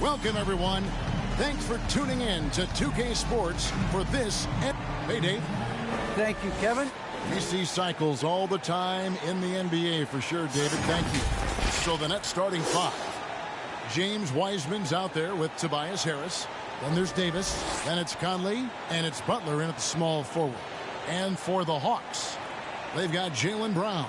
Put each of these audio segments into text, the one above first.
Welcome, everyone. Thanks for tuning in to 2K Sports for this. Hey, Dave. Thank you, Kevin. We see cycles all the time in the NBA for sure, David. Thank you. So the Nets starting five. James Wiseman's out there with Tobias Harris. Then there's Davis. Then it's Conley. And it's Butler in at the small forward. And for the Hawks, they've got Jaylen Brown.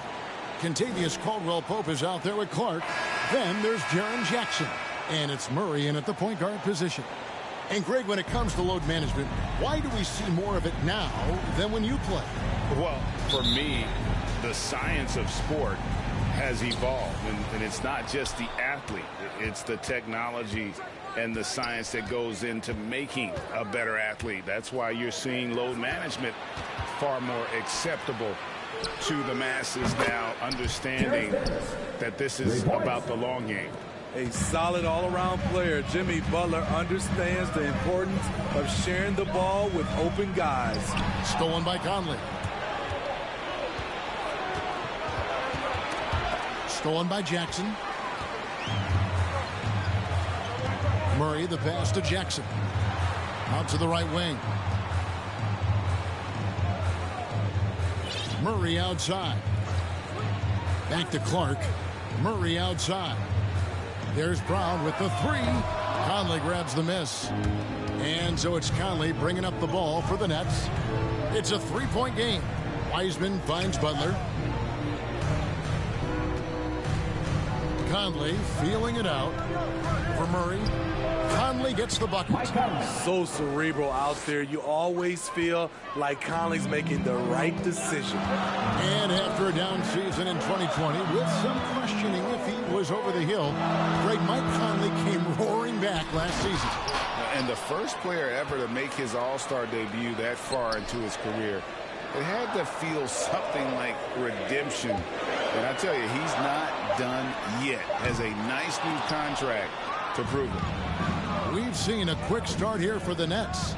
Kentavious Caldwell-Pope is out there with Clark. Then there's Jaren Jackson. And it's Murray in at the point guard position. And Greg, when it comes to load management, why do we see more of it now than when you play? Well, for me, the science of sport has evolved. And it's not just the athlete. It's the technology and the science that goes into making a better athlete. That's why you're seeing load management far more acceptable to the masses now, understanding that this is about the long game. A solid all-around player, Jimmy Butler understands the importance of sharing the ball with open guys. Stolen by Conley. Stolen by Jackson. Murray, the pass to Jackson. Out to the right wing. Murray outside. Back to Clark. Murray outside. There's Brown with the three. Conley grabs the miss. And so it's Conley bringing up the ball for the Nets. It's a three-point game. Wiseman finds Butler. Conley feeling it out for Murray. Conley gets the bucket. So cerebral out there. You always feel like Conley's making the right decision. And after a down season in 2020, with some questioning if he was over the hill, great Mike Conley came roaring back last season. And the first player ever to make his all-star debut that far into his career, it had to feel something like redemption. And I tell you, he's not done yet. Has a nice new contract to prove it. We've seen a quick start here for the Nets.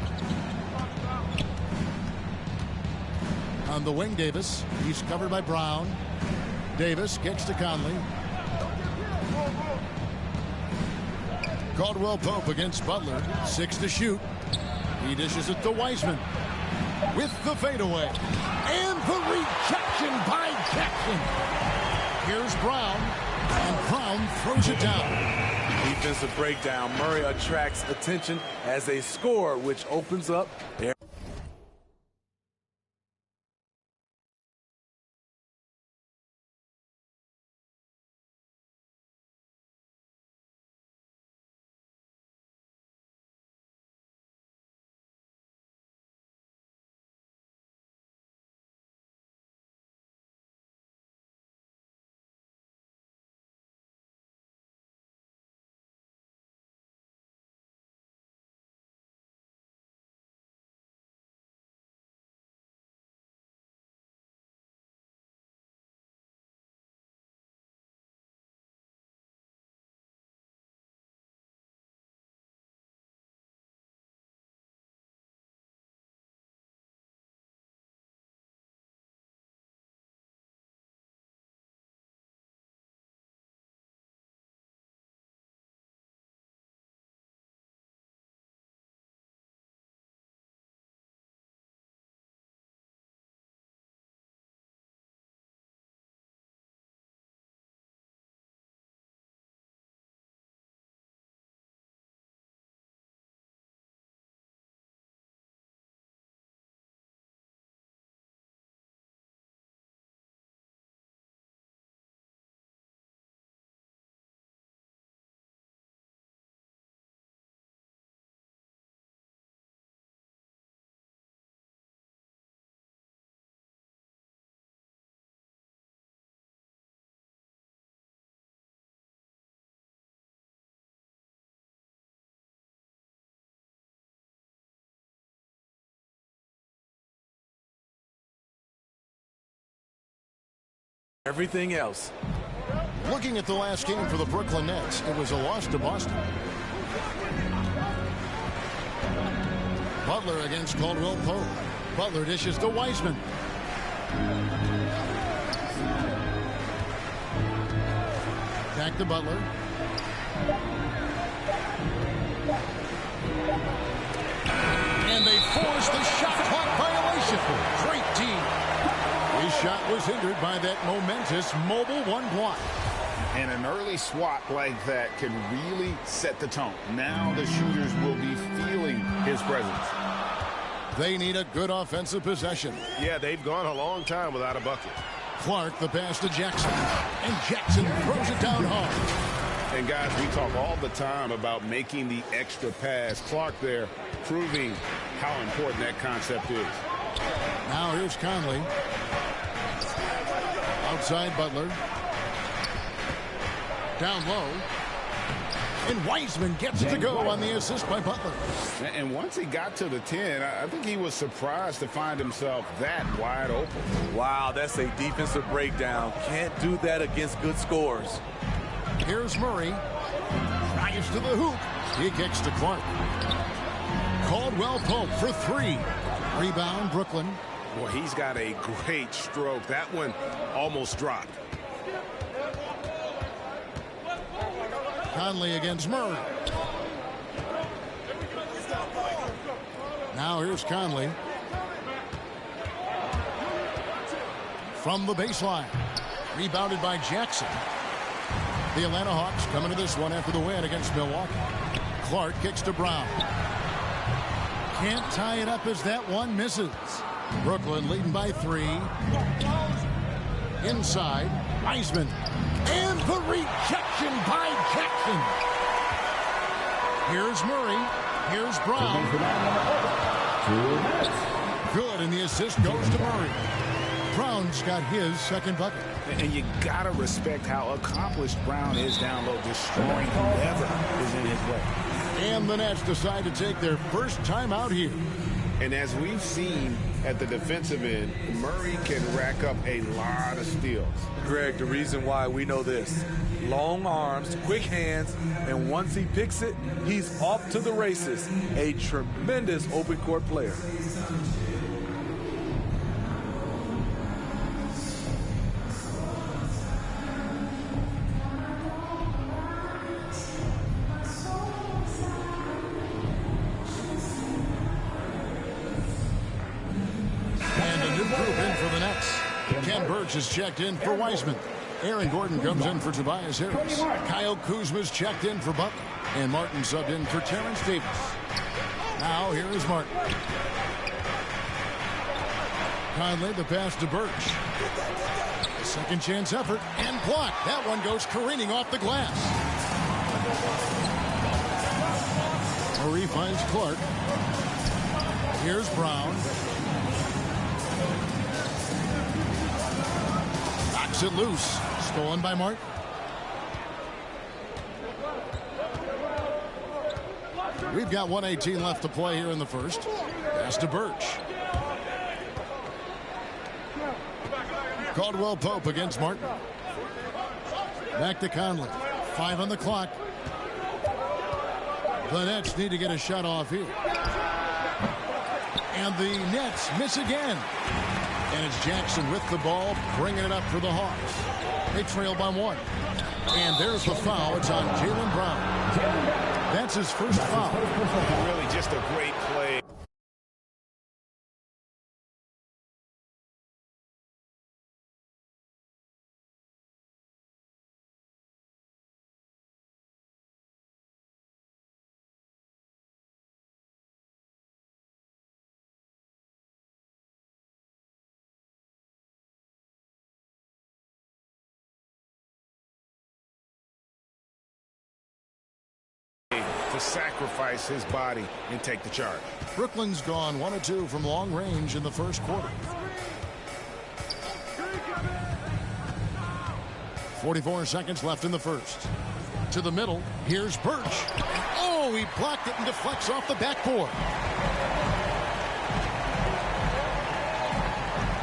On the wing, Davis. He's covered by Brown. Davis gets to Conley. Caldwell-Pope against Butler. 6 to shoot. He dishes it to Wiseman. With the fadeaway. And the rejection by Jackson. Here's Brown. And Brown throws it down. Defensive breakdown. Murray attracts attention as a scorer, which opens up their everything else. Looking at the last game for the Brooklyn Nets, it was a loss to Boston. Butler against Caldwell-Pope. Butler dishes to Wiseman. Back to Butler. And they force the shot clock violation. Great team. His shot was hindered by that momentous mobile one block. And an early swat like that can really set the tone. Now the shooters will be feeling his presence. They need a good offensive possession. Yeah, they've gone a long time without a bucket. Clark, the pass to Jackson. And Jackson throws it down hard. And guys, we talk all the time about making the extra pass. Clark there proving how important that concept is. Now here's Conley. Outside Butler. Down low. And Wiseman gets it to go on the assist by Butler. And once he got to the 10, I think he was surprised to find himself that wide open. Wow, that's a defensive breakdown. Can't do that against good scores. Here's Murray. Drives to the hoop. He kicks to Clark. Caldwell Pope for three. Rebound, Brooklyn. Boy, he's got a great stroke. That one almost dropped. Conley against Murray. Now here's Conley. From the baseline. Rebounded by Jackson. The Atlanta Hawks coming to this one after the win against Milwaukee. Clark kicks to Brown. Can't tie it up as that one misses. Brooklyn leading by three. Inside, Wiseman. And the rejection by Jackson. Here's Murray. Here's Brown. Good, and the assist goes to Murray. Brown's got his second bucket. And you got to respect how accomplished Brown is down low, destroying whoever is in his way. And the Nets decide to take their first time out here. And as we've seen at the defensive end, Murray can rack up a lot of steals. Greg, the reason why we know this: long arms, quick hands, and once he picks it, he's off to the races. A tremendous open court player. Is checked in for Wiseman. Aaron Gordon comes in for Tobias Harris. Kyle Kuzma's checked in for Butler. And Martin subbed in for Terrence Davis. Now here is Martin. Conley, the pass to Birch. A second chance effort and blocked. That one goes careening off the glass. Murray finds Clark. Here's Brown. It loose. Stolen by Martin. We've got 1:18 left to play here in the first. Pass to Birch. Caldwell Pope against Martin. Back to Conley. 5 on the clock. The Nets need to get a shot off here. And the Nets miss again. And it's Jackson with the ball, bringing it up for the Hawks. They trail by 1. And there's the foul. It's on Jaylen Brown. That's his first foul. Really just a great play. To sacrifice his body and take the charge. Brooklyn's gone 1 of 2 from long range in the first quarter. 44 seconds left in the first. To the middle. Here's Birch. Oh, he blocked it and deflects off the backboard.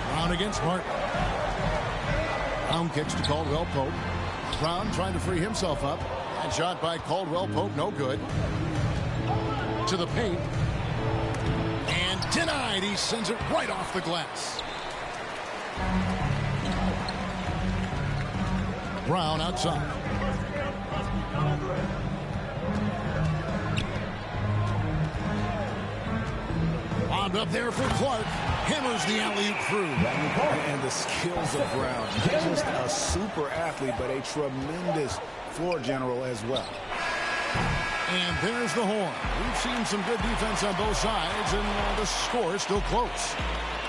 Brown against Martin. Brown kicks to Caldwell Pope. Brown trying to free himself up. And shot by Caldwell Pope, no good. To the paint. And denied. He sends it right off the glass. Brown outside. Bobbed up there for Clark. Hammers the alley-oop through. And the skills of Brown. Not just a super athlete, but a tremendous floor general as well. And there's the horn. We've seen some good defense on both sides, and the score is still close.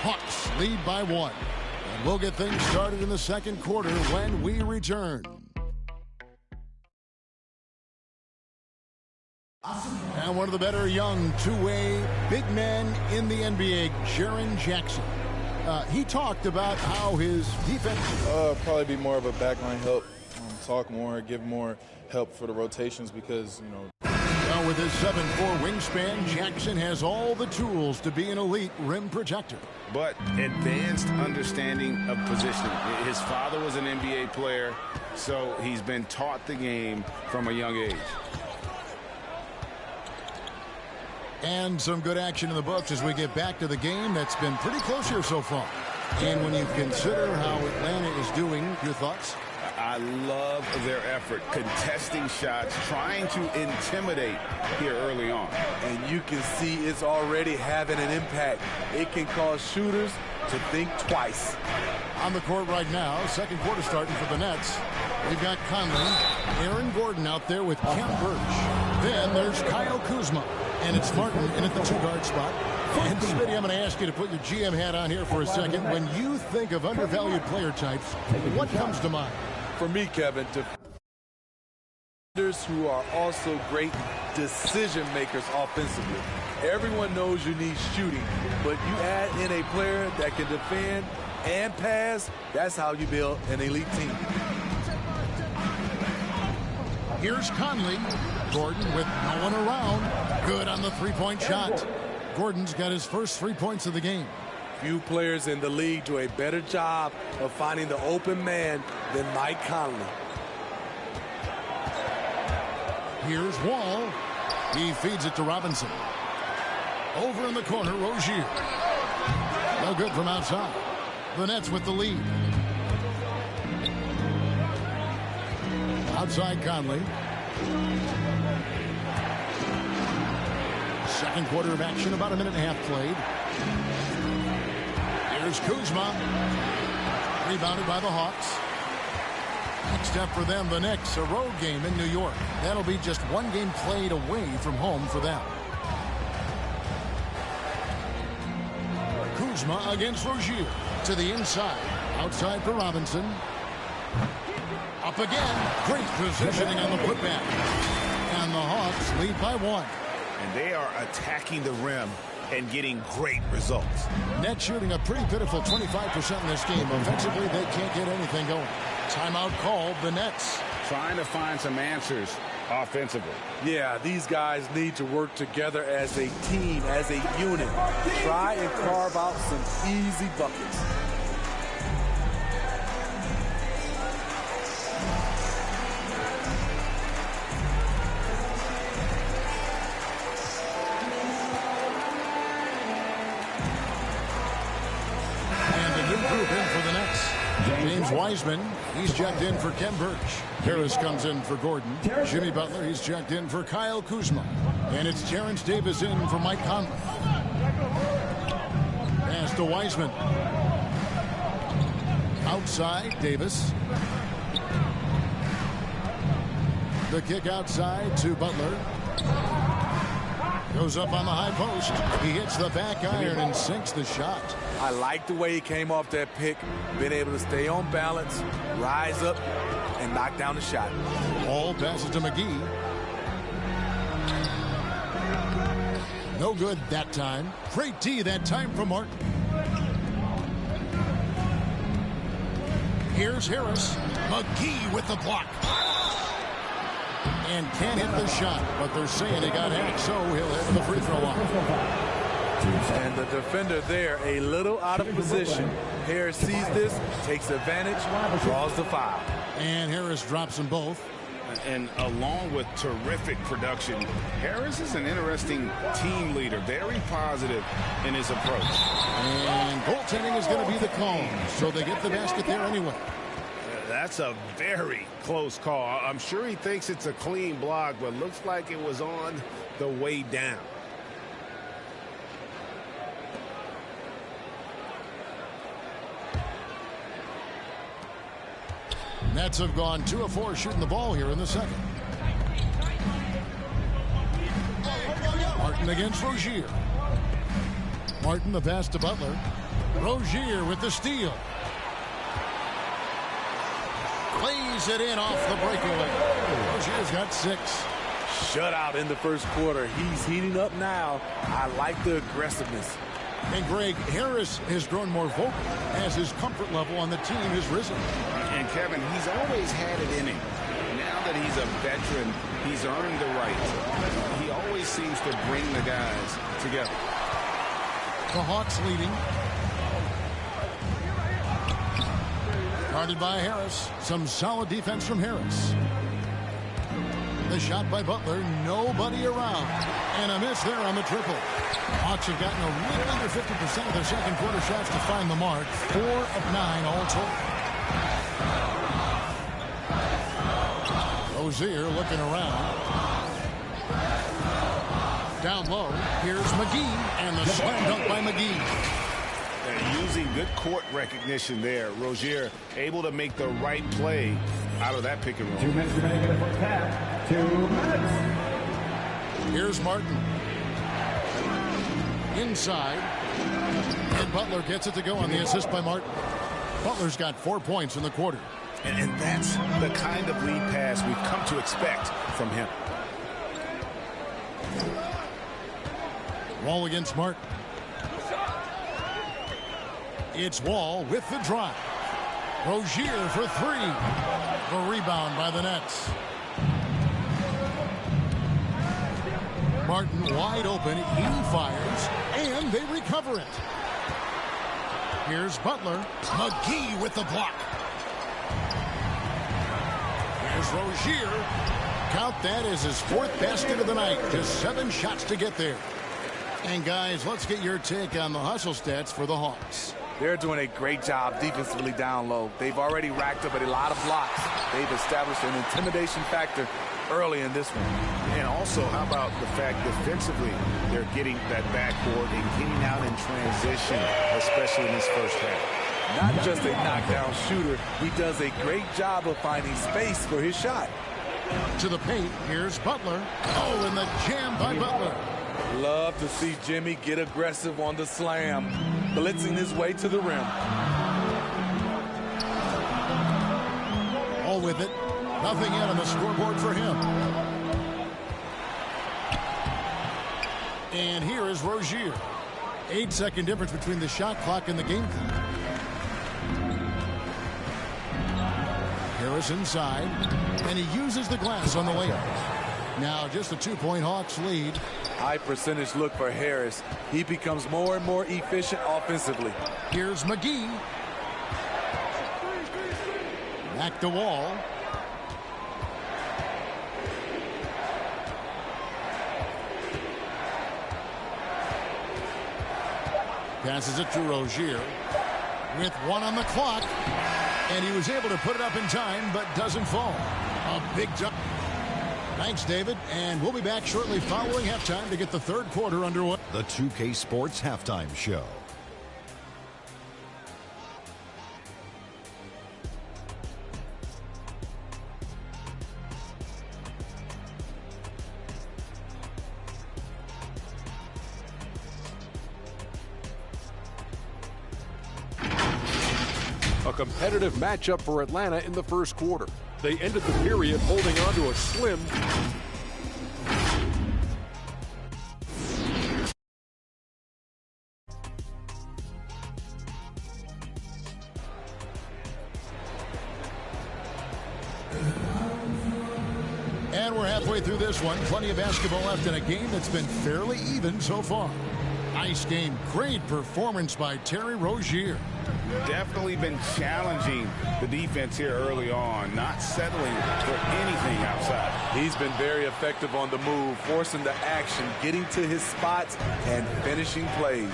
Hawks lead by 1. And we'll get things started in the second quarter when we return. And one of the better young two-way big men in the NBA, Jaren Jackson. He talked about how his defense... Probably be more of a backline help, talk more, give more help for the rotations because, you know... Well, with his 7'4" wingspan, Jackson has all the tools to be an elite rim protector. But advanced understanding of positioning. His father was an NBA player, so he's been taught the game from a young age. And some good action in the books as we get back to the game that's been pretty close here so far. And when you consider how Atlanta is doing, your thoughts? I love their effort, contesting shots, trying to intimidate here early on. And you can see it's already having an impact. It can cause shooters to think twice. On the court right now, second quarter starting for the Nets. We've got Conley, Aaron Gordon out there with Kent Birch. Then there's Kyle Kuzma. And it's Martin in at the two-guard spot. And Smitty, I'm going to ask you to put your GM hat on here for a second. When you think of undervalued player types, what comes to mind? For me, Kevin, defenders who are also great decision makers offensively. Everyone knows you need shooting, but you add in a player that can defend and pass, that's how you build an elite team. Here's Conley. Gordon with no one around. Good on the three-point shot. Gordon's got his first 3 points of the game. Few players in the league do a better job of finding the open man than Mike Conley. Here's Wall. He feeds it to Robinson. Over in the corner, Rozier. No good from outside. The Nets with the lead. Outside Conley. Second quarter of action, about a minute and a half played. Here's Kuzma. Rebounded by the Hawks. Next up for them, the Knicks, a road game in New York. That'll be just one game played away from home for them. Kuzma against Rozier. To the inside. Outside for Robinson. Up again. Great positioning on the putback. And the Hawks lead by 1. And they are attacking the rim and getting great results. Nets shooting a pretty pitiful 25% in this game. Offensively, they can't get anything going. Timeout called, the Nets. Trying to find some answers offensively. Yeah, these guys need to work together as a team, as a unit. Try and carve out some easy buckets. James Wiseman, he's checked in for Kent Birch. Harris comes in for Gordon. Jimmy Butler, he's checked in for Kyle Kuzma. And it's Terrence Davis in for Mike Conley. Pass to Wiseman. Outside, Davis. The kick outside to Butler. Goes up on the high post. He hits the back iron and sinks the shot. I like the way he came off that pick, been able to stay on balance, rise up, and knock down the shot. Ball passes to McGee. No good that time. Great D that time from Martin. Here's Harris. McGee with the block. And can't hit the shot, but they're saying he got hacked, so he'll head to the free throw line. And the defender there a little out of position. Harris sees this, takes advantage, draws the foul. And Harris drops them both. And along with terrific production, Harris is an interesting team leader, very positive in his approach. And goaltending is going to be the call, so they get the basket there anyway. That's a very close call. I'm sure he thinks it's a clean block, but looks like it was on the way down. Nets have gone 2 of 4 shooting the ball here in the second. Martin against Rozier. Martin the pass to Butler. Rozier with the steal. Lays it in off the breakaway. Rozier's got 6. Shutout in the first quarter. He's heating up now. I like the aggressiveness. And Greg, Harris has grown more vocal as his comfort level on the team has risen. And Kevin, he's always had it in him. Now that he's a veteran, he's earned the right. He always seems to bring the guys together. The Hawks leading. Guarded by Harris. Some solid defense from Harris. The shot by Butler. Nobody around. And a miss there on the triple. Hawks have gotten a little under 50% of their second quarter shots to find the mark. 4 of 9 all total. Rozier looking around. Down low. Here's McGee. And the slam dunk by McGee. Using good court recognition there. Rozier able to make the right play out of that pick and roll. 2 minutes remaining in the first half. 2 minutes. Here's Martin. Inside. And Butler gets it to go on the assist by Martin. Butler's got 4 points in the quarter. And that's the kind of lead pass we've come to expect from him. Wall against Martin. It's Wall with the drive. Rozier for 3. A rebound by the Nets. Martin wide open. He fires. And they recover it. Here's Butler. McGee with the block. Here's Rozier. Count that as his 4th basket of the night. Just 7 shots to get there. And guys, let's get your take on the hustle stats for the Hawks. They're doing a great job defensively down low. They've already racked up a lot of blocks. They've established an intimidation factor early in this one. And also, how about the fact defensively, they're getting that backboard and getting out in transition, especially in this first half. Not just a knockdown shooter, he does a great job of finding space for his shot. To the paint, here's Butler. Oh, and the jam by Butler. Love to see Jimmy get aggressive on the slam, blitzing his way to the rim. All with it. Nothing yet on the scoreboard for him. And here is Rozier. 8-second difference between the shot clock and the game clock. Harris inside. And he uses the glass on the layup. Now just a 2-point Hawks lead. High percentage look for Harris. He becomes more and more efficient offensively. Here's McGee. Back to Wall. Passes it to Rozier. With 1 on the clock. And he was able to put it up in time, but doesn't fall. A big jump. Thanks, David. And we'll be back shortly following halftime to get the third quarter underway. The 2K Sports Halftime Show. A competitive matchup for Atlanta in the first quarter. They ended the period holding on to a slim And we're halfway through this one. Plenty of basketball left in a game that's been fairly even so far. Nice game. Great performance by Terry Rozier. Definitely been challenging the defense here early on, not settling for anything outside. He's been very effective on the move, forcing the action, getting to his spots, and finishing plays.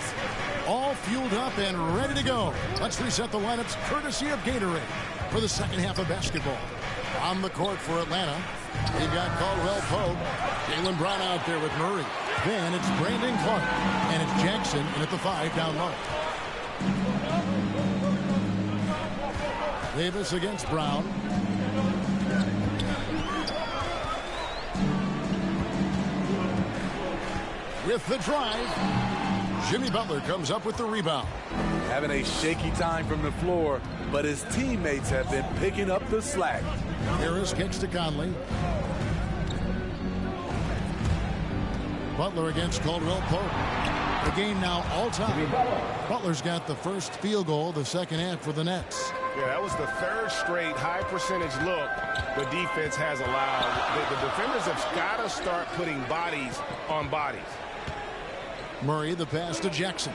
All fueled up and ready to go. Let's reset the lineups courtesy of Gatorade. for the second half of basketball. On the court for Atlanta, they've got Caldwell Pope, Jaylen Brown out there with Murray. Then it's Brandon Clark, and it's Jackson in at the 5 down low. Davis against Brown. With the drive, Jimmy Butler comes up with the rebound. Having a shaky time from the floor, but his teammates have been picking up the slack. Harris kicks to Conley. Butler against Caldwell Pope. The game now all time. Butler's got the first field goal of the second half for the Nets. Yeah, that was the third straight high percentage look the defense has allowed. The defenders have got to start putting bodies on bodies. Murray, the pass to Jackson.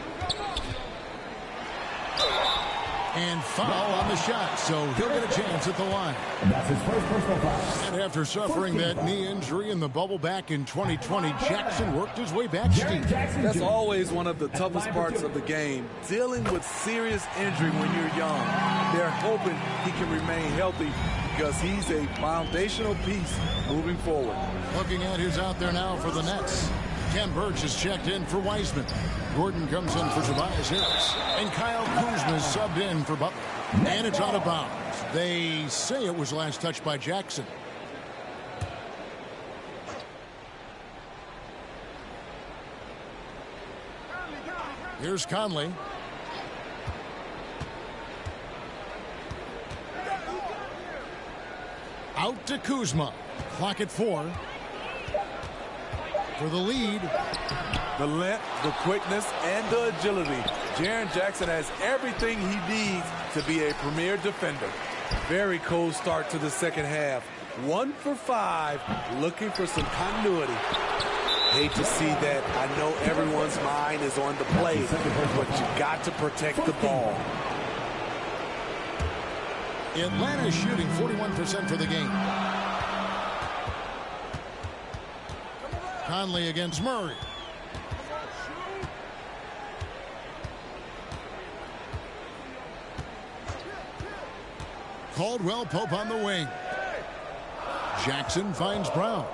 And foul on the shot, so he'll get a chance at the line. That's his first personal foul. And after suffering that knee injury in the bubble back in 2020, Jackson worked his way back. That's always one of the toughest parts of the game, dealing with serious injury when you're young. They're hoping he can remain healthy because he's a foundational piece moving forward. Looking at who's out there now for the Nets. Ken Birch is checked in for Wiseman. Gordon comes in for Tobias Harris. And Kyle Kuzma is subbed in for Butler. And it's out of bounds. They say it was last touched by Jackson. Here's Conley. Out to Kuzma. Clock at 4. For the lead. The length, the quickness, and the agility. Jaren Jackson has everything he needs to be a premier defender. Very cold start to the second half. 1 for 5, looking for some continuity. Hate to see that. I know everyone's mind is on the play, but you got to protect the ball. Atlanta is shooting 41% for the game. Conley against Murray. Caldwell Pope on the wing. Jackson finds Brown.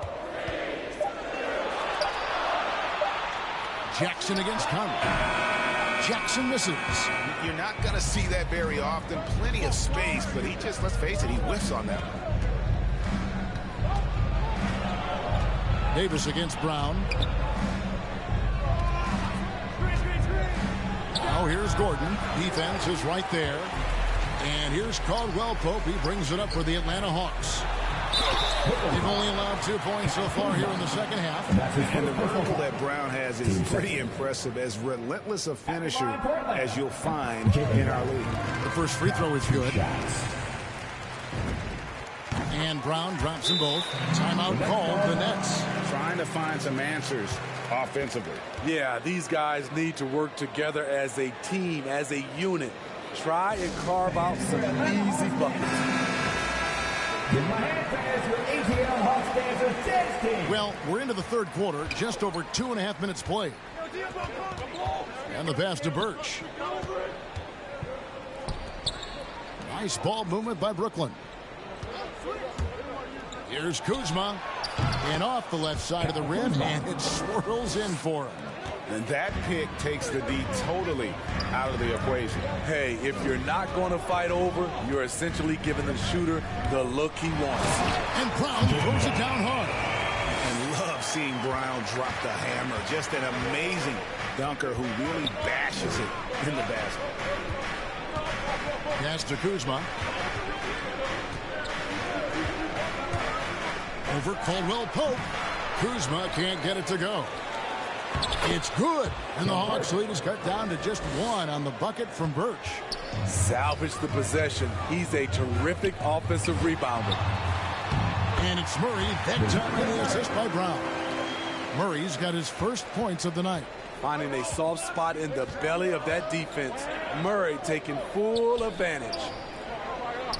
Jackson against Conley. Jackson misses. You're not going to see that very often. Plenty of space, but he just, let's face it, he whiffs on that one. Davis against Brown. Now here's Gordon. Defense is right there. And here's Caldwell Pope. He brings it up for the Atlanta Hawks. They've only allowed 2 points so far here in the second half. And the vertical that Brown has is pretty impressive. As relentless a finisher as you'll find in our league. The first free throw is good. And Brown drops them both. Timeout called the Nets. Trying to find some answers offensively. Yeah, these guys need to work together as a team, as a unit. Try and carve out some easy buckets. Well, we're into the third quarter, just over 2.5 minutes played. And the pass to Birch. Nice ball movement by Brooklyn. Here's Kuzma. And off the left side of the rim, and it swirls in for him. And that pick takes the D totally out of the equation. Hey, if you're not going to fight over, you're essentially giving the shooter the look he wants. And Brown throws it down hard. And love seeing Brown drop the hammer. Just an amazing dunker who really bashes it in the basket. Pass to Kuzma. Over Caldwell Pope. Kuzma can't get it to go. It's good, and the Hawks lead is cut down to just 1 on the bucket from Birch. Salvage the possession. He's a terrific offensive rebounder. And it's Murray, that time in the assist by Brown. Murray's got his first points of the night. Finding a soft spot in the belly of that defense. Murray taking full advantage.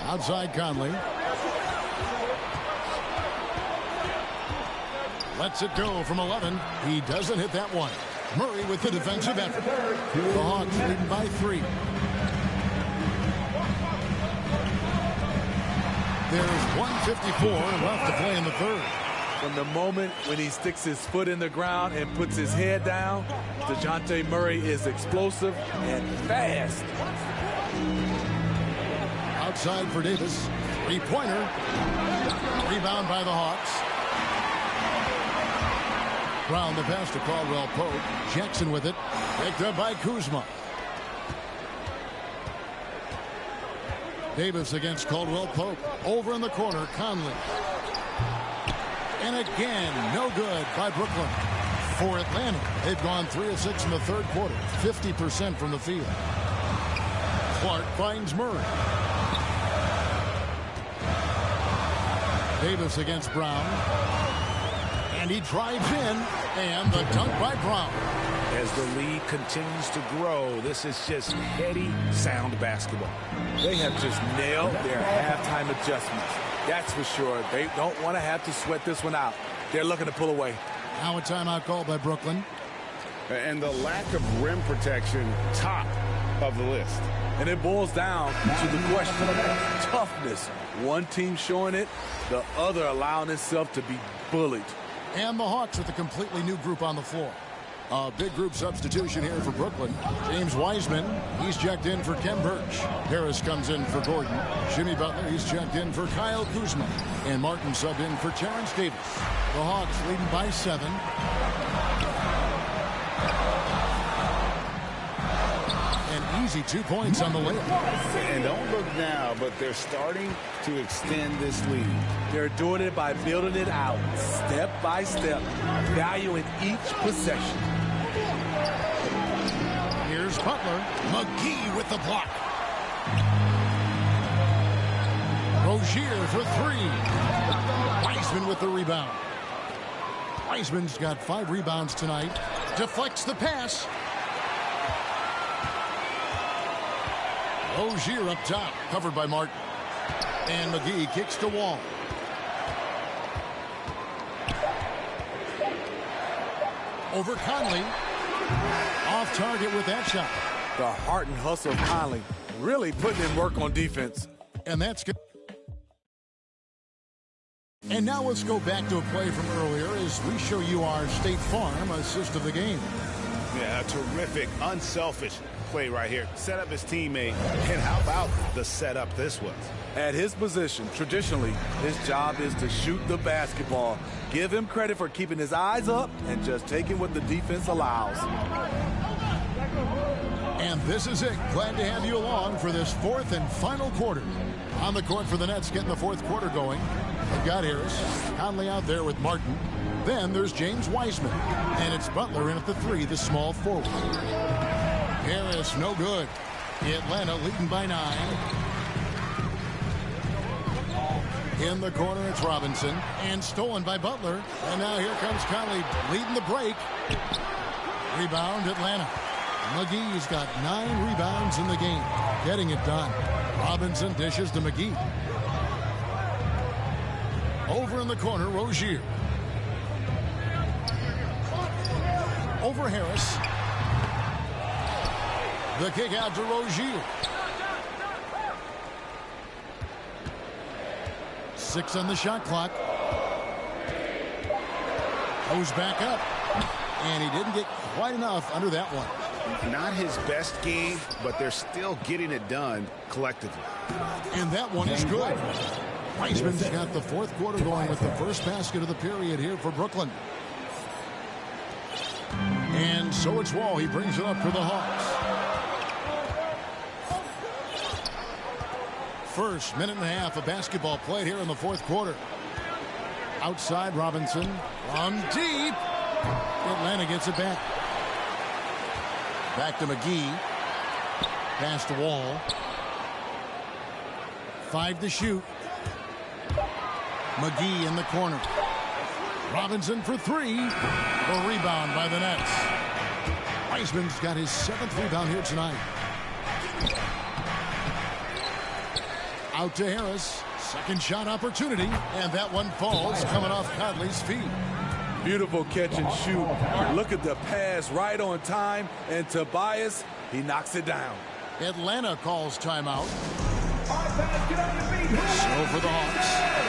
Outside Conley. Lets it go from 11. He doesn't hit that one. Murray with the defensive effort. The Hawks leading by 3. There's 1:54 left to play in the third. From the moment when he sticks his foot in the ground and puts his head down, DeJounte Murray is explosive and fast. Outside for Davis. Three-pointer. Rebound by the Hawks. Brown the pass to Caldwell Pope. Jackson with it. Picked up by Kuzma. Davis against Caldwell Pope. Over in the corner, Conley. And again, no good by Brooklyn. For Atlanta, they've gone 3 of 6 in the third quarter. 50% from the field. Clark finds Murray. Davis against Brown. And he drives in. And the dunk by Brown. As the lead continues to grow, this is just heady, sound basketball. They have just nailed their halftime adjustments. That's for sure. They don't want to have to sweat this one out. They're looking to pull away. Now a timeout called by Brooklyn. And the lack of rim protection, top of the list. And it boils down to the question of toughness. One team showing it, the other allowing itself to be bullied. And the Hawks with a completely new group on the floor. A big group substitution here for Brooklyn. James Wiseman, he's checked in for Kem Birch. Harris comes in for Gordon. Jimmy Butler, he's checked in for Kyle Kuzma. And Martin subbed in for Terrence Davis. The Hawks leading by 7. An easy 2 points on the layup. And don't look now, but they're starting to extend this lead. They're doing it by building it out, step by step, valuing each possession. Here's Butler. McGee with the block. Rozier for 3. Wiseman with the rebound. Wiseman's got 5 rebounds tonight. Deflects the pass. Rozier up top, covered by Martin. And McGee kicks to Wall. Over Conley. Off target with that shot. The heart and hustle of Conley really putting in work on defense. And that's good. And now let's go back to a play from earlier as we show you our State Farm assist of the game. Yeah, a terrific, unselfish play right here. Set up his teammate. And how about the setup this was? At his position, traditionally, his job is to shoot the basketball. Give him credit for keeping his eyes up and just taking what the defense allows. And this is it. Glad to have you along for this 4th and final quarter. On the court for the Nets, getting the 4th quarter going. They've got Harris. Conley out there with Martin. Then there's James Wiseman. And it's Butler in at the 3, the small forward. Harris, no good. Atlanta leading by 9. In the corner, it's Robinson. And stolen by Butler. And now here comes Conley leading the break. Rebound, Atlanta. McGee's got 9 rebounds in the game. Getting it done. Robinson dishes to McGee. Over in the corner, Rozier. Over Harris. The kick out to Rozier. 6 on the shot clock. Goes back up. And he didn't get quite enough under that one. Not his best game, but they're still getting it done collectively. And that one is good. Wiseman's got the 4th quarter going with the first basket of the period here for Brooklyn. And so it's Wall. He brings it up for the Hawks. First minute and a half of basketball played here in the 4th quarter. Outside, Robinson. From deep. Atlanta gets it back. Back to McGee. Pass to Wall. 5 to shoot. McGee in the corner. Robinson for 3. A rebound by the Nets. Wiseman's got his 7th rebound here tonight. Out to Harris. Second shot opportunity. And that one falls coming off Conley's feet. Beautiful catch and shoot. Look at the pass right on time. And Tobias, he knocks it down. Atlanta calls timeout. So for the Hawks,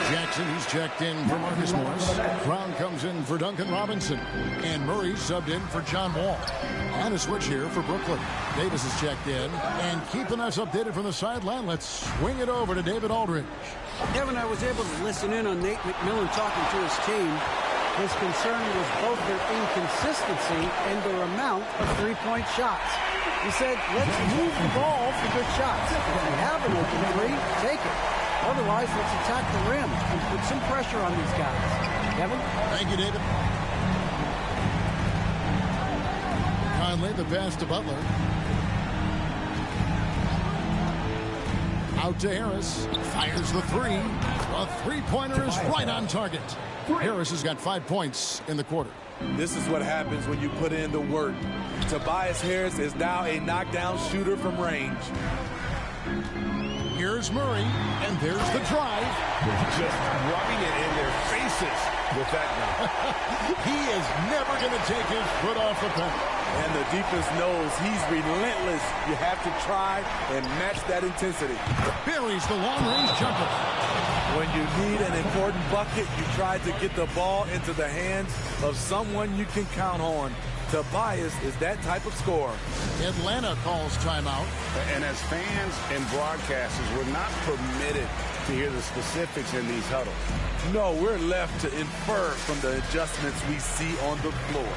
Jackson, he's checked in for Marcus Morris. Brown comes in for Duncan Robinson. And Murray subbed in for John Wall. On a switch here for Brooklyn. Davis is checked in. And keeping us updated from the sideline, let's swing it over to David Aldridge. Kevin, I was able to listen in on Nate McMillan talking to his team. His concern was both their inconsistency and their amount of three-point shots. He said, let's move the ball for good shots. If you have an open three, take it. Otherwise, let's attack the rim and put some pressure on these guys. Kevin? Thank you, David. Conley, the pass to Butler. Out to Harris. Fires the three. A three-pointer is right on target. Harris has got 5 points in the quarter. This is what happens when you put in the work. Tobias Harris is now a knockdown shooter from range. Here's Murray, and there's the drive. Just rubbing it in their faces with that one. He is never going to take his foot off the pedal. And the deepest knows he's relentless. You have to try and match that intensity. Buries the long-range jumper. When you need an important bucket, you try to get the ball into the hands of someone you can count on. Tobias is that type of scorer. Atlanta calls timeout. And as fans and broadcasters, we're not permitted to hear the specifics in these huddles. No, we're left to infer from the adjustments we see on the floor.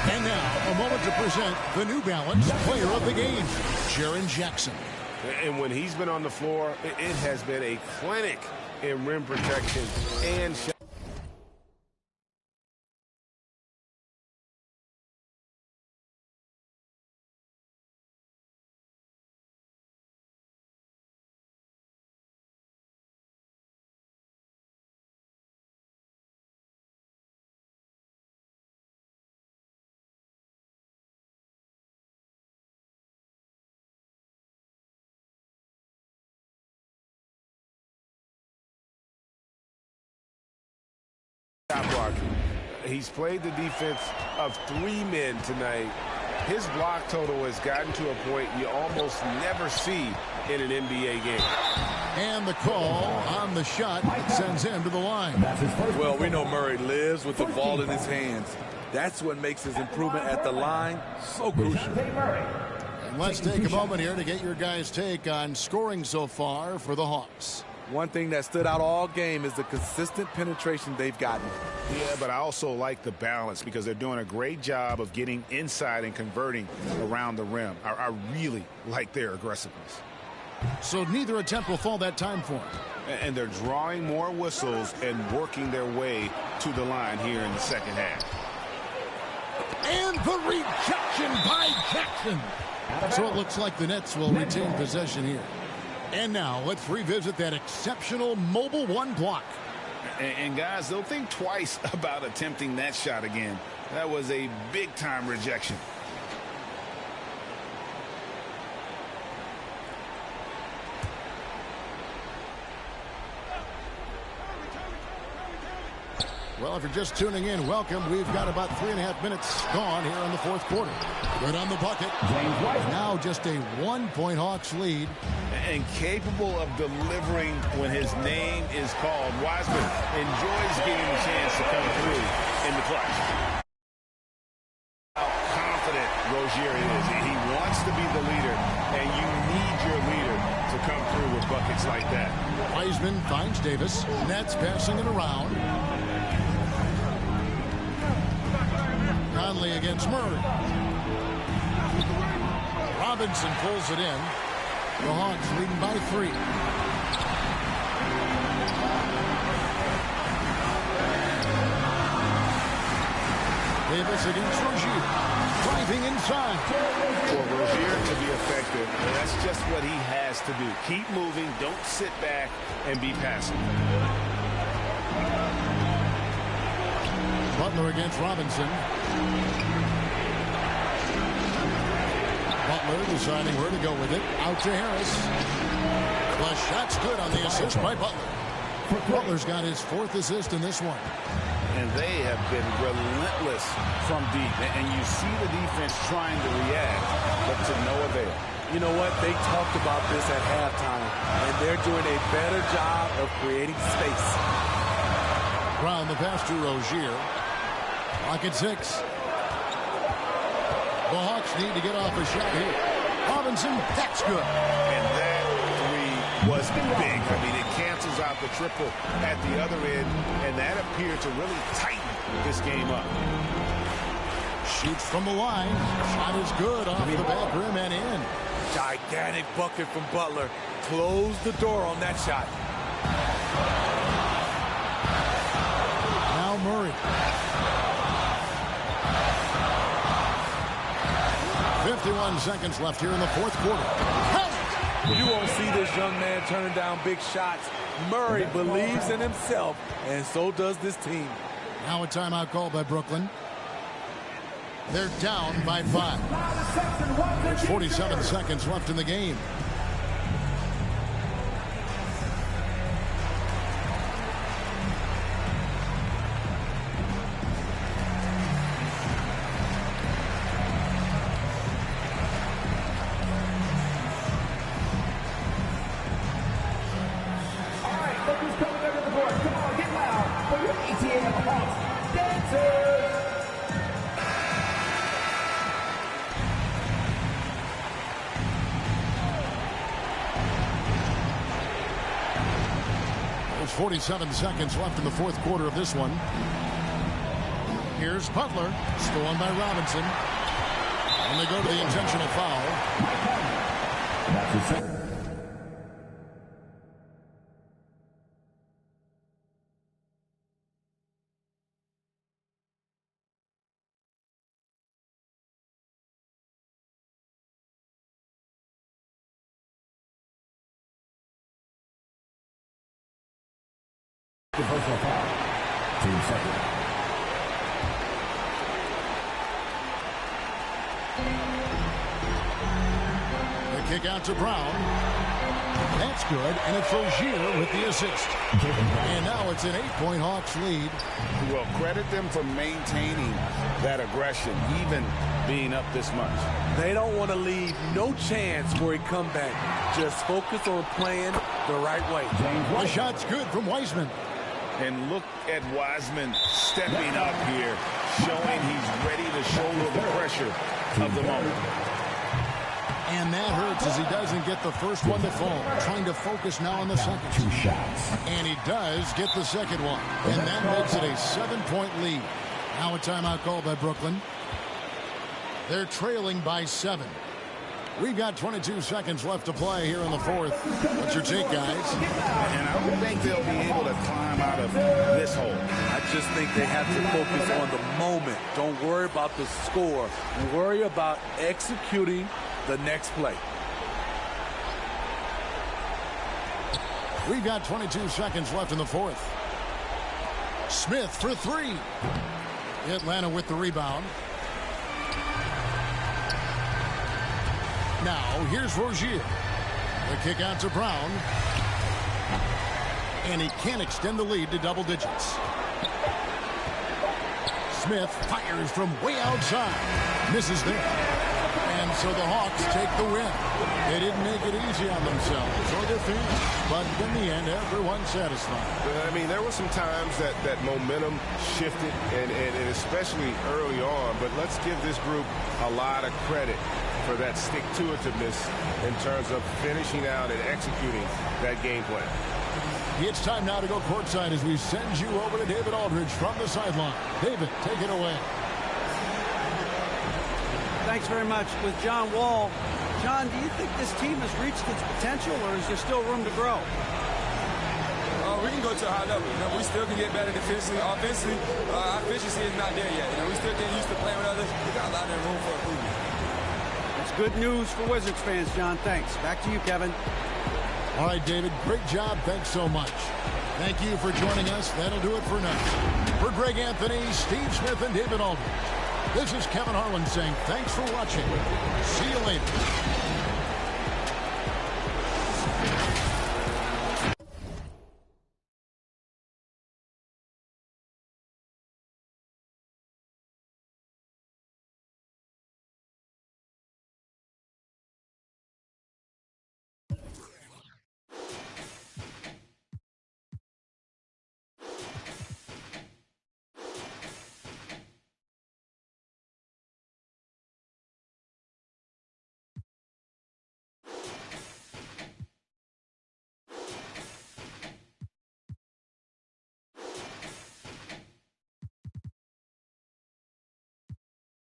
And now, a moment to present the New Balance Player of the Game, Jaren Jackson. And when he's been on the floor, it has been a clinic in rim protection and shot. Blocking. He's played the defense of 3 men tonight. His block total has gotten to a point you almost never see in an NBA game. And the call on the shot that sends him to the line. Well, we know Murray lives with the ball in his hands. That's what makes his improvement at the line so crucial. And let's take a moment here to get your guys' take on scoring so far for the Hawks. One thing that stood out all game is the consistent penetration they've gotten. Yeah, but I also like the balance because they're doing a great job of getting inside and converting around the rim. I really like their aggressiveness. So neither attempt will fall that time for him. And they're drawing more whistles and working their way to the line here in the second half. And the rejection by Jackson. So it looks like the Nets will retain possession here. And now let's revisit that exceptional mobile one block. And guys, they'll think twice about attempting that shot again. That was a big-time rejection. Well, if you're just tuning in, welcome. We've got about 3.5 minutes gone here in the fourth quarter. Good on the bucket. Now just a 1-point Hawks lead. And capable of delivering when his name is called. Wiseman enjoys getting the chance to come through in the clutch. How confident Rozier is. He wants to be the leader, and you need your leader to come through with buckets like that. Wiseman finds Davis. Nets passing it around. Conley against Murray. Robinson pulls it in. The Hawks leading by 3. Davis against Rozier. Driving inside. For Rozier to be effective, that's just what he has to do. Keep moving. Don't sit back and be passive. Butler against Robinson. Butler deciding where to go with it. Out to Harris. The shot's good on the assist by Butler. Butler's got his 4th assist in this one. And they have been relentless from deep. And you see the defense trying to react, but to no avail. You know what? They talked about this at halftime, and they're doing a better job of creating space. Brown the pass to Rozier. Clock at 6. The Hawks need to get off a shot here. Robinson, that's good. And that three was big. I mean, it cancels out the triple at the other end, and that appeared to really tighten this game up. Shoots from the line. Shot is good off the back rim and in. Gigantic bucket from Butler. Close the door on that shot. Now Murray. 51 seconds left here in the 4th quarter. You won't see this young man turn down big shots. Murray believes in himself, and so does this team. Now a timeout called by Brooklyn. They're down by 5. There's 47 seconds left in the game. There's 47 seconds left in the 4th quarter of this one. Here's Butler, stolen by Robinson. And they go to the intentional foul. That's a set. Personal foul. Team second. The kick out to Brown. That's good, and it's Rozier with the assist. And now it's an 8-point Hawks lead. Well, credit them for maintaining that aggression, even being up this much. They don't want to leave no chance for a comeback. Just focus on playing the right way. The shot's good from Wiseman. And look at Wiseman stepping up here, showing he's ready to shoulder the pressure of the moment. And that hurts as he doesn't get the first one to fall. Trying to focus now on the second. 2 shots. And he does get the second one. And that makes it a 7-point lead. Now a timeout call by Brooklyn. They're trailing by 7. We've got 22 seconds left to play here in the 4th. What's your take, guys? And I don't think they'll be able to climb out of this hole. I just think they have to focus on the moment. Don't worry about the score. Worry about executing the next play. We've got 22 seconds left in the 4th. Smith for 3. Atlanta with the rebound. Now, here's Rozier. The kick out to Brown. And he can't extend the lead to double digits. Smith fires from way outside. Misses there. And so the Hawks take the win. They didn't make it easy on themselves or their fans. But in the end, everyone's satisfied. I mean, there were some times that momentum shifted, and especially early on. But let's give this group a lot of credit for that stick-to-itiveness in terms of finishing out and executing that game plan. It's time now to go courtside as we send you over to David Aldridge from the sideline. David, take it away. Thanks very much. With John Wall. John, do you think this team has reached its potential, or is there still room to grow? we can go to a high level. We still can get better defensively. Offensively, our efficiency is not there yet. We still get used to playing with others. We got a lot of room for improvement. That's good news for Wizards fans, John. Thanks. Back to you, Kevin. All right, David, great job. Thanks so much. Thank you for joining us. That'll do it for now. For Greg Anthony, Steve Smith, and David Aldridge, this is Kevin Harlan saying thanks for watching. See you later.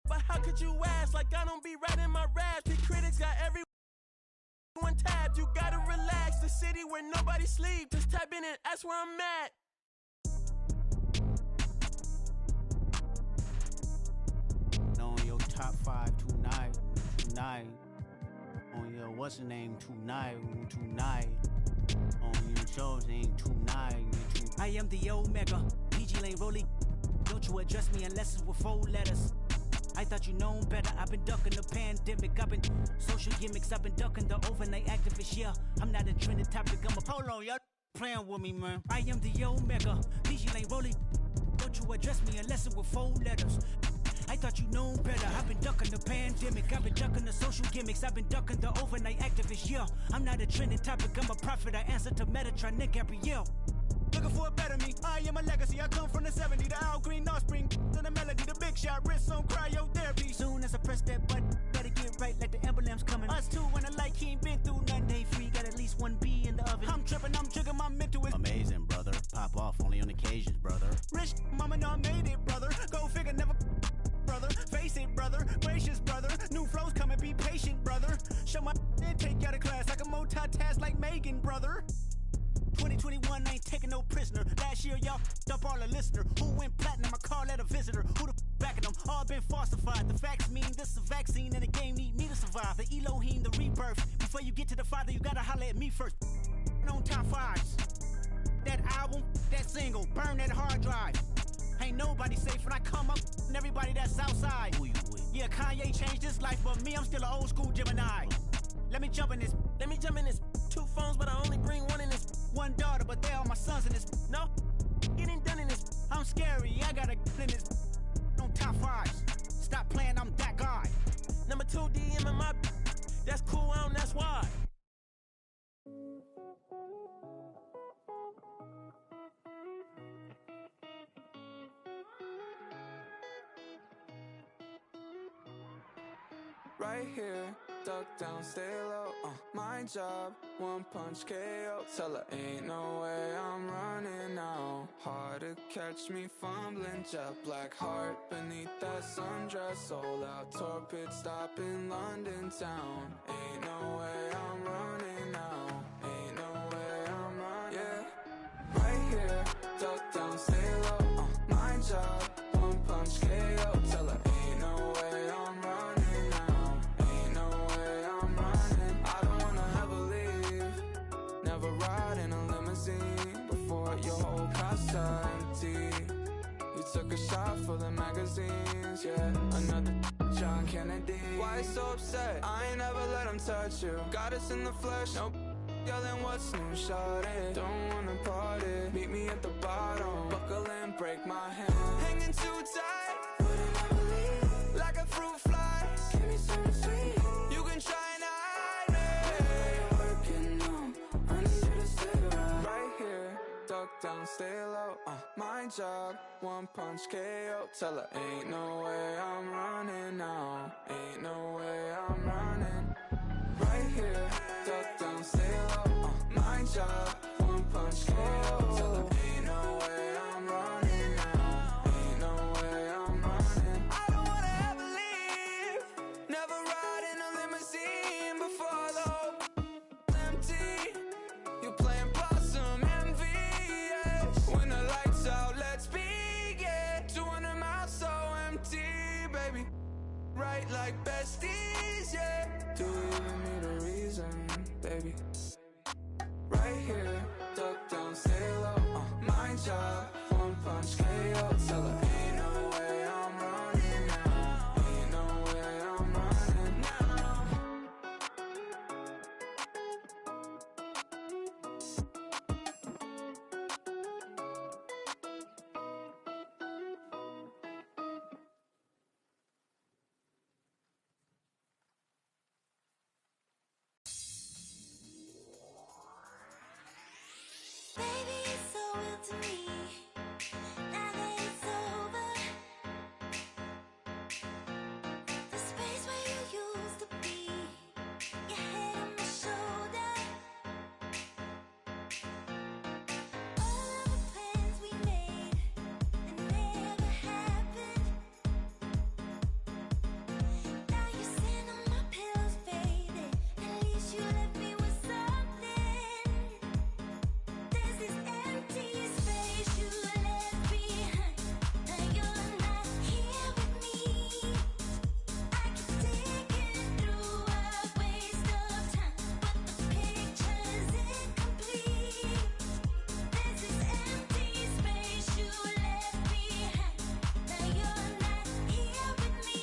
But how could you ask? Like I don't be writing my raps. The critics got everyone tabbed. You gotta relax. The city where nobody sleeps. Just type in and ask where I'm at. On your top 5 tonight. On your what's the name tonight. On your show's name tonight. I am the Omega. PG Lane Rolly. Don't you address me unless it's with 4 letters. I thought you known better. I've been ducking the pandemic. I've been social gimmicks. I've been ducking the overnight activists. Yeah, I'm not a trending topic. I'm a hold on, y'all playing with me, man. I am the Omega. PG Lane Rolly. Don't you address me unless it's with 4 letters. I thought you known better. I've been ducking the pandemic. I've been ducking the social gimmicks. I've been ducking the overnight activists. Yeah, I'm not a trending topic. I'm a prophet. I answer to Metatron, Nick Gabrielle. Looking for a better me. I am a legacy. I come from the 70s. The Al Green offspring. To the melody. The big shot. Wrists on cryotherapy. Soon as I press that button, better get right like the emblem's coming. Us two when I like he ain't been through nothing. Day free. Got at least 1 B in the oven. I'm tripping. I'm jigging. My mental is amazing, brother. Pop off only on occasions, brother. Rich mama know I made it, brother. Go figure, never brother. Face it, brother. Gracious, brother. New flows coming. Be patient, brother. Show my and take you out of class. I can multitask like Megan, brother. 2021 ain't taking no prisoner. Last year, y'all up all the listener. Who went platinum? I call that a visitor. Who the back of them? All been falsified. The facts mean this is a vaccine and the game need me to survive. The Elohim, the rebirth. Before you get to the Father, you gotta holler at me first. On top 5s. That album, that single, burn that hard drive. Ain't nobody safe when I come up and everybody that's outside. Who you with? Yeah, Kanye changed his life, but me, I'm still an old school Gemini. Let me jump in this. 2 phones, but I only bring 1 in this. 1 daughter, but they all my sons in this. No, getting done in this. I'm scary, I got a in this. On top 5s. Stop playing, I'm that guy. Number 2 DM in my. That's cool, that's why. Right here, duck down, stay low, my job, 1 punch KO. Tell her ain't no way I'm running now. Hard to catch me fumbling, jet black heart beneath that sundress. Sold out tour pit stop in London town. Ain't no way I'm running now. Ain't no way I'm running. Yeah, right here, duck down, stay low, my job, 1 punch KO. Tell her ain't no way I'm running. Ride in a limousine before your whole car's empty. You took a shot for the magazines, yeah. Another John Kennedy. Why so upset? I ain't never let him touch you. Got us in the flesh, nope. Yelling what's new, shawty. Don't wanna party. Meet me at the bottom. Buckle in, break my hand. Hanging too tight. Wouldn't ever leave. Like a fruit fly. Give me something sweet. You can try and hide me. Working on. I need you to stay around. Right here, duck down, stay low. My job, 1 punch KO. Tell her ain't no way I'm running now. Ain't no way I'm running. Right here, duck down, stay low. My job, 1 punch KO. Tell her ain't no way I'm running now. Ain't no way I'm running. I don't wanna ever leave. Never ride in a limousine before the whole empty. You playing possum, envy. baby. Right like besties, yeah. Do we even need a reason, baby? Right here, duck down, stay low. My job, one punch KO. Tell her ain't no way I'm running now. Ain't no way I'm running now. Baby, it's so real to me. Now that it's over, the space where you used to be, your head on my shoulder. All of the plans we made, they never happened. Now you're sitting on my pillows, baby. At least you left me with something. There's this empty space you left behind. Now you're not here with me. I keep digging through a waste of time, but the picture's incomplete. There's this empty space you left behind. Now you're not here with me.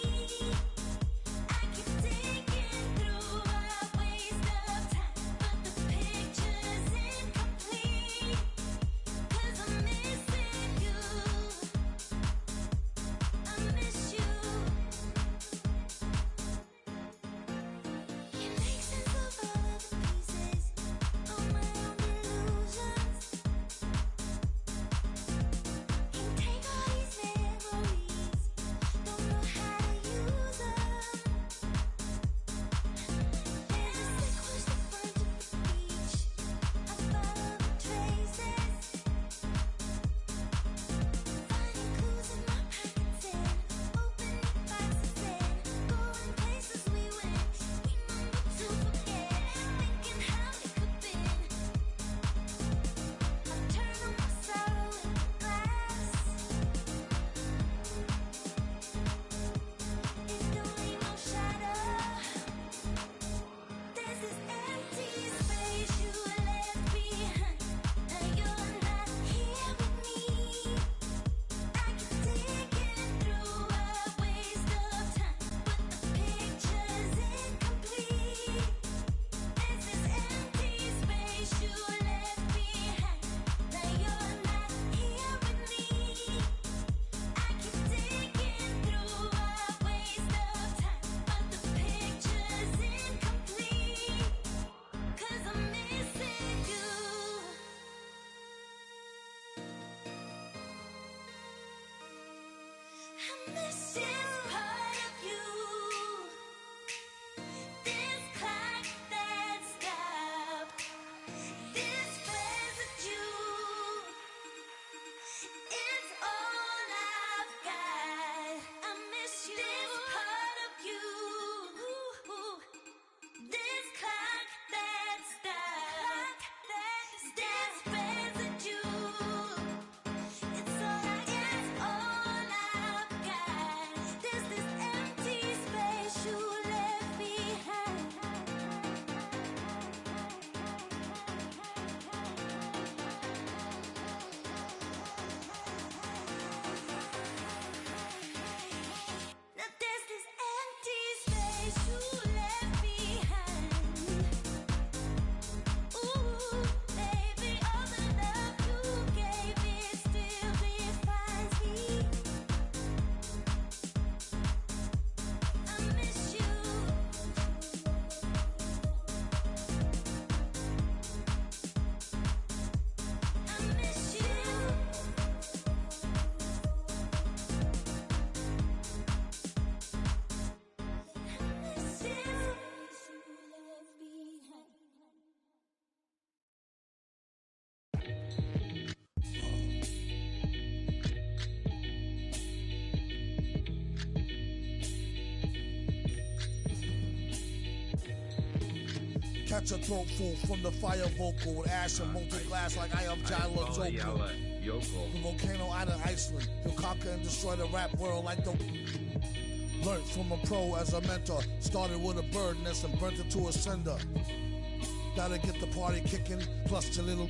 I keep digging through a waste of time, but the picture's incomplete. 'Cause I'm missing you. I miss you. You make sense of all of the pieces of my own illusions. You take all these memories, don't know how to use them. There's a sick wish to burn to the beach. I follow the traces, finding clues in my pockets and opening boxes and going places we went. Remember to forget, thinking how it could been. I turn on my sorrow in the glass. It don't leave no shadow. There's this empty space you left behind. Now you're not here with me. I keep digging through a waste of time, but the picture's incomplete. There's this empty space you left behind. Now you're not here with me. I keep digging through a waste of time, but the picture's incomplete. 'Cause I'm missing you. I miss this part of you. This clock that stopped. This residue. It's all I've got. I miss you. This part of you. This clock that stopped. This residue. It's all I've got. There's this empty space you left behind. Now there's this empty space you left behind. Ooh, baby, all the love you gave me still defines me. I miss you. I miss you. Catch a throat full from the fire vocal with ash and molten glass like I am Jala Zoko. The volcano out of Iceland. He'll conquer and destroy the rap world like the Learned from a pro as a mentor. Started with a bird nest and burnt it to a cinder. Gotta get the party kicking, plus your little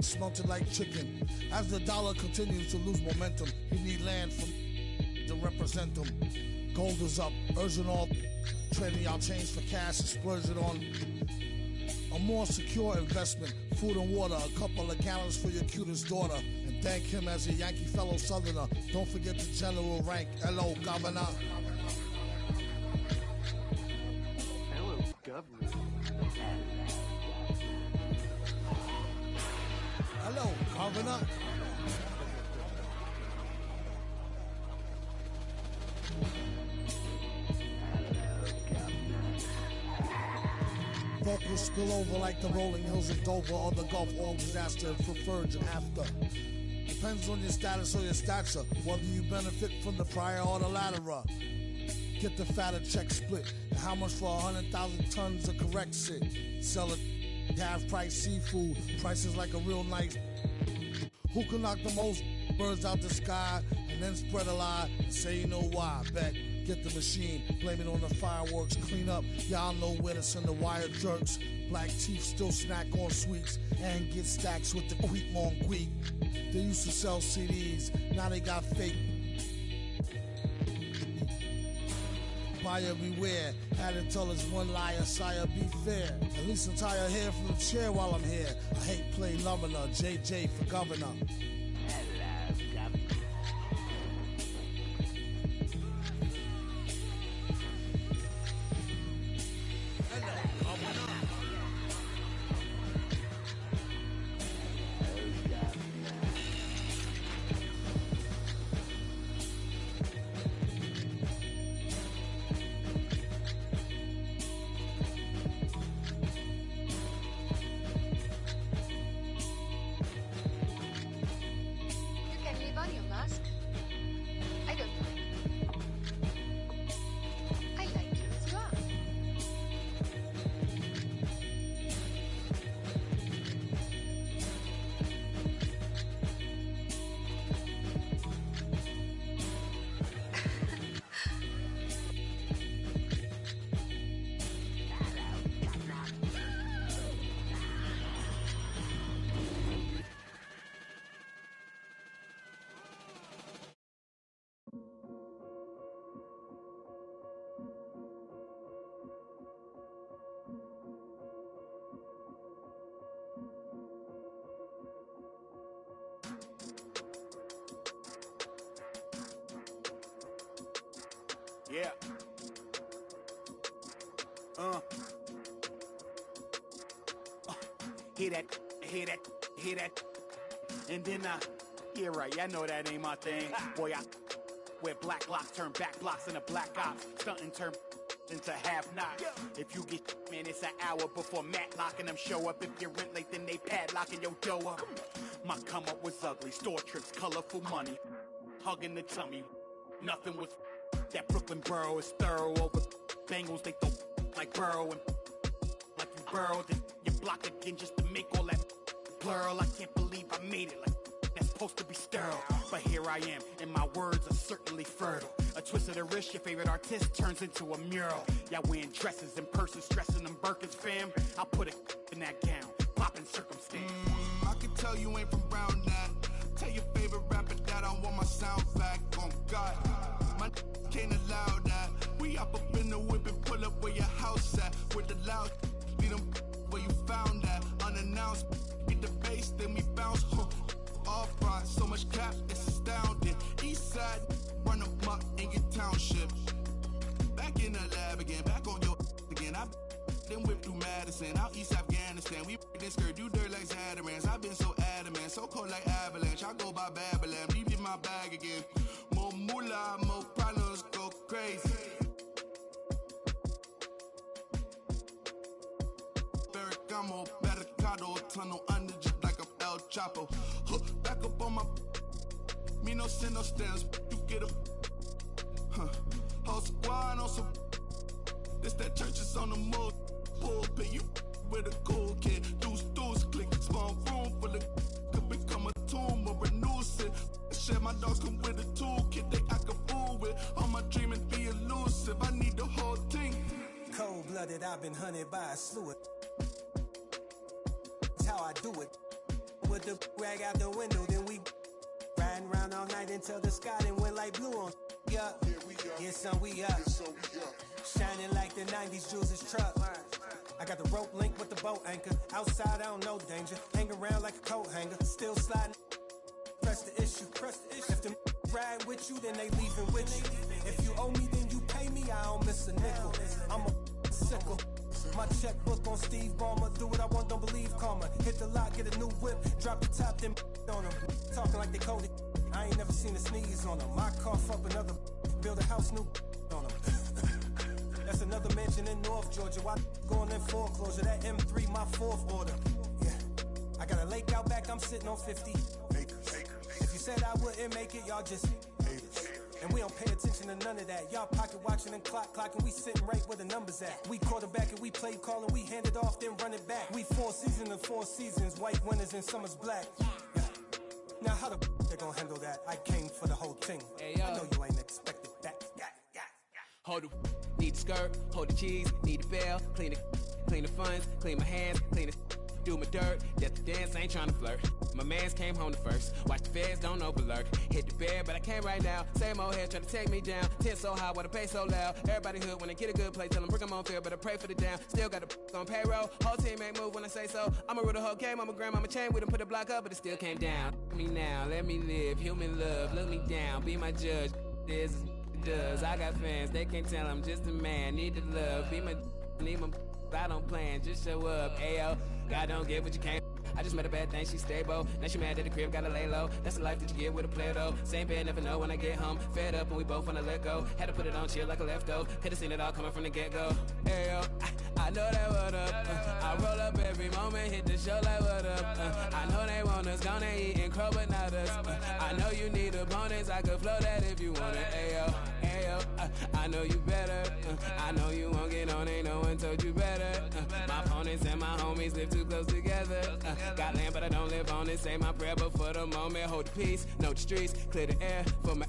smelted like chicken. As the dollar continues to lose momentum, you need land from to represent them. Gold is up, urging all trading y'all change for cash and splurge it on a more secure investment. Food and water, a couple of gallons for your cutest daughter. And thank him as a Yankee fellow Southerner. Don't forget the general rank. Hello, Governor. Hello, Governor. Hello, Governor. Vocals spill over like the rolling hills of Dover or the Gulf Oil disaster for Virgin after. Depends on your status or your stature, whether you benefit from the prior or the latter. Get the fatter check split. And how much for 100,000 tons of correct shit? Sell it, half price seafood, prices like a real nice. Who can knock the most birds out the sky and then spread a lie and say you know why? Bet. Get the machine, blame it on the fireworks, clean up. Y'all know where to send the wire jerks. Black teeth still snack on sweets and get stacks with the Quick on Quick. They used to sell CDs, now they got fake. Buyer beware, had to tell us one liar, sire, be fair. At least I'm tired hair from the chair while I'm here. I hate play loving her, JJ for governor. Yeah. Hear that, hear that, hear that. And then yeah, right, I know that ain't my thing. Boy, I wear black locks, turn back blocks into black ops. Stunting turn into half knots. If you get man, it's an hour before Matlock and them show up. If you're rent late, then they padlocking your dough up. My come up was ugly, store trips, colorful money. Hugging the tummy, nothing was. That Brooklyn borough is thorough over Bengals. They throw like Burrow and like you burrowed and you block again just to make all that plural. I can't believe I made it like that's supposed to be sterile. But here I am, and my words are certainly fertile. A twist of the wrist, your favorite artist turns into a mural. Y'all wearing dresses in person, stressing them Birkins, fam. I'll put it in that gown, popping circumstance. I can tell you ain't from Brown that. Tell your favorite rapper that I want my sound back. On God, my can't allow that. We up in the whip and pull up where your house at. With the loud, beat them where you found that. Unannounced, get the bass, then we bounce. Off front, so much cap, it's astounding. East side, run them up in your township. Back in the lab again, back on your again. I then whip through Madison, out East Afghanistan. We this skirt, do dirt like Zatarans. I've been so adamant, so cold like avalanche. I go by Babylon, leave in my bag again. More moolah, more problems, go crazy. Ferragamo, barricado, tunnel under just like a El Chapo. Back up on my, me no send no stamps, you get a, whole squad on some, this that church is on the move, pulpit, you with a cool kid, deuce, click, small room full of, could become a tomb or a nuisance. Share my dogs come with a toolkit, they act a fool with, all my dreaming be elusive. that I've been hunted by a slew of. That's how I do it. With the rag out the window, then we riding around all night until the sky then went like blue on. Yeah, yeah, son, we up. Shining like the 90s Jules' truck. I got the rope link with the boat anchor. Outside, I don't know danger. Hang around like a coat hanger. Still sliding. Press the issue. If them ride with you, then they leaving with you. If you owe me, then you pay me. I don't miss a nickel. I'm a sickle. My checkbook on Steve Ballmer. Do what I want, don't believe karma. Hit the lot, get a new whip. Drop the top, then on them. Talking like they coded. I ain't never seen a sneeze on them. I cough up another. Build a house new on them. That's another mansion in North Georgia. Why going in foreclosure? That M3, my fourth order. Yeah, I got a lake out back. I'm sitting on 50 acres. If you said I wouldn't make it, y'all just haters. And we don't pay attention to none of that. Y'all pocket watching and clocking. We sitting right where the numbers at. We quarterback and we play call and we hand it off, then run it back. We 4 seasons and 4 seasons. White winners and summer's black. Yeah. Now how the they gonna handle that? I came for the whole thing. Hey, I know you ain't expected that. Hold the need the skirt, hold the cheese, need the bell, clean the funds, clean my hands, clean the do my dirt. That's the dance, I ain't trying to flirt. My mans came home the first. Watch the feds, don't overlurk. Hit the bed, but I came right now. Same old head trying to take me down. 10 so high, why the pay so loud? Everybody hood when they get a good play. Tell them bring them on field, but I pray for the down. Still got the on payroll. Whole team ain't move when I say so. I'ma rule the whole game. I'ma grab my chain with them, put the block up, but it still came down. Me now, let me live. Human love, look me down. Be my judge. This is does. I got fans, they can't tell I'm just a man. Need the love. Be my need my. I don't plan, just show up. Ayo, God don't give what you can't. I just met a bad thing, she stable. Now she mad at the crib, gotta lay low. That's the life that you get with a player though. Same bed, never know when I get home. Fed up and we both wanna let go. Had to put it on chill like a leftover. Could've seen it all coming from the get-go. Ayo, I know that what up. I roll up every moment, hit the show like what up. I know they want us, gonna eat and crow, but not us. I know you need opponents, I could flow that if you want it. Ayo, ayo, I know you better. I know you won't get on, ain't no one told you better. My opponents and my homies live too close together. Got land, but I don't live on it. Say my prayer, but for the moment, hold the peace. Know the streets, clear the air for my.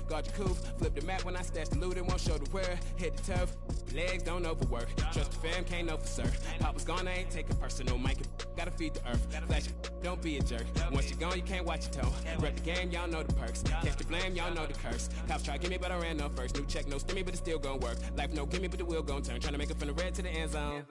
Guard your coof, flip the map when I stash the loot and won't show the where. Hit the turf, legs don't overwork. Trust the fam, can't know for certain. Papa's gone, I ain't taking personal. Mike, gotta feed the earth. Flash, don't be a jerk. Once you're gone, you can't watch your tone. Rep the game, y'all know the perks. Catch the blame, y'all know the curse. Cops try to get me, but I ran up first. New check, no stimmy, but it's still gonna work. Life no gimme, but the wheel gon' turn. Trying to make it from the red to the end zone.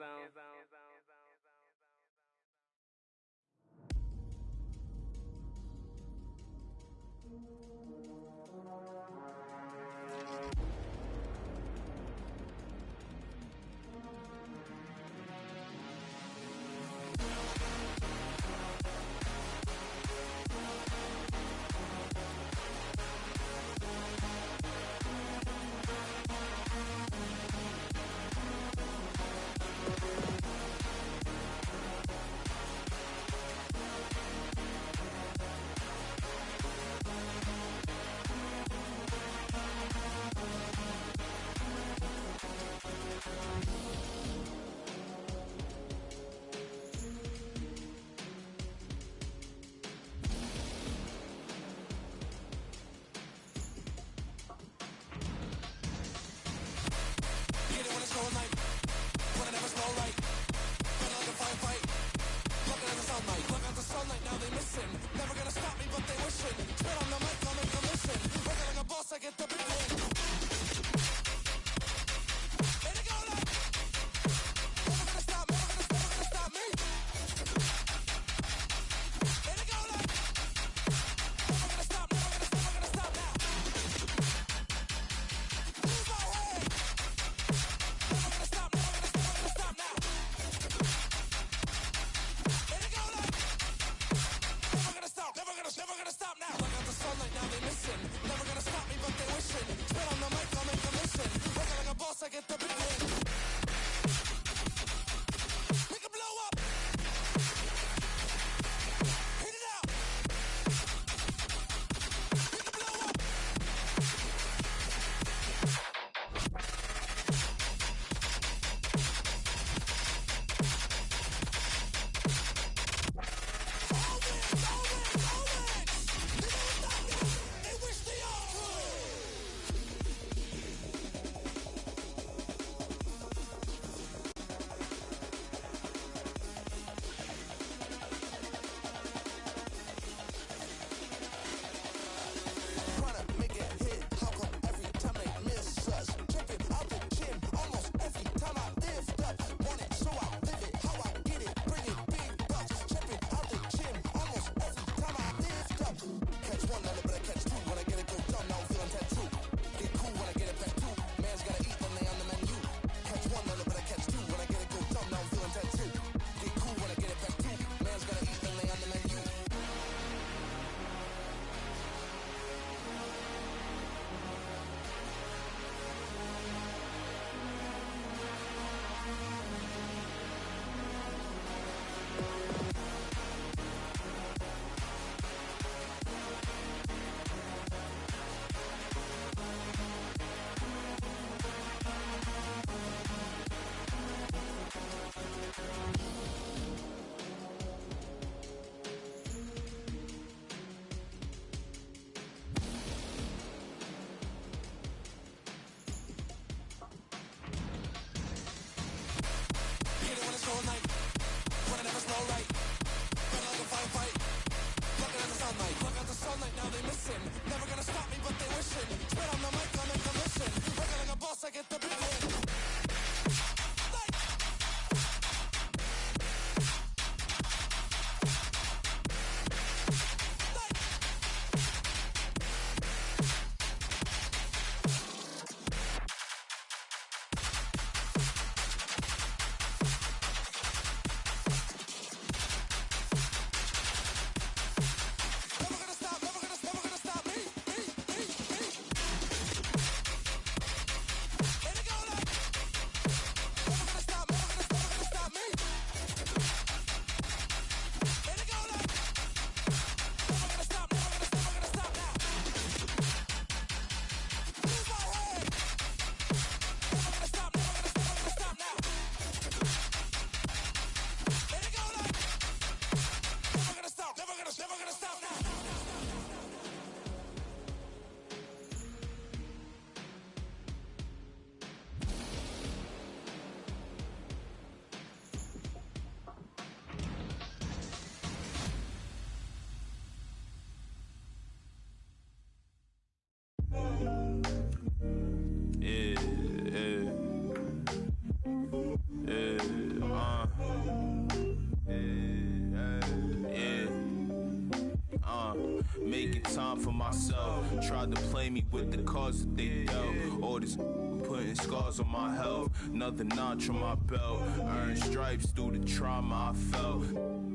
myself. Tried to play me with the cards that they dealt. All this putting scars on my health. Another notch on my belt. Earned stripes through the trauma I felt.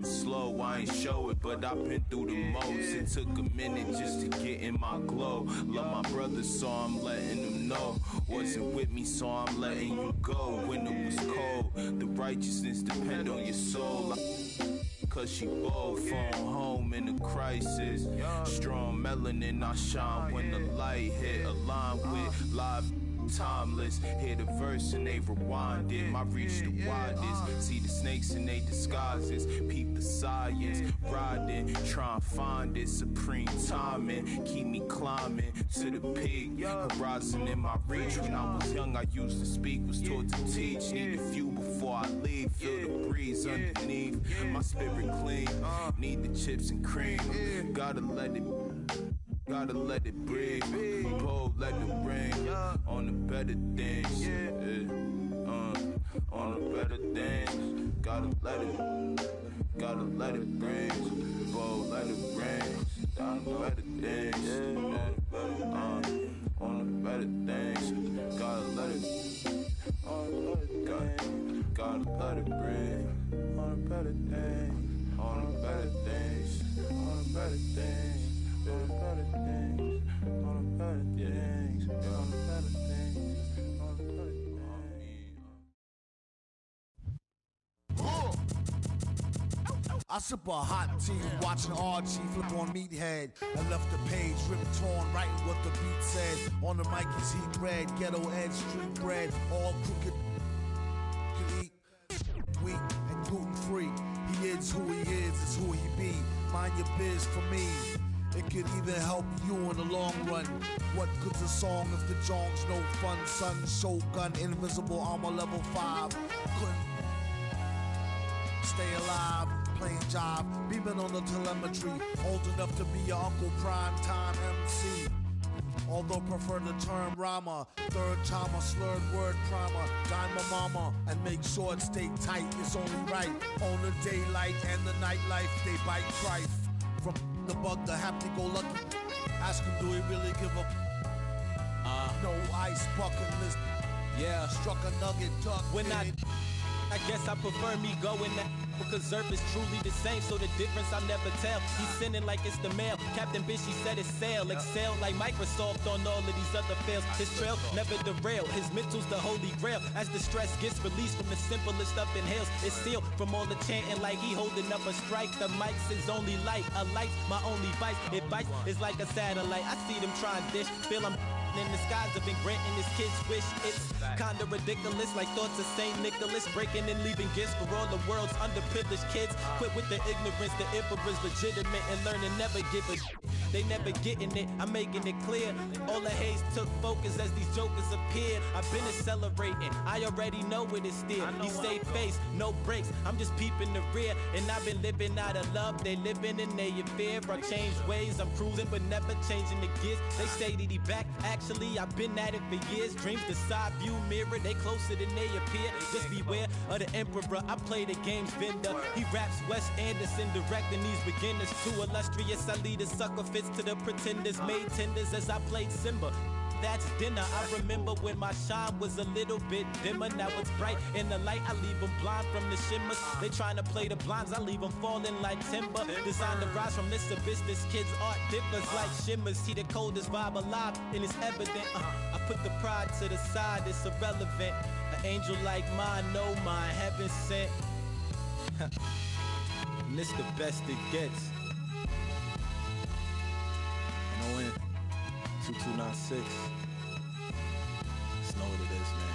Slow, I ain't show it, but I've been through the most. It took a minute just to get in my glow. Love my brothers, so I'm letting them know. Wasn't with me, so I'm letting you go. When it was cold, the righteousness depend on your soul. Cause she bold, phone home in a crisis. Strong melanin, I shine when the light hit. Aligned with live timeless. Hear the verse and they rewind it. My reach the widest. See the snakes in they disguises. Peep the science. Riding, try and find it. Supreme timing. Keep me climbing to the peak. Horizon in my reach. When I was young, I used to speak. Was taught to teach. Need a few before I leave. Feel the breeze underneath. My spirit clean. Need the chips and cream. Gotta let it breathe. Bold, let it rain. On the better things. On the better things. Gotta let it rain. Bold, let it rain. On the better things. On the better things. Gotta let it. Gotta let it rain. On the better things. On the better things. On the better things. On the better things, on the better things, on the better things, on the better things. I sip a hot tea, watching Archie flip on Meathead. I left the page ripped torn, writing what the beat said. On the mic is heat bread, ghetto edge, street bread, all crooked. Can eat wheat and gluten free. He is who he is who he be. Mind your biz for me. It could even help you in the long run. What good's a song if the jong's no fun? Sun, shotgun, invisible armor level 5. Couldn't stay alive, playing job, beaming on the telemetry. Old enough to be your Uncle Prime Time MC. Although prefer the term rhymer, third timer, slurred word primer, dime a mama, and make sure it stay tight. It's only right. On the daylight and the nightlife, they bite trife. From the bug, the happy-go-lucky. Ask him, do he really give a no ice bucket list? Yeah. Struck a nugget, duck. When I guess I prefer me going that because Zerp is truly the same, so the difference I'll never tell. He's sending like it's the mail. Captain Bishy said it's sail. Excel like Microsoft on all of these other fails. His trail never derail. His mental's the holy grail. As the stress gets released from the simplest stuff inhales, it's sealed from all the chanting like he holding up a strike. The mic's his only light. A light's my only vice. It bites, it's like a satellite. I see them trying to dish. Feel I'm in the skies have been granting his kids wish. It's kinda ridiculous, like thoughts of St. Nicholas, breaking and leaving gifts for all the world's underprivileged kids. Quit with the ignorance, the emperor's legitimate, and learn to never give a they never getting it, I'm making it clear. All the haze took focus as these jokers appeared. I've been accelerating, I already know it is still. He stay face, no brakes, I'm just peeping the rear. And I've been living out of love, they living in their fear. I changed ways, I'm cruising but never changing the gears. They say that he back, actually I've been at it for years. Dreams the side view mirror, they closer than they appear. Just beware of the emperor, I play the game's vendor. He raps Wes Anderson, directing these beginners. Too illustrious, I lead a sucker fits to the pretenders. Made tenders as I played Simba. That's dinner. I remember when my shine was a little bit dimmer. Now it's bright in the light. I leave them blind from the shimmers. They trying to play the blinds. I leave them falling like timber. Designed to rise from this abyss. This kid's art differs like shimmers. See the coldest vibe alive, and it's evident. I put the pride to the side. It's irrelevant. An angel like mine, no mine, heaven sent. And this the best it gets. And ON 2296. Just know what it is, man.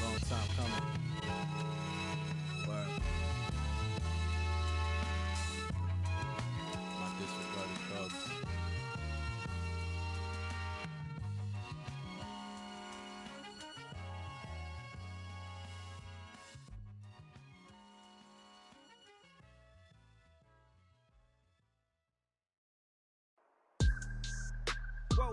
Long time coming. Word. My disregarded thugs. Whoa.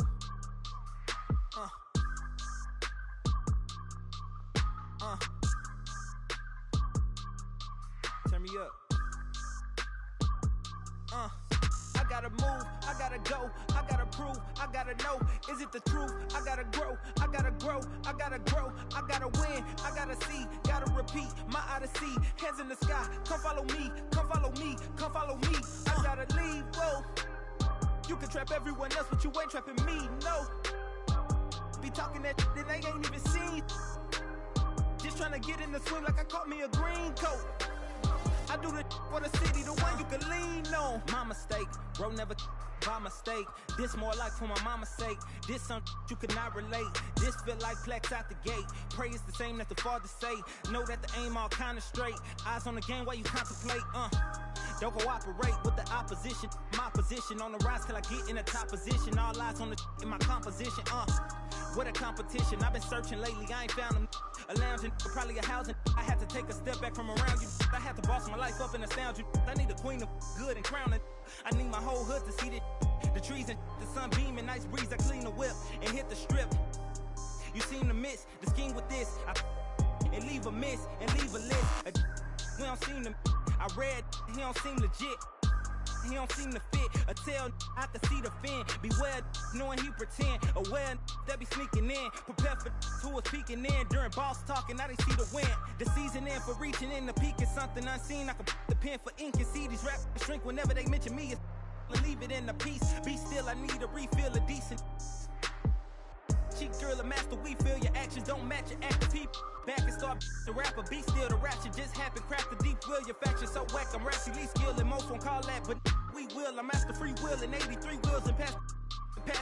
gotta know, is it the truth? I gotta grow, I gotta grow, I gotta grow, I gotta win, I gotta see, gotta repeat my odyssey. Hands in the sky, come follow me, come follow me, come follow me. I gotta leave, whoa. You can trap everyone else, but you ain't trapping me, no. Be talking that shit that they ain't even seen. Just trying to get in the swim like I caught me a green coat. I do the for the city, the one you can lean on. My mistake, bro, never by mistake. This more like for my mama's sake. This something you could not relate. This feel like plex out the gate. Pray it's the same that the father say. Know that the aim all kinda straight. Eyes on the game while you contemplate, Don't cooperate with the opposition. My position on the rise till I get in the top position. All eyes on the in my composition, What a competition. I've been searching lately, I ain't found them. A lounging, probably a housing. I had to take a step back from around you. I had to boss my life up and astound you. I need a queen of good and crowning. I need my whole hood to see this. The trees and the sun beaming, nice breeze. I clean the whip and hit the strip. You seem to miss the scheme with this. And leave a miss and leave a list. We don't seem to. I read, he don't seem legit. He don't seem to fit. A tell, I can see the fin. Beware, knowing he pretend. Aware, that be sneaking in. Prepare for who was peeking in. During boss talking, now they see the win. The season in for reaching in the peak is something unseen. I can put the pen for ink and see these rappers shrink whenever they mention me. Leave it in the piece. Be still, I need a refill of decent. Cheek girl, a master, we feel your actions don't match your active people. Back and start the rapper, be still the rap shit just happened. Craft the deep will, your faction so whack. I'm rationally skilled and most won't call that, but we will. I'm master free will and 83 wheels and pass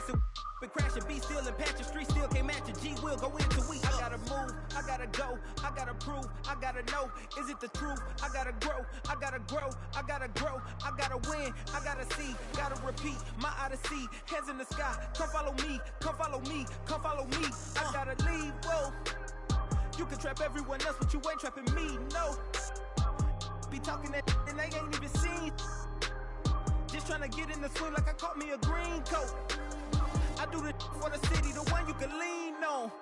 it. Been crashing, be still and patch your street still can't match your G will go into we. I gotta move, I gotta go, I gotta prove, I gotta know, is it the truth? I gotta grow, I gotta grow, I gotta grow, I gotta win, I gotta see, gotta repeat my odyssey. Hands in the sky, come follow me, come follow me, come follow me. I gotta leave, whoa. You can trap everyone else, but you ain't trapping me, no. Be talking that and they ain't even seen. Just trying to get in the swing like I caught me a green coat. I do the for the city, the one you can lean on.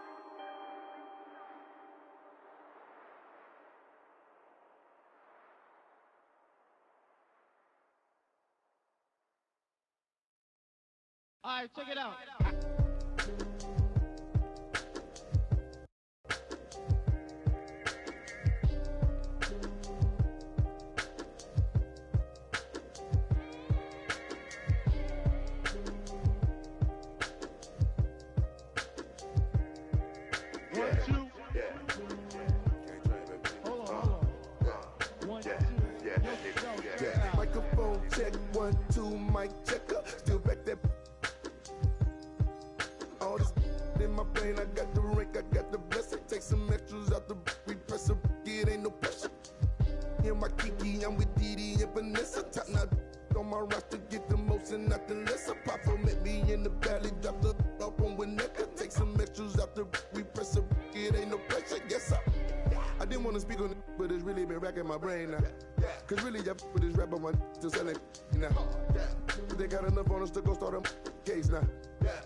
All right, check it out. Microphone check, 1, 2, mic checker. Still back that. All this in my brain, I got the rank, I got the blessing. Take some extras out the we press a it ain't no pressure. In my Kiki, I'm with Didi and Vanessa. Top now on my roster, get the most and not the lesser. Papa met me in the valley, drop the up on Winnetka. Take some extras out the we press a it ain't no pressure. Yes, sir. I didn't want to speak on it, but it's really been racking my brain now. Cause really, I with this rap on my to sell it now. They got enough on us to go start a case now.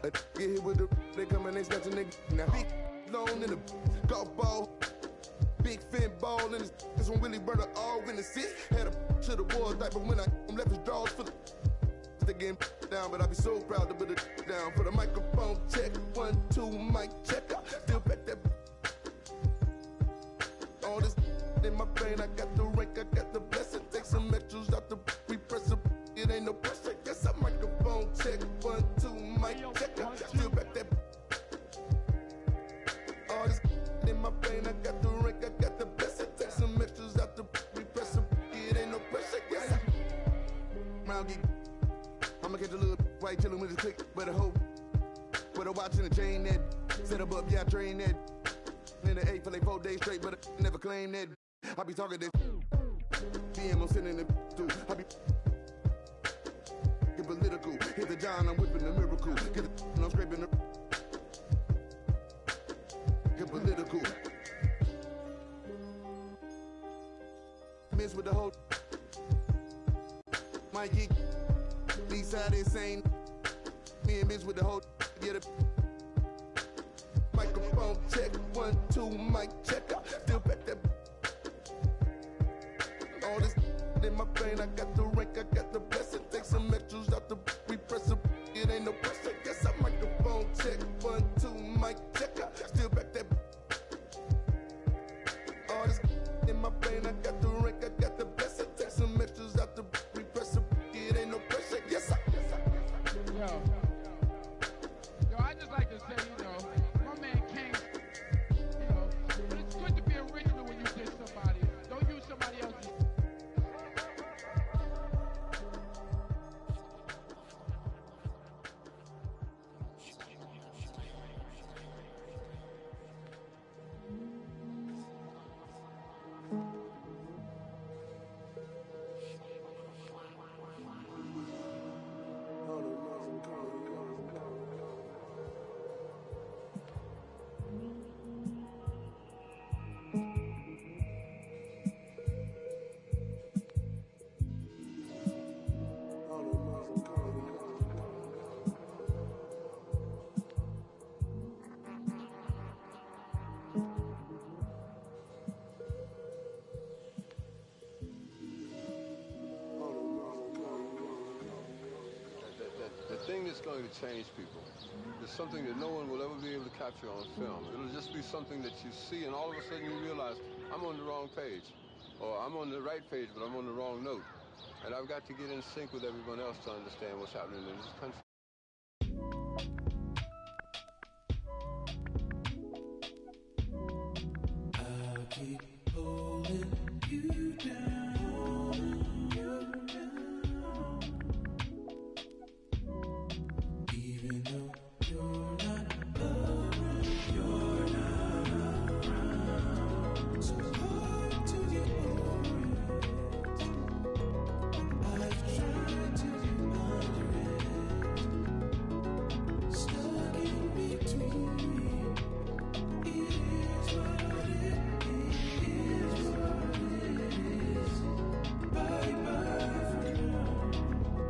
Get hit with the, they come and they snatch a nigga now. Big loan in the golf ball. Big fin ball in this one really burner all in the seat. Had a to the wall type, but when I left his drawers for the they getting down, but I be so proud to put it down. For the microphone check, 1, 2, mic checker. Still back that. All this in my brain, I got the rank, I got the blessing. Take some extras out the we press a it ain't no pressure. Yes, a microphone check, 1, 2, mic checker. Still back that. All this in my brain, I got the rank, I got the blessing. Take some extras out the we press a it ain't no pressure. Yes, round geek. I'ma catch a little white chillin' with his click, but a hoe. With a watch and a chain that set up, yeah, I train that. In the 8 for like 4 days straight, but I never claim that. I be talking this. DM, I'm sending it through. I be get political. Hit the John, I'm whipping the miracle. Get the and I'm scraping the. Get political. Miss with the whole. Mikey. East side insane. Me and Miss with the whole. Get it. Microphone check, 1, 2, mic checker. Still back that. All this in my brain, I got the rank, I got the blessing. Take some extras out the we press a it ain't no pressure. Yes, I microphone. going to change people. It's something that no one will ever be able to capture on film. It'll just be something that you see, and all of a sudden you realize, I'm on the wrong page. Or I'm on the right page, but I'm on the wrong note. And I've got to get in sync with everyone else to understand what's happening in this country. I'll keep holding you down, even though you're not around, so hard to get over it. I've tried to get under it, stuck in between. It is what it is, what it is. Bye bye for now.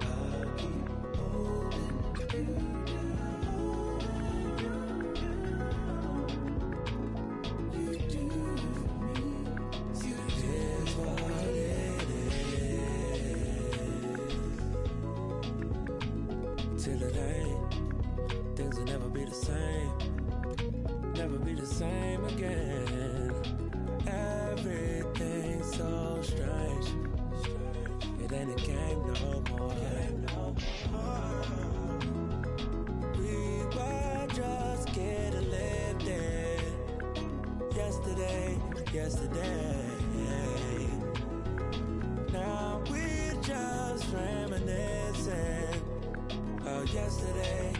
I'll keep holding you down. You do it for me. It is what it is. Till it ain't, things will never be the same. Never be the same again. Everything's so strange. It ain't a game no more. We were just getting lifted. Yesterday. Now we're just reminiscing. Oh, yesterday.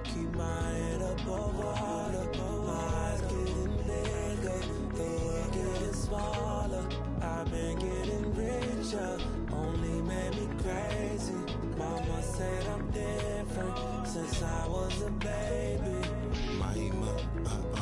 Keep my head up over water, my eyes getting bigger, the world getting smaller. I've been getting richer, only made me crazy. Mama said I'm different since I was a baby. Mahima,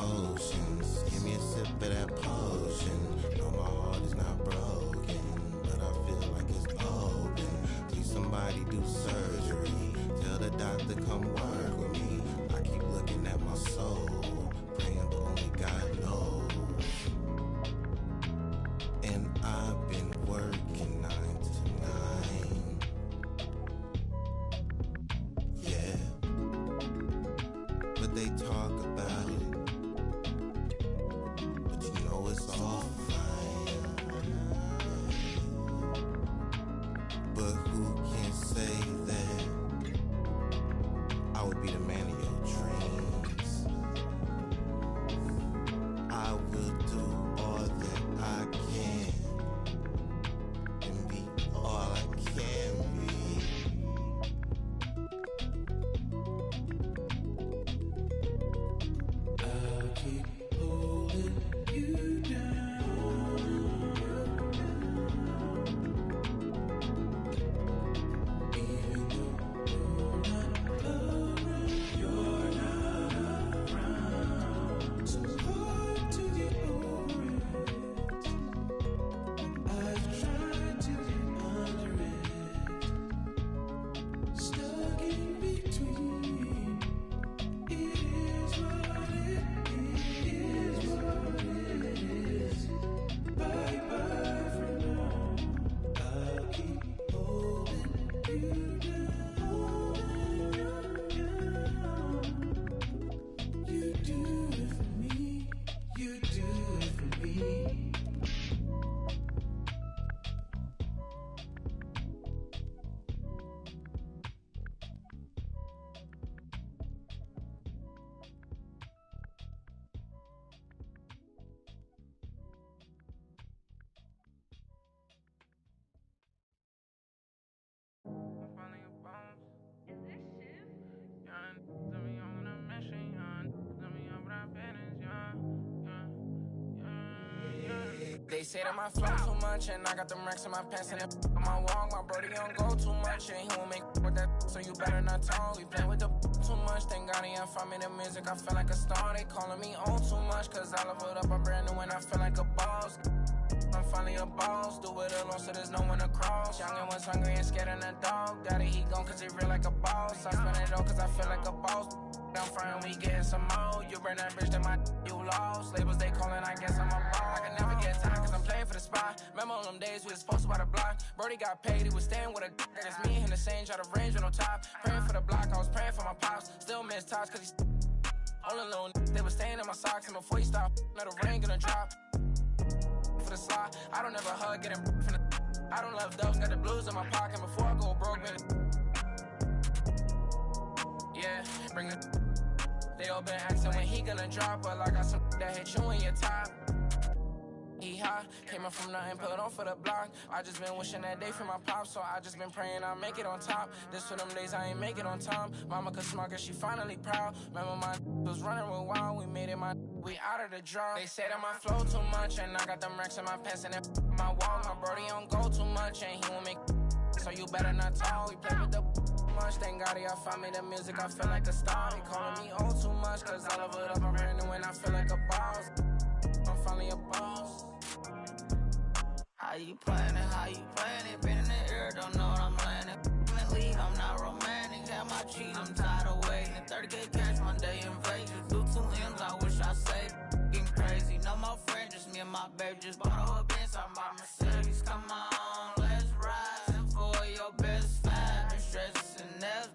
oceans, give me a sip of that potion. No, my heart is not broken, but I feel like it's open. Please somebody do surgery, tell the doctor come work with me. I keep looking at my soul, praying but only God knows. And I've been working 9 to 9. Yeah, but they talk about it, but you know it's all fine. But who can say that I would be the man of your dreams? I will do all that I can and be all I can be. I'll keep holding you down, even though you're not around. So hard to get over it. I've tried to get under it, stuck in between. It is what it is, what it is. Bye bye for now. I'll keep holding you down. You do it for me. You do it for me. They say that my flow too much, and I got them racks in my pants and it on my walk. My brody don't go too much, and he won't make with that, so you better not talk. We play with the too much, thank God he ain't find me the music. I feel like a star, they calling me on too much, cause I leveled up, I'm brand new and I feel like a boss. I'm finally a boss, do it alone so there's no one to cross. Young and was hungry and scared of the dog. Daddy, he gone cause he real like a boss. I spend it all cause I feel like a boss. I'm frying, we getting some more. You burn that bridge, then my you lost. Labels they calling, I guess I'm a ball. I can never get time cause I'm playing for the spot. Remember all them days we was posted by the block. Brody Shorty got paid, he was staying with a that is me and the same, try to range with no top. Praying for the block, I was praying for my pops. Still miss touch, cause he's all alone. They was staying in my socks, and before he stopped, let the rain gonna drop. For the slide, I don't ever hug, getting from the. I don't love those, got the blues in my pocket before I go broke, man. Yeah, bring it. They all been asking when he gonna drop, but I got some that hit you in your top. He high, came up from nothing, put on for the block. I just been wishing that day for my pop, so I just been praying I'll make it on top. This for them days I ain't make it on time. Mama could smug her, she finally proud. Remember my was running with wild, we made it we out of the draw. They say that my flow too much, and I got them racks in my pants and my wall. My brody don't go too much, and he won't make so you better not talk. We play with the much, thank God y'all found me the music, I feel like a star. They calling me old too much, cause I love it up, I'm brand new and I feel like a boss. I'm finally a boss. How you playing it, how you playing it? Been in the air, don't know what I'm landing. League, I'm not romantic, have my cheat, I'm tired of waiting. 30K cash one day in Vegas, do 2 M's, I wish I saved. Getting crazy, no more friends, just me and my baby. Just bought a whole Benz, I'm my Mercedes. Come on, let's ride. And for your best five, and stresses and nails.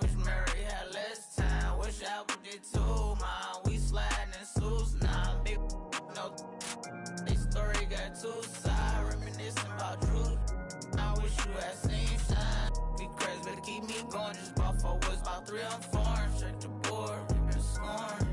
Wish Mary had less time, wish Apple did too, man. We sliding in suits, nah, big no. This story got 2 sides, reminiscing about truth. I wish you had seen shine. Be crazy, better keep me going. Just bought 4 woods, about 3 on 4. Check the board, been scoring.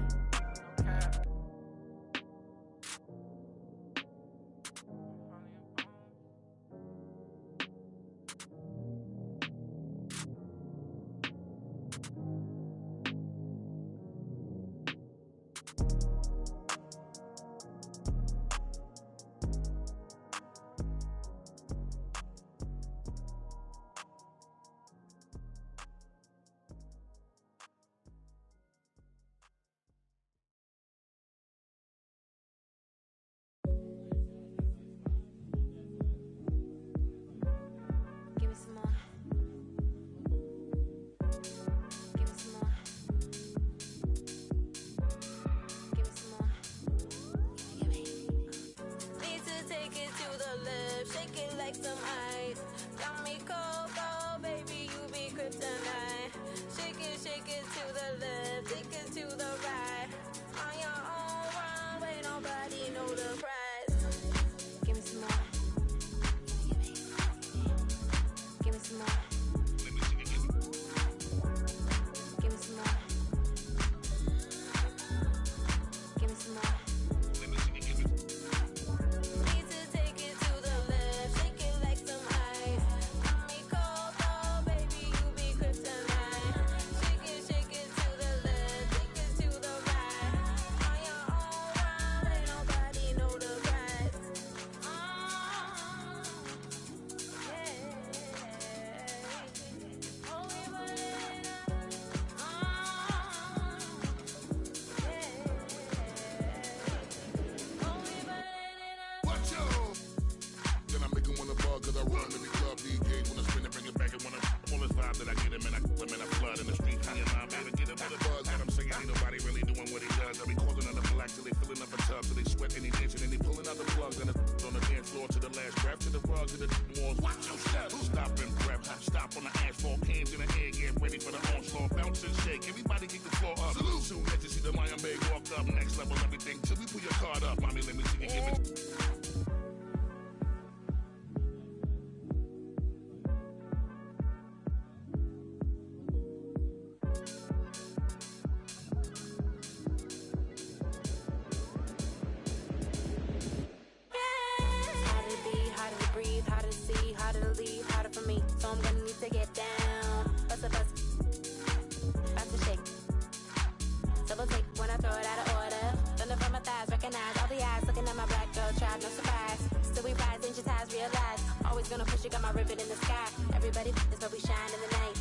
Gonna push, you got my ribbon in the sky. Everybody is where we shine in the night.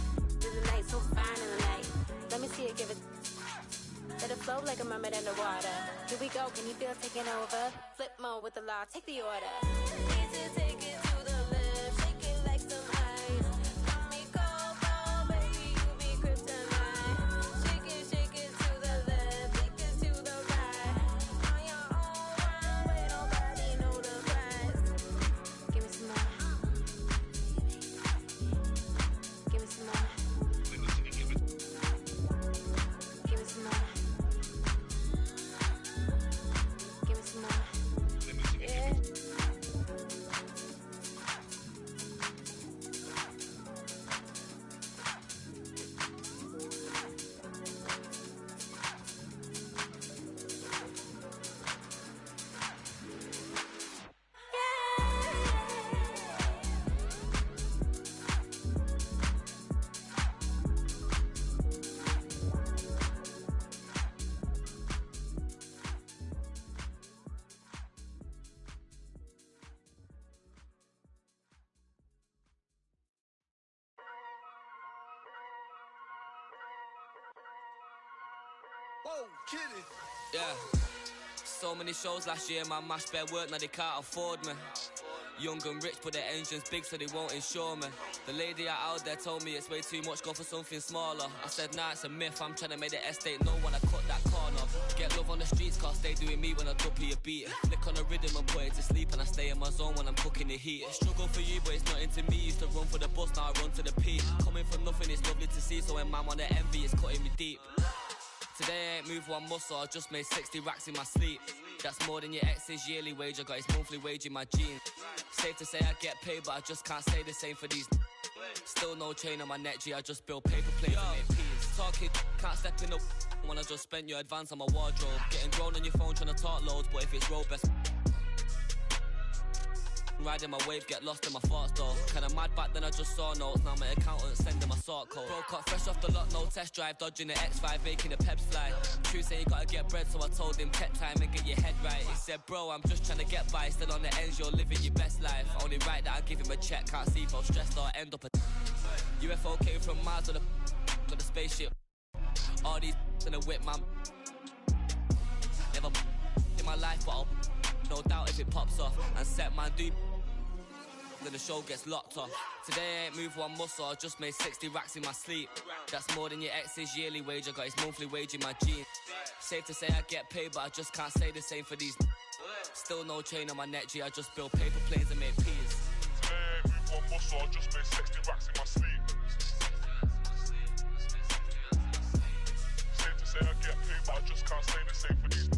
In the night, so fine in the night. Let me see it, give it. Let it flow like a mermaid underwater. Here we go, can you feel taking over? Flip mode with the law, take the order. Need to take it to the left, shake it like some ice. Got me cold, cold, baby, you be kryptonite. Shake it to the left, take it to the right. On your own runway, nobody know the price. Give me some more. Whoa, kid it. Yeah. So many shows last year, man, mashed bare work, now they can't afford me. Young and rich, but their engine's big, so they won't insure me. The lady out there told me it's way too much, go for something smaller. I said, nah, it's a myth, I'm trying to make the estate know when I cut that corner. Get love on the streets, cause they doing me when I duppy a beat. Flick on the rhythm and put it to sleep, and I stay in my zone when I'm cooking the heat. Struggle for you, but it's not into me. Used to run for the bus, now I run to the peak. Coming from nothing, it's lovely to see, so when man wanna envy, it's cutting me deep. Today I ain't moved one muscle, I just made 60 racks in my sleep. That's more than your ex's yearly wage, I got his monthly wage in my jeans. Safe to say I get paid, but I just can't say the same for these. Still no chain on my neck, G, I just build paper plates and make peas. Talking, can't step in the when I just spent your advance on my wardrobe. Getting drawn on your phone trying to talk loads, but if it's road best. Riding my wave, get lost in my thoughts though. Kinda mad back then I just saw notes, now my accountant sending my sort code. Broke up fresh off the lot, no test drive, dodging the X5, making the peps fly. True say you gotta get bread, so I told him take time and get your head right. He said, bro, I'm just trying to get by, still on the ends, you're living your best life. Only right that I give him a check, can't see if I'm stressed or end up a UFO came from Mars or the spaceship. All these in a whip, man. Never in my life, but I'll no doubt if it pops off. And set man do then the show gets locked off. Today I ain't moved one muscle, I just made 60 racks in my sleep. That's more than your ex's yearly wage, I got his monthly wage in my jeans. Safe to say I get paid, but I just can't say the same for these. Still no chain on my neck, G, I just build paper planes and make peas. Today I ain't moved one muscle, I just made 60 racks in my sleep. Safe to say I get paid, but I just can't say the same for these.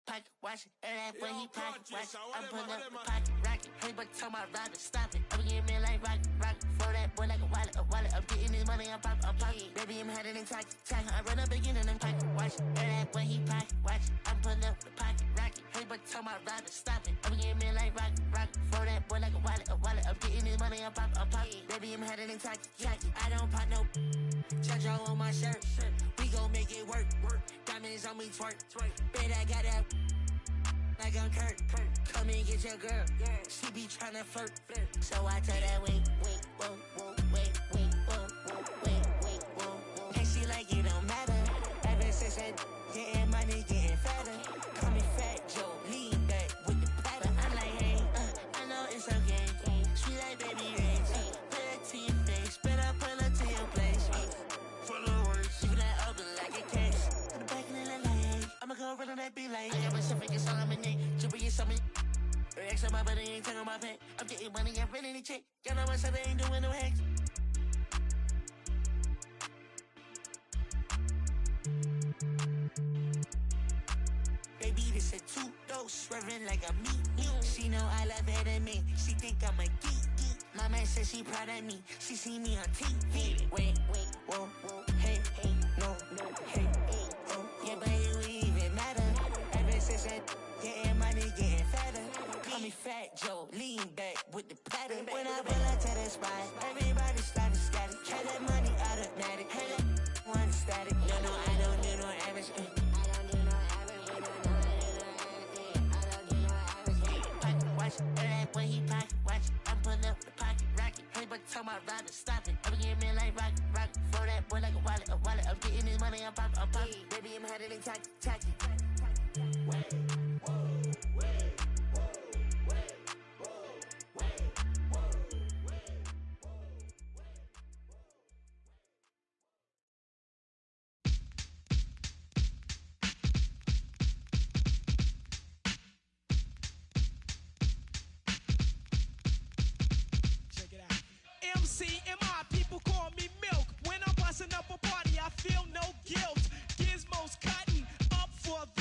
Pocket watch it, and that when he pocket watch it. I'm putting up the pocket rocket. Hey, but tell my rider, stop it. I'm getting me like rock. For that boy like a wallet. I'm getting this money, I'm pocket. Baby, I'm headed in tack. I run up again and I'm pocket watch it. And that when he pocket watch it. I'm putting up the pocket rocket. Hey, but tell my rider, stop it. I'm getting me like rock. For that boy like a wallet. I'm getting this money, I'm pocket. Baby, I'm headed in tack. I don't pop no Chacho on my shirt. We gon' make it work. Diamonds on me twerk. Bet I got that like I'm Kurt. Come and get your girl. She be tryna flirt. So I tell that wait, whoa. And she like it don't matter. Ever since that getting money, getting fatter. Call me Fat Joe, lean back with the platter. I'm like, hey, I know it's okay. Sweet like baby rings. Put it to your face, better pull up to your place. For the worst, you that open like a case. To the back and then like, hey, I'ma go run on that beat like, I got myself against all I'm in it. Triple get something. X on my body, ain't taking my pay. I'm getting money, I'm running the check. Y'all know myself, I ain't doing no hacks. Baby, this a two-dose, swerving like a meat. She know I love her than me. She think I'm a geek. My man says she proud of me. She see me on TV. Wait, whoa, hey, no, hey, oh, yeah, but it would even matter. Ever since that getting money, getting fatter. Call me Fat Joe, lean back with the platter. When I pull up to the spot, everybody started scattered. Had that money automatic, had that one static. No, I don't do no average. Watch, and that when he pocket watch, I'm putting up the pocket rocket. Hey, but tell my rider, stop it. I'm getting me like rock. For that boy like a wallet. I'm getting this money, I'm pocket. Baby, I'm headed in tacky. MCMI, people call me Milk. When I'm busting up a party, I feel no guilt. Gizmos cutting up for the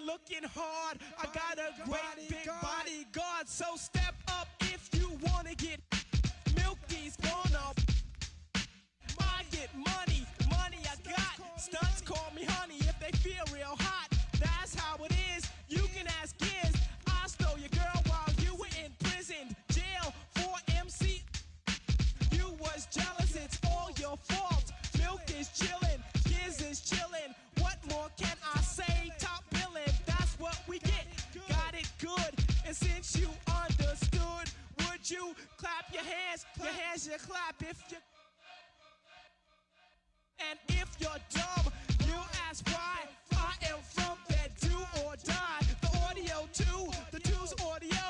looking hard. I got a great big bodyguard. So step up if you wanna get Milky's gonna. I get money I got. Stunts call me honey if they feel real hot. That's how it is. You can ask Giz. I stole your girl while you were in prison. Jail for MC. You was jealous, it's all your fault. Milk is chillin', Giz is chillin'. What more can I say? Top billin', that's what we get. Got it good, and since you understood, would you clap your hands? Your hands you clap if you. And if you're dumb, you ask why. I am from that do or die. The audio too, the two's audio.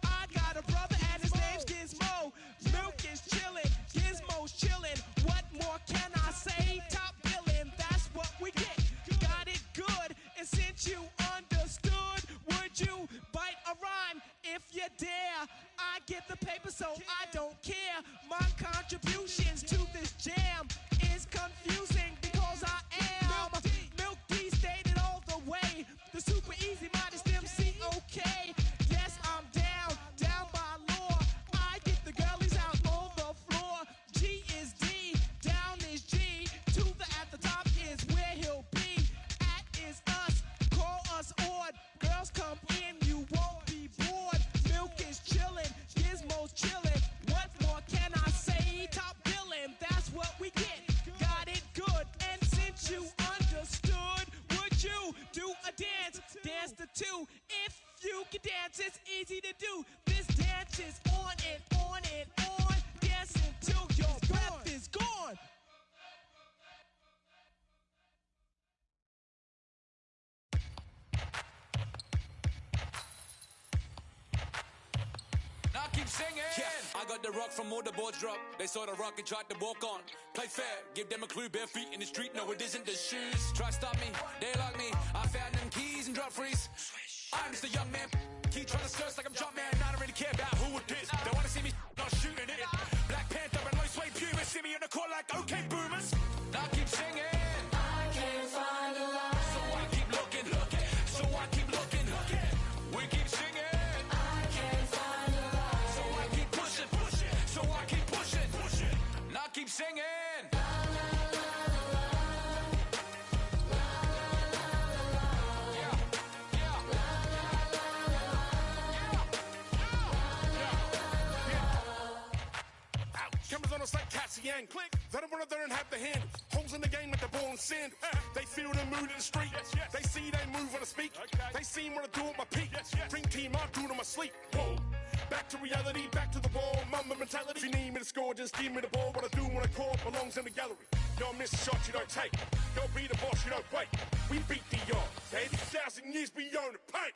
I got a brother and his name's Gizmo. Milk is chillin', Gizmo's chillin'. What more can I say? Top billin', that's what we get. Got it good, and since you understood, would you bite a rhyme if you dare? I get the paper, so I don't care. My contributions to this jam is confusing because I am Milk D stated all the way. The super easy modest MC, okay. Yes, I'm down by law. I get the girlies out on the floor. G is D, down is G. To the at the top is where he'll be. At is us, call us odd. Girls come in, you won't be bored. Milk is chillin', Gizmo's chillin'. What more can I say? Top billin', that's what we get. Got it good, and since you understood, would you do a dance? Dance the two. If you can dance, it's easy to do. This dance is on and on and on. Dance until your breath is gone. Now keep singing. Yeah, I got the rock from all the boards drop. They saw the rock and tried to walk on. Play fair, give them a clue. Bare feet in the street, no it isn't the shoes. Try stop me, they like me. I found them keys and drop freeze. I'm just a young man. Keep trying to search like I'm Jumpman. I don't really care about who it is. They wanna see me not shooting it. Black Panther and low suede Puma. See me on the court like okay boomers. Now keep singing. I can't find a line. So I keep looking. So I keep looking. We keep singing. I can't find a line. So I keep pushing. So I keep pushing. Now keep singing. Cameras on us like Cassian. Click. They don't run up there and have the handle. Holes in the game like the ball and sand. They feel the mood in the street. They see they move when I speak. They see when I do at my peak. Dream team, I do it on my sleep. Whoa. Back to reality, back to the ball. Mama mentality. If you need me to score, just give me the ball. What I do when I call belongs in the gallery. Don't miss a shot you don't take. Don't be the boss, you don't break. We beat the yard. 80,000 years beyond the paint.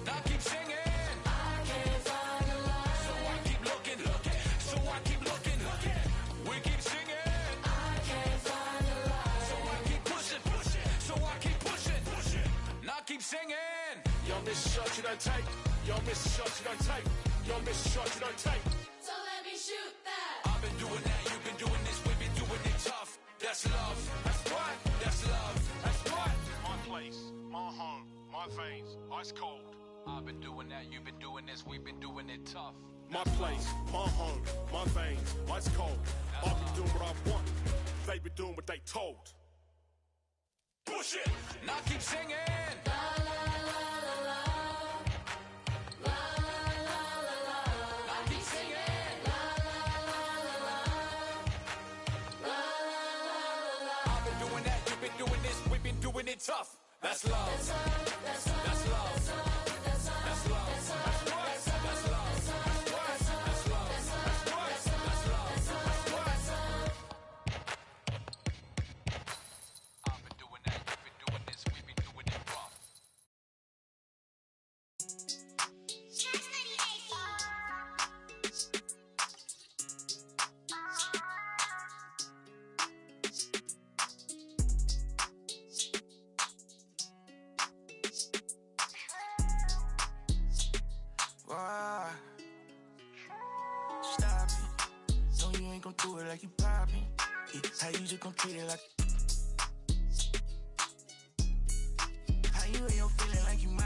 Now keep singing. I can't find a line. So I keep looking. So I keep looking. We keep singing. I can't find a line. So I keep pushing. So I keep pushing. Now keep singing. You don't miss a shot you don't take. You don't miss a shot you don't take. You don't miss a shot you don't take. So let me shoot that. I've been doing that, you've been doing this, we've been doing it tough. That's love. That's right. That's love. That's right. My place, my home, my veins, ice cold. I've been doing that, you've been doing this, we've been doing it tough. My place, my home, my veins, ice cold. I've been doing what I want. They've been doing what they told. Push it. Now keep singing. Doing it tough. That's love. That's love. That's love. That's love. That's love. That's love. That's love. That's love. That's love. I've been doing that. You've been doing this. We've been doing it rough. Why? Stop it. No, you ain't gon' do it like you poppin'. Yeah, how you just gon' treat it like? How you ain't feeling like you might?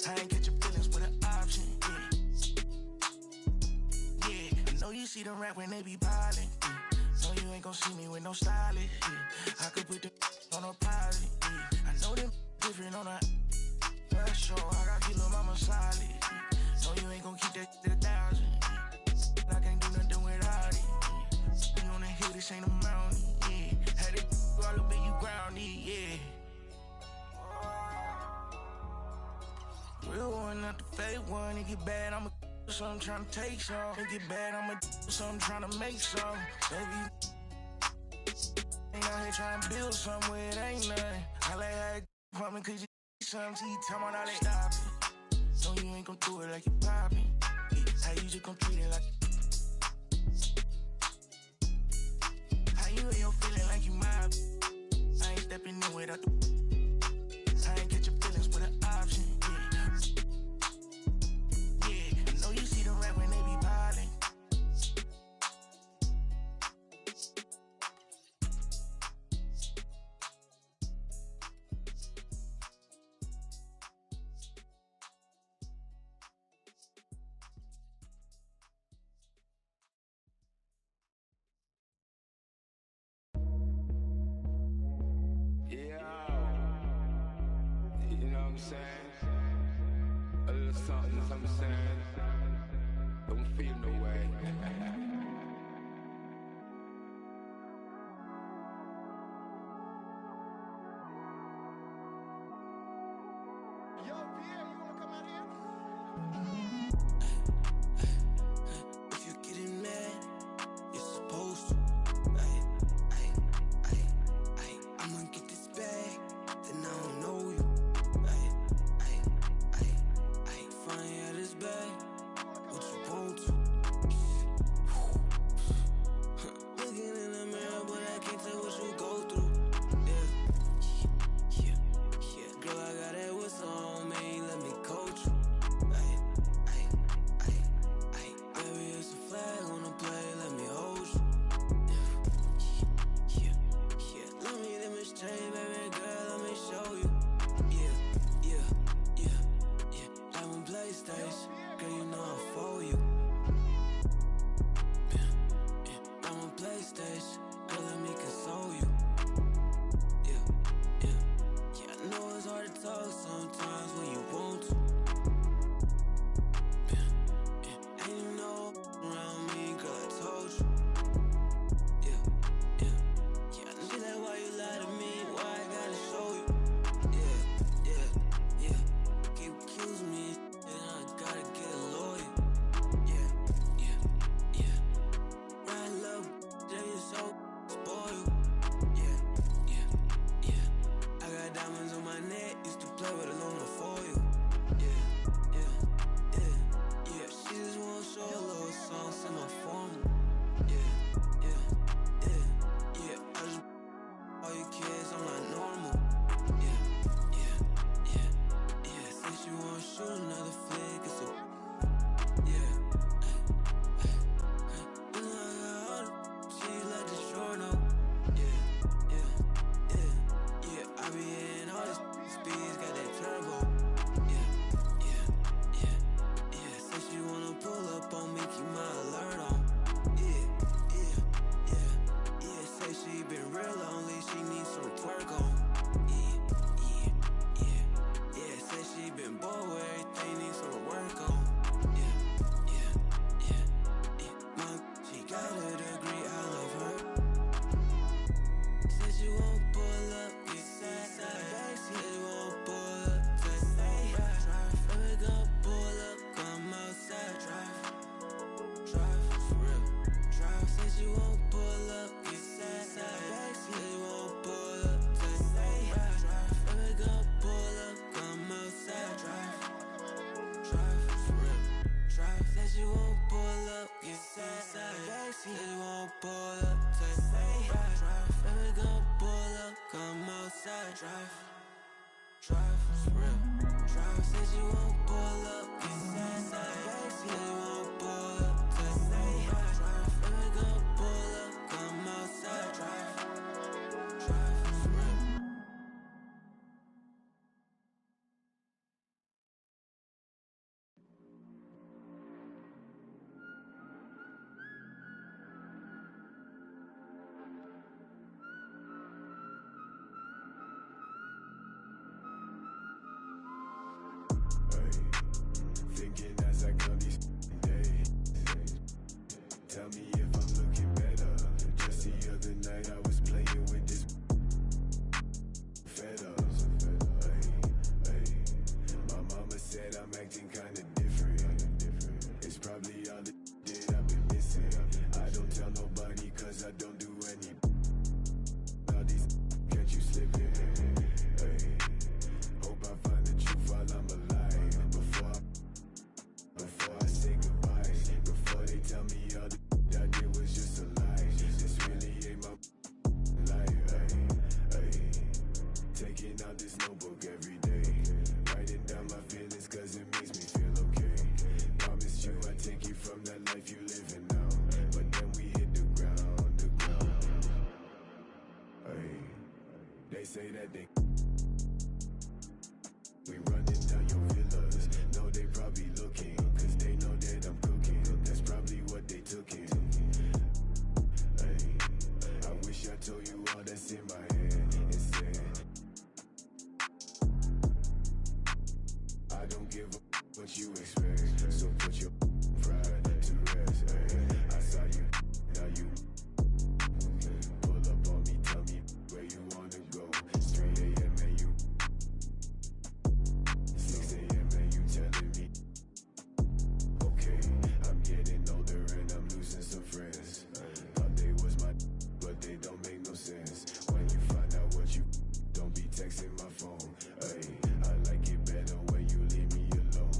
I ain't get your feelings with an option, yeah. Yeah, I know you see them rap when they be piling, yeah. No, you ain't gon' see me with no stylist, yeah. I could put the on a private, yeah. I know them different on a show. I got kilo mama solid, yeah. No, you ain't gon' keep that to 1,000, yeah. I can't do nothing without it, yeah. You on the hill, this ain't a mountain, yeah. Had it all up in you grounded, yeah. Real one, not the fake one. It get bad, I'ma so I'm tryna take some. It get bad, I'ma so I'm tryna make some. Baby, ain't out here tryna build somewhere, it ain't nothing. I like how it pumpin' cause you something. See, tell me all they stop it. No, you ain't gon' do it like you poppin'. Yeah, how you just gon' treat it like how you in your feeling like you mob. I ain't stepping in without the I ain't get your feelings with an option, yeah. Yeah, I know you see them rap when they be piling. You know what I'm saying? A little something saying. Don't feel no way. Yo, Pierre, you wanna come out here? If you getting mad, you're supposed to. I'ma get this bag, then I don't know you. Funny how this bag, what you want to? Looking in the mirror, but I can't tell what you go through. Yeah. Girl, I got that whistle on me, let me coach you. Baby, it's a flag on the play, let me hold you. Yeah. Let me demonstrate, baby girl, let me show you. Yeah. Diamond PlayStation, girl, you know I'm for you. Diamond PlayStation, girl, let me console you. Yeah. I know it's hard to talk sometimes when you want to. Ain't you know around me, girl, I told you. Yeah. I know that why you lie to me, why I gotta show you. Yeah. Keep accusing me, and I gotta get a lawyer. Yeah. Right, love, they so spoiled. Yeah. I got diamonds on my neck, used to play with aluminum foil. Yeah. She just wanna show a little song, send my formal. Yeah. I just all you kids, I'm not normal. Yeah. Say she wanna shoot another flick, it's a yeah. You know I got all the she let the shore know. Yeah. I be in all this speeds, got that turbo. Yeah. Say she wanna pull up on me, keep my alert on. Yeah. Say she been real lonely, she needs some twerk on. Yeah. Say she been bored with everything, needs some work on. Yeah. She got a degree, I love her. Said she won't pull up, get sad. Said she won't pull up, just say drive. Baby, gon' pull up, come outside, drive, for real. Said she won't pull up, get sad. Said she won't pull up, just say drive. Baby, gon' pull up, come outside, drive, for real. Said she won't pull up, get sad. Said she won't pull up, just say drive. Baby, gon' pull up, come outside, drive, for real. Said she won't pull up, get sad. Said she won't pull up, just say drive. Baby, gon' pull up, come outside, drive, for real. say that they we running down your villas. No, they probably looking, cause they know that I'm cooking. That's probably what they took in. Hey, I wish I told you all that's in my head instead. I don't give a what you expect, so put your pride to rest. Hey, I saw you, now you pull up on me, tell me where you wanna go. 3 a.m. and you 6 a.m. and you telling me, okay, I'm getting older and I'm losing some friends. Thought they was my, but they don't make no sense. When you find out what you don't be texting my phone. Hey, I like it better when you leave me alone.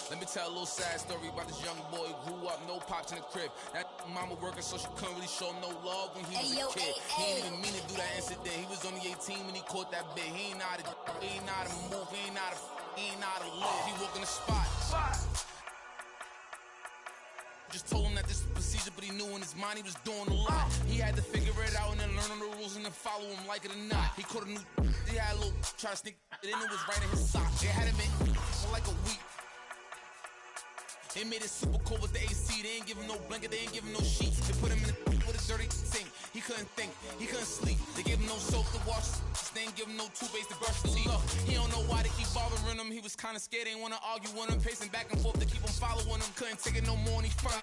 Let me tell a little sad story about this young boy who grew up, no pops in the crib. That mama working, so she couldn't really show no love when he was a kid. He ain't even mean to do that incident. He was only 18 when he caught that bit. He ain't know how to move, he ain't know how to live. He walk in the spot. Just told him that this was procedure, but he knew in his mind he was doing a lot. He had to figure it out and then learn the rules and then follow him like it or not. He caught a new, he had a little, try to sneak it in, it was right in his sock. It had him in for like a week. They made it super cold with the AC. They ain't give him no blanket, they ain't give him no sheets. They put him in with a dirty sink. He couldn't think, he couldn't sleep. They gave him no soap to wash. They ain't give him no toothpaste to brush his teeth. Look, he don't know why they keep bothering him. He was kinda scared, they ain't wanna argue with him. Pacing back and forth to keep him following him. Couldn't take it no more and he front.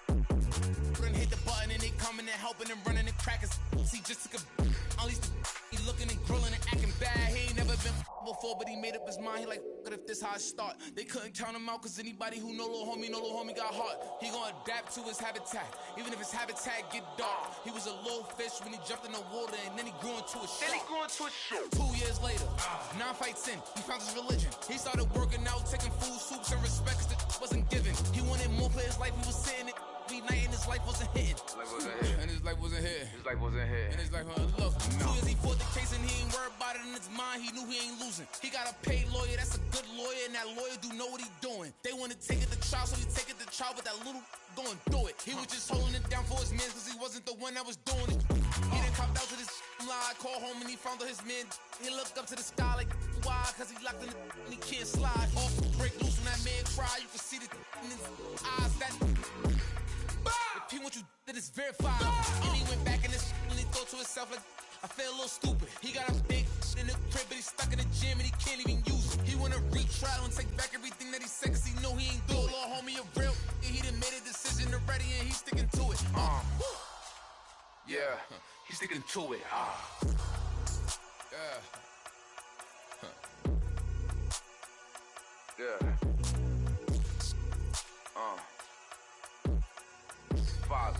Couldn't hit the button and they coming and helping and running and cracking. He just took a unleashed the he looking and grilling and acting bad. He ain't never been before, but he made up his mind. He like, what if this how I start? They couldn't count him out, cause anybody who know little homie got heart. He gonna adapt to his habitat, even if his habitat get dark. He was a little fish when he jumped in the water, and then he grew into a shark. 2 years later, 9 fights in, he found his religion. He started working out, taking food, soups, and respect, cause the wasn't given. He wanted more for his life, he was sitting it. Night and his life wasn't hitting. And his life wasn't here. And his life wasn't look. 2 years he fought the case and he ain't worried about it in his mind. He knew he ain't losing. He got a paid lawyer, that's a good lawyer, and that lawyer do know what he doing. They wanna take it to trial, so he take it to trial, but that little going do it. He was just holding it down for his man, cause he wasn't the one that was doing it. He done copped out to this lie, called home and he found out his man. He looked up to the sky like, why? Cause he locked in the and he can't slide. Off, break loose when that man cry, you can see the in his eyes. That if he want you, that is verified. And he went back in his and he thought to himself like, I feel a little stupid. He got a big in the crib, but he's stuck in the gym and he can't even use it. He wanna retrial and take back everything that he said, cause he know he ain't do it. Little homie a real, he done made a decision already and he's sticking to it. Yeah, he's sticking to it. Yeah. Father.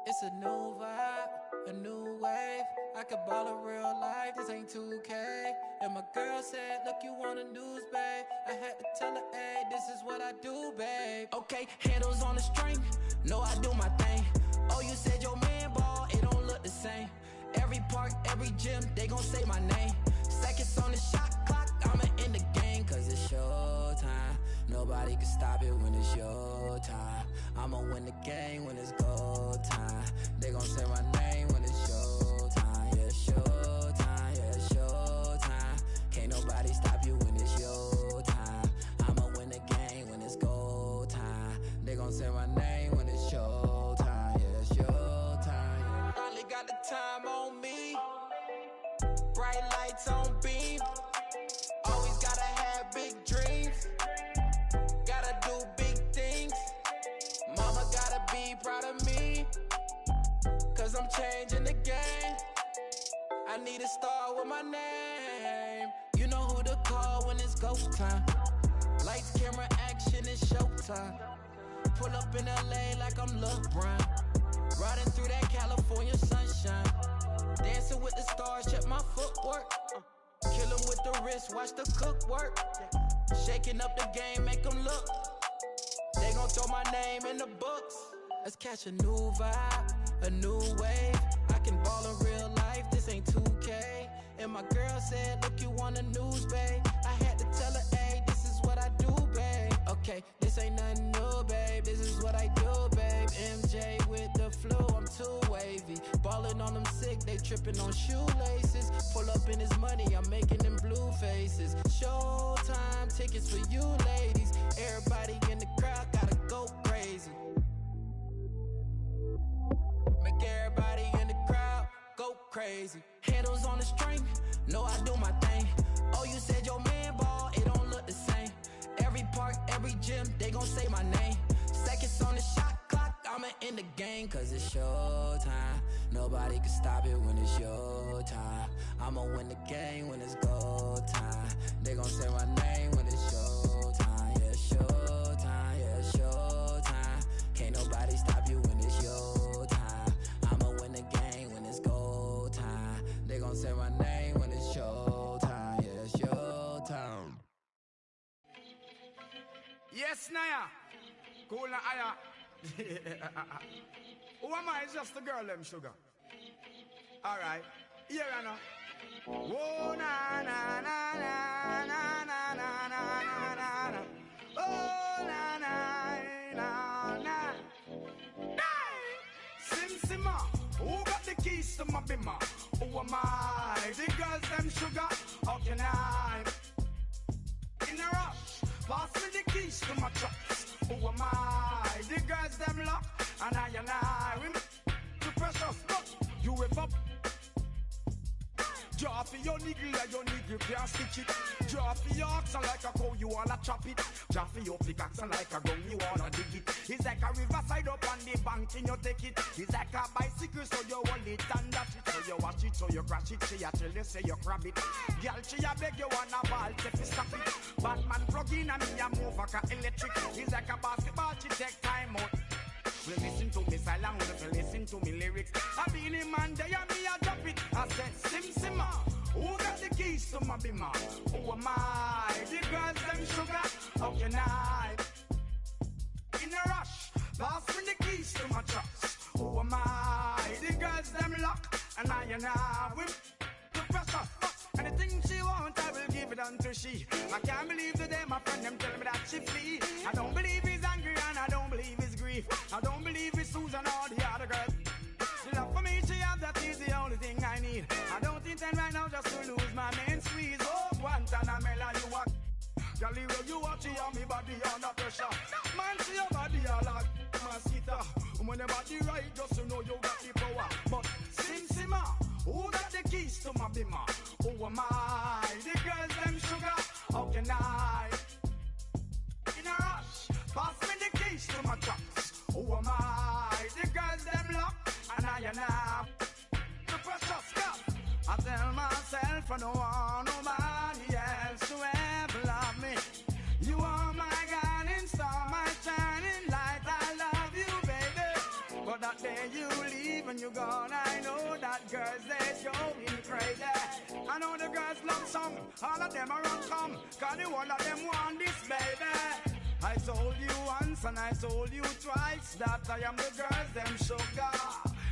It's a new vibe, a new wave. I could ball in real life, this ain't 2K. And my girl said, look, you want a news, babe. I had to tell her, hey, this is what I do, babe. Okay, handles on the string, know I do my thing. Oh, you said your man ball, it don't look the same. Every park, every gym, they gon' say my name. Seconds on the shot clock, I'ma end the game, cause it's your time. Nobody can stop it when it's your time. I'ma win the game when it's go time. They gon' say my name when it's your time. Yeah, it's your time, yeah, it's your time. Can't nobody stop you when it's your time. I'ma win the game when it's go time. They gon' say my name when it's your time. Yeah, it's your time. Finally got the time on me. Bright lights on beam. Always gotta have big dreams. Gotta do big things. Mama gotta be proud of me. Cause I'm changing the game. I need a star with my name. You know who to call when it's go time. Lights, camera, action, it's showtime. Pull up in LA like I'm LeBron. Riding through that California sunshine. Dancing with the stars, check my footwork. Kill 'em with the wrist, watch the cook work. Shaking up the game, make 'em look. They gon' throw my name in the books. Let's catch a new vibe, a new wave. I can ball in real life, this ain't 2K. And my girl said, look, you on the news, babe. I had to tell her, hey, this is what I do, babe. Okay, this ain't nothing new, babe. This is what I do, babe. MJ with the flu, I'm too wavy. Ballin' on them sick, they trippin' on shoelaces. Pull up in his money, I'm making them blue faces. Showtime tickets for you ladies. Everybody in the crowd gotta go crazy. Make everybody in the crowd go crazy. Handles on the string, know I do my thing. Oh, you said your man ball, it don't look the same. Every park, every gym, they gon' say my name. Seconds on the shot clock, I'ma in the game. Cause it's your time, nobody can stop it when it's your time. I'ma win the game when it's go time. They gon' say my name when it's your time. Yeah, it's your time, yeah, it's your time. Can't nobody stop you when it's your time. I'ma win the game when it's go time. They gon' say my name when it's your time. Yeah, it's your time. Yes, Naya. Cool na aya. Who am I? It's just the girl, them sugar. Alright. Here I know. Whoa, na na na na na na na na na na. Oh, na na na na. Sim Simma, who got the keys to my bimmer? Who am I? The girls, them sugar. How can I? In a rush, pass me the keys to my trucks. Who am I? The girls, them lock. And I, we too precious, but you whip up. Drop your niggle like your niggle can't stitch it. Drop your oxen like a cow, you wanna chop it. Drop your pickaxe like a gun, you wanna dig it. It's like a riverside up on the bank and you take it. It's like a bicycle, so you hold it and dash it. So you watch it, so you crash it. She a tell you, say you grab it. Girl, she a beg you wanna ball, take it, stop it. Batman plug in and me a move like a electric. It's like a basketball, she take time out. Well, listen to me silent, well, listen to me lyrics. I be the man there and me a drop it. I said, Simma, who got the keys to my bimmer? Who am I? The girls, them sugar, how can I? In a rush, pass me the keys to my trucks. Who am I? The girls, them lock, and I whip the pressure. Anything she wants, I will give it unto she. I can't believe today my friend them tell me that she flee. I don't believe he's angry and I don't believe he's grief. I don't believe it's Susan or the other girl. She love for me, she have, that is the only thing I need. I don't intend right now just to lose my main squeeze. Oh, Guantanamela, you are Galileo, you watch it on me body under pressure. Man, see your body all like mosquito. When your body right, just to know you got the power. But Simma, who got the keys to my bimmer? Who am I? The girls, them sugar, how can I? In a rush, pass me the keys to my trucks. Who am I? The girls, them lock, and I. The precious stuff. I tell myself I don't want nobody else to ever love me. You are my guiding star, my shining light. I love you, baby. But that day you leave and you're gone, I know that girls, they're going crazy. I know the girls love song, all of them are on come, cause the one of them want this, baby. I told you once and I told you twice that I am the girls, them sugar.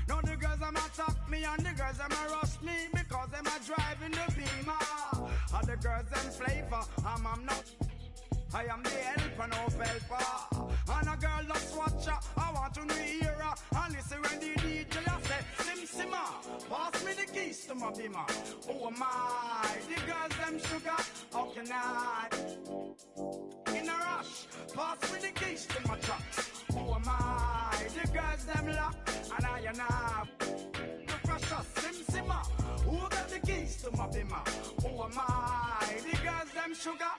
Now the girls them attack me and the girls them rush me because them are driving the beamer. And the girls them flavor, I'm not. I am the helper, no helper. And a girl just watch her, I want to hear her. And listen when the DJ say, Simma, pass me the keys to my bimmer. Who am I? The girls them sugar, how can I? In a rush, pass me the keys to my trucks. Who am I? The girls them lock, and I. The precious Simma, who got the keys to my bimmer? Who am I? The girls them sugar.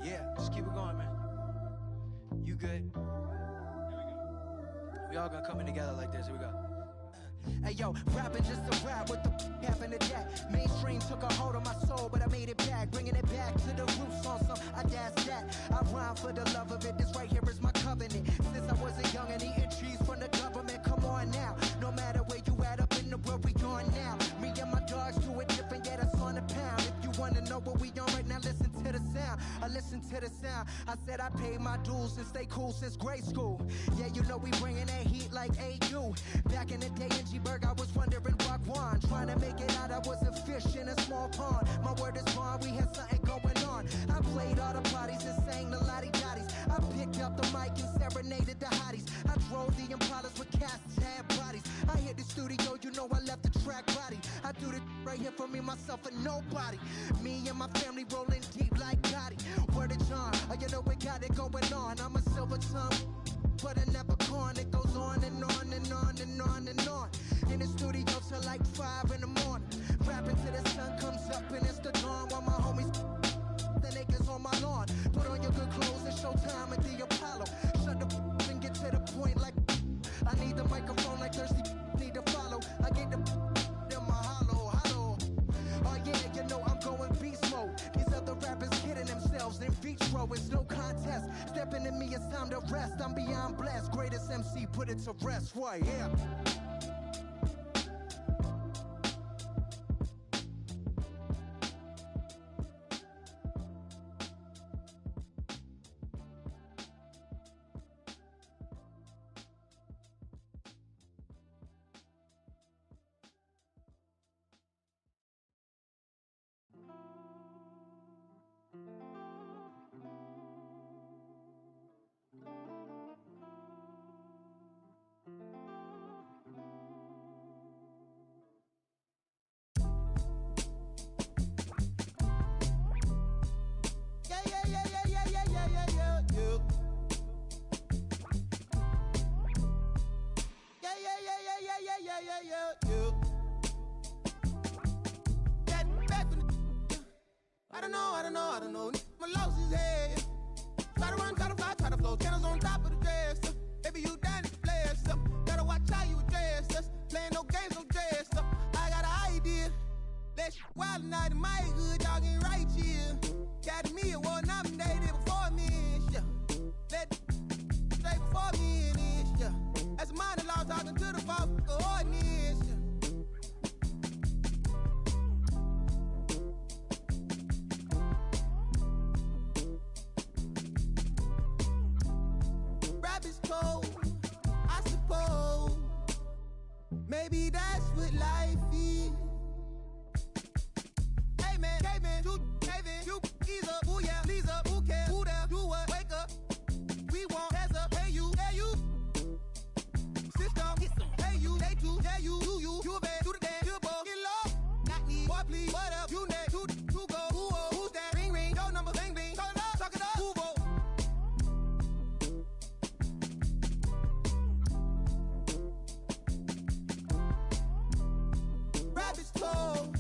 Yeah, just keep it going, man. You good? We all gonna come in together like this. Here we go. Hey yo, rapping just a rap, what the happened to that? Mainstream took a hold of my soul, but I made it back, bringing it back to the roots on some that's that. I rhyme for the love of it, this right here is my covenant. Since I was a young and eating trees from the government, come on now. No matter where you at up in the world, we on now. Me and my dogs do it different, yeah, that's on the pound. If you wanna know what we on right now, listen to the sound. I listen to the sound. I said I paid my dues and stay cool since grade school. Yeah, you know we bringing that heat like AU. Back in the day in G-Burg, I was wondering Wagwan. Trying to make it out, I was a fish in a small pond. My word is bond, we had something going on. I played all the parties and sang the lottie-dotties. I picked up the mic and serenaded the hotties. I drove the Impalas with cast had bodies. I hit the studio, you know I left the track body. I do this right here for me, myself, and nobody. Me and my family rolling deep like Gotti. Word of John, oh, you know we got it going on. I'm a silver tongue, but I never corn. It goes on and on and on and on and on. In the studio till like 5 in the morning. Rapping till the sun comes up and it's the dawn. While my homies the acres on my lawn. Put on your good clothes and show time at the Apollo. Shut the and get to the point like I need the microphone like thirsty need to follow. I get the in my hollow. Oh yeah, you know I'm going beast mode. These other rappers kidding themselves in vitro. It's no contest. Stepping in me, it's time to rest. I'm beyond blessed. Greatest MC, put it to rest. Why, yeah. I don't know. My loss is head. Try to run, try to fly, try to flow. Channels on top of the dress. Baby, you down to play us. Gotta watch how you address us. Playing no games, no dress up. I got an idea. Let's wild night in my hood, y'all getting right here. Got me a war nominated before me. Yeah. Let straight before me in this. Yeah. That's a minor law talking to the fuck ordinance. Yeah. It's cold, I suppose. Maybe that's what life is. Hey man, you ease up, ooh yeah, please up, who cares, who there, do what, wake up. We want hands up, hey you, system, hey you, they too, yeah you bad, do the dance, you boy, get low, not me, boy please, what up, you next, who go, who's that, ring, your number, bling, talk it up, who go. Rabbit's cold,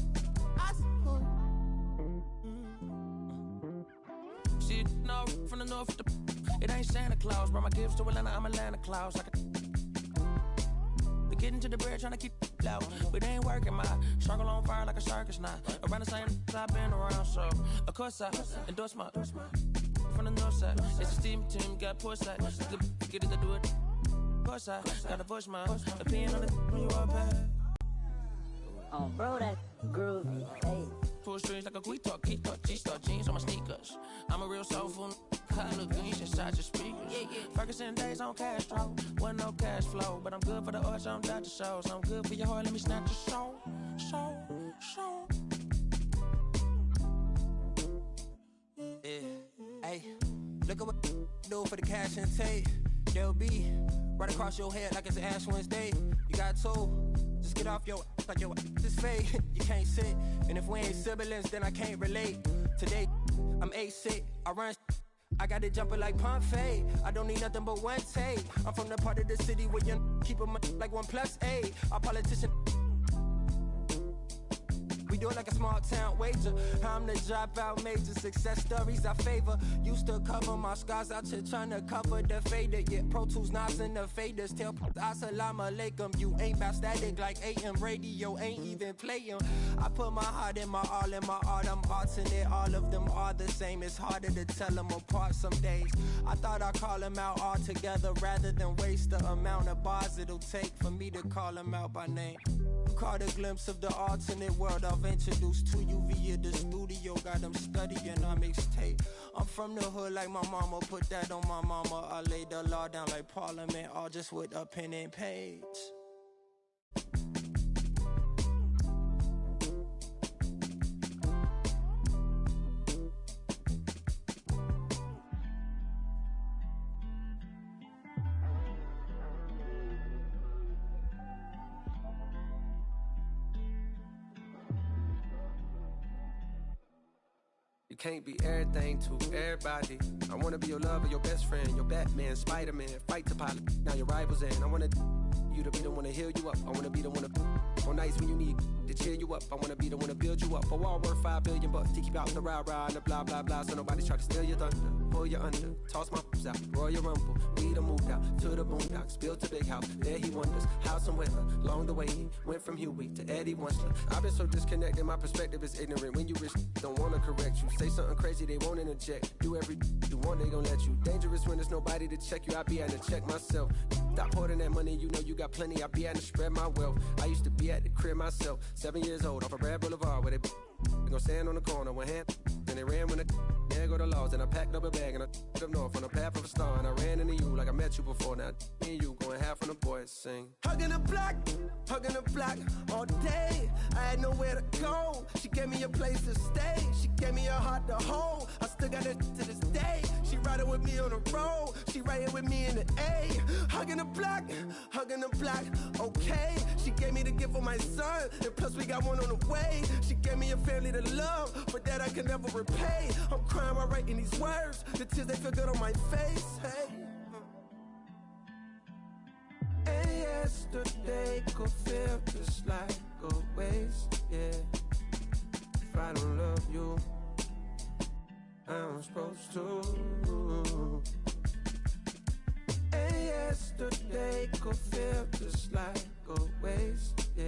I suppose. Shit, no, from the north, it ain't Santa Claus. Brought my gifts to Atlanta, I'm Atlanta Claus. We getting to the bread, trying to keep it out. But it ain't working, my struggle on fire like a circus now. Around the same I've been around, so of course I endorse my from the north side. It's a steam team, got port side. Get it to do it. Port side, gotta voice my opinion on the when you are back. Oh, bro, that groovy. Hey. Full strings like a Quikkpaper, G-star jeans on my sneakers. I'm a real soulful color greens inside your speakers. Ferguson days on Castro, wasn't no cash flow, but I'm good for the arts, I'm Dr. Shows. I'm good for your heart, let me snatch your soul. Yeah, hey, look at what do for the cash and take. They'll be right across your head like it's Ash Wednesday. You got two. Just get off your like your is fake. You can't sit, and if we ain't siblings, then I can't relate. Today, I'm A6, I run. I got it jumping like pump fade. I don't need nothing but one take. I'm from the part of the city where you keep them like 1+8. Our politician, we do it like a small town wager. I'm the dropout major, success stories I favor. Used to cover my scars out here trying to cover the fader. Yeah, Pro Tools, knobs and the faders. Tell assalamu alaikum. You ain't bout static like AM radio, ain't even playing. I put my heart in my all in my art. I'm alternate, all of them are the same. It's harder to tell them apart some days. I thought I'd call them out all together rather than waste the amount of bars it'll take for me to call them out by name. Caught a glimpse of the alternate world I've introduced to you via the studio. Got them studying on mixtape. I'm from the hood like my mama, put that on my mama. I laid the law down like Parliament, all just with a pen and page. You can't be everything to everybody. I wanna be your lover, your best friend, your Batman, Spider-Man, fight the pilot, now your rivals in. I wanna you to be the one to heal you up. I wanna be the one to on nights when you need to cheer you up. I wanna be the one to build you up. A wall worth $5 billion to keep out the rah-rah and the blah blah blah. So nobody try to steal your thunder, pull you under, toss my f***s out, Royal Rumble. We done moved out to the boondocks, built a big house. There he wonders how somewhere along the way he went from Huey to Eddie Winsler. I've been so disconnected, my perspective is ignorant. When you rich, don't wanna correct you. Say something crazy, they won't interject. Do every you want, they gon' let you. Dangerous when there's nobody to check you. I be having to check myself. Stop hoarding that money, you know you got plenty. I be having to spread my wealth. I used to be at the crib myself, 7 years old, off a Red Boulevard where they gon' stand on the corner, one hand, then they ran when there go the laws, and I packed up a bag and I up north on the path of a star, and I ran into you like I met you before. Now me and you going half on the boys sing. Hugging the block all day. I had nowhere to go. She gave me a place to stay. She gave me a heart to hold. I still got it to this day. She riding with me on the road. She riding with me in the A. Hugging the block, okay. She gave me the gift of my son, and plus we got one on the way. She gave me a family to love, but that I can never repay. I'm crying while writing these words. The tears, they feel good on my face. Hey. And yesterday could feel just like a waste, yeah. If I don't love you, I'm supposed to. And yesterday could feel just like a waste, yeah.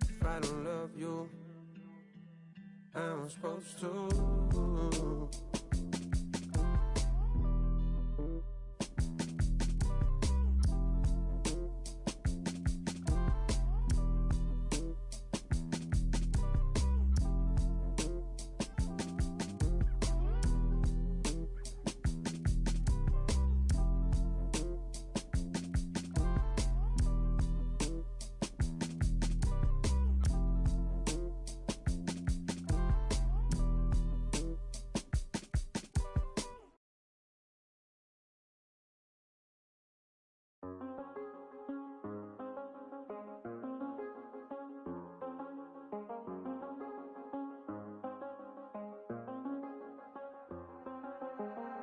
If I don't love you, I'm supposed to.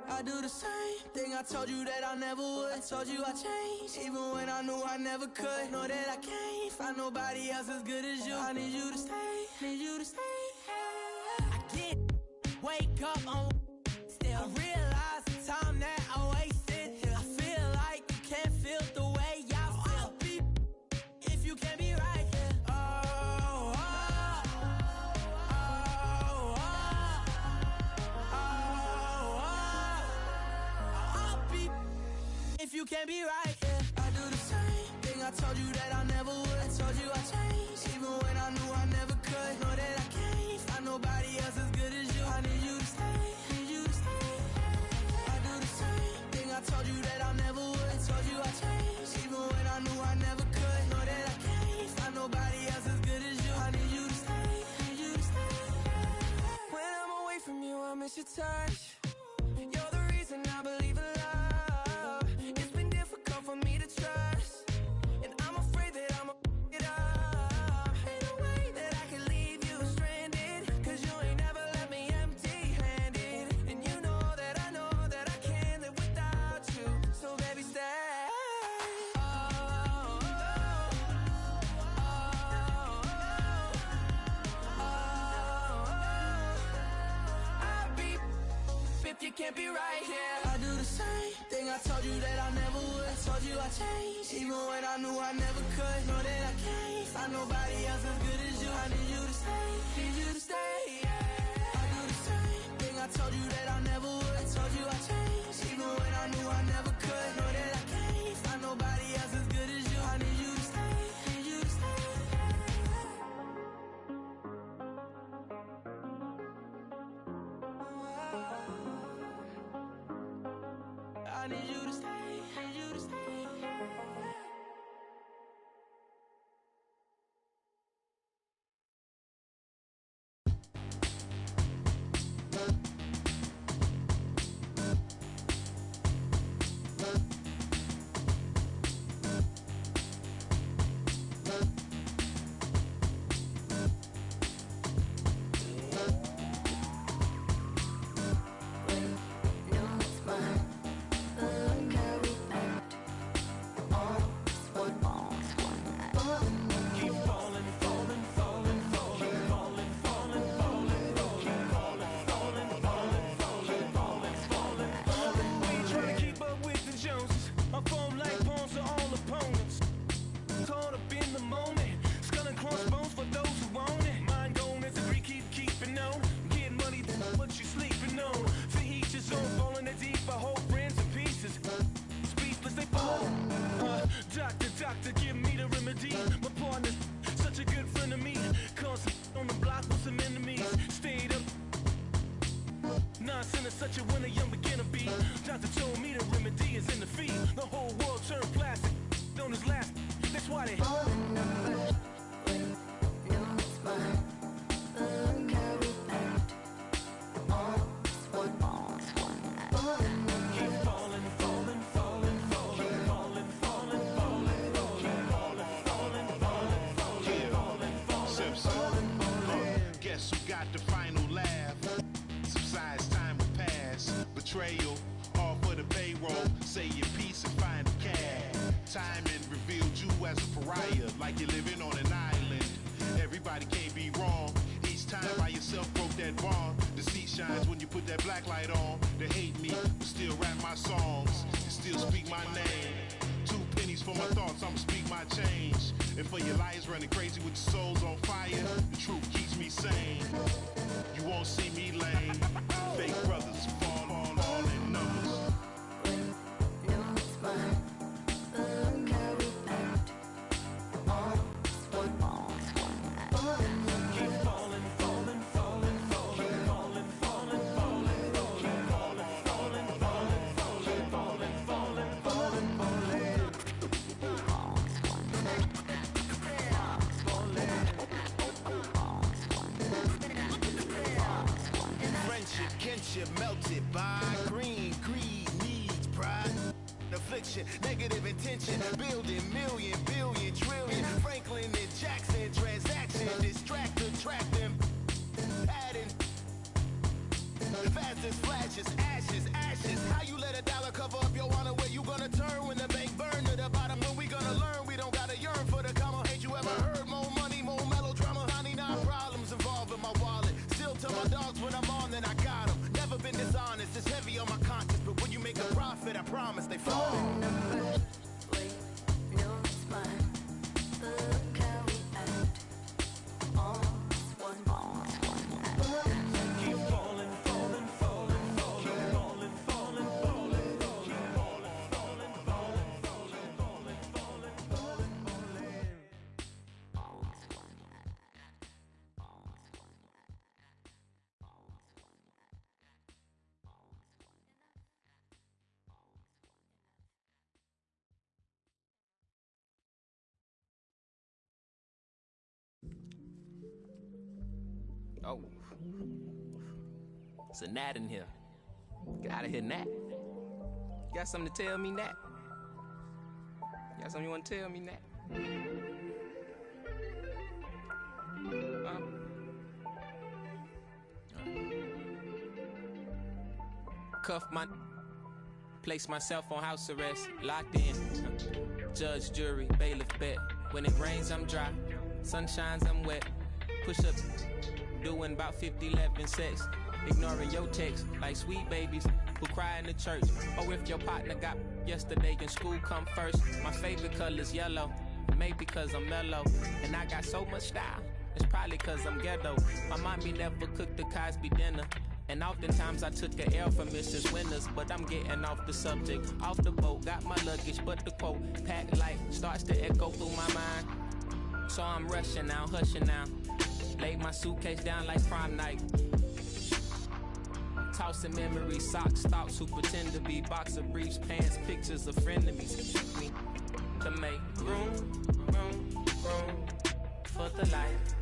I do the same thing I told you that I never would. I told you I changed, even when I knew I never could. Know that I can't find nobody else as good as you. I need you to stay, need you to stay. I get, wake up on still. I realize the time that I wasted here. I feel like you can't feel the way y'all feel. I'll be if you can't be right here. If you can't be right, yeah. I do the same thing I told you that I never would. I told you I changed, even when I knew I never could. Know that I can't find nobody else as good as you. I need you to stay, need you to stay. I do the same thing I told you that I never would. I told you I changed, even when I knew I never could. Know that I can't find nobody else as good as you. I need you to stay, need you to stay. When I'm away from you, I miss your touch. You're the reason I believe in love. For me to trust, and I'm afraid that I'ma f it up. Ain't no way that I can leave you stranded, cause you ain't never left me empty-handed. And you know that I can't live without you. So baby, stay. it can't be right, yeah. I do the same thing I told you that I never would. I told you I changed, even when I knew I never could. Know that I can't find nobody else as good as you. I need you to stay, need you to stay, yeah. I do the same thing I told you that I never would. I told you I changed, even when I knew I never could. Know that I can't find nobody else as good as you. I need you to stay, need you to stay. I need you to stay, need you to stay. Doctor, give me the remedy. My partner's such a good friend of me. Constant on the block with some enemies. Stayed up. Nonsense is such a winner, young beginner be. Doctor told me the remedy is in the feed. The whole world turned plastic. On his last. That's why they. Guess who got the final laugh? Subsides, time will pass. Betrayal, all for the payroll. Say your piece and find the cash. Timing revealed you as a pariah, like you're living on an island. Everybody can't be wrong. Each time by yourself broke that bond. The seat shines when you put that black light on. They hate me, but still rap my songs. And still speak my name. 2 pennies for my thoughts, I'ma speak my change. And for your liars running crazy with your souls on fire, the truth keeps me sane. You won't see me lame. Fake brothers fall all in numbers. Melted by green, greed, needs, pride, affliction, negative intention, building million, billion, trillion, Franklin and Jackson, transaction, distract, attract them, adding, fast as flashes, ashes, ashes, how you let $1 cover up your honor, where you gonna turn when the bank burn to the bottom, when we gonna learn, we don't gotta yearn for the comma, ain't you ever heard, more money, more melodrama, 99 problems involved in my wallet, still tell my dogs when I'm on, then I got them. Never been dishonest, it's heavy on my conscience. But when you make a profit, I promise they fall. Oh. It's a gnat in here. Get out of here, gnat. You got something to tell me, gnat? You got something you want to tell me, gnat? Cuff my... Place myself on house arrest. Locked in. Judge, jury, bailiff, bet. When it rains, I'm dry. Sun shines, I'm wet. Push up, doing about 50, 11 sex. Ignoring your text like sweet babies. who cry in the church. Or if your partner got yesterday in school, come first. My favorite color's yellow, maybe cause I'm mellow. And I got so much style, it's probably cause I'm ghetto. My mommy never cooked the Cosby dinner, and oftentimes I took a L from Mrs. Winters. But I'm getting off the subject, off the boat, got my luggage, but the quote, packed light, starts to echo through my mind. So I'm rushing now, hushing now. Laid my suitcase down like prom night. Tossing memories, socks, thoughts who pretend to be boxer briefs, pants, pictures of frenemies. Me to make room for the light.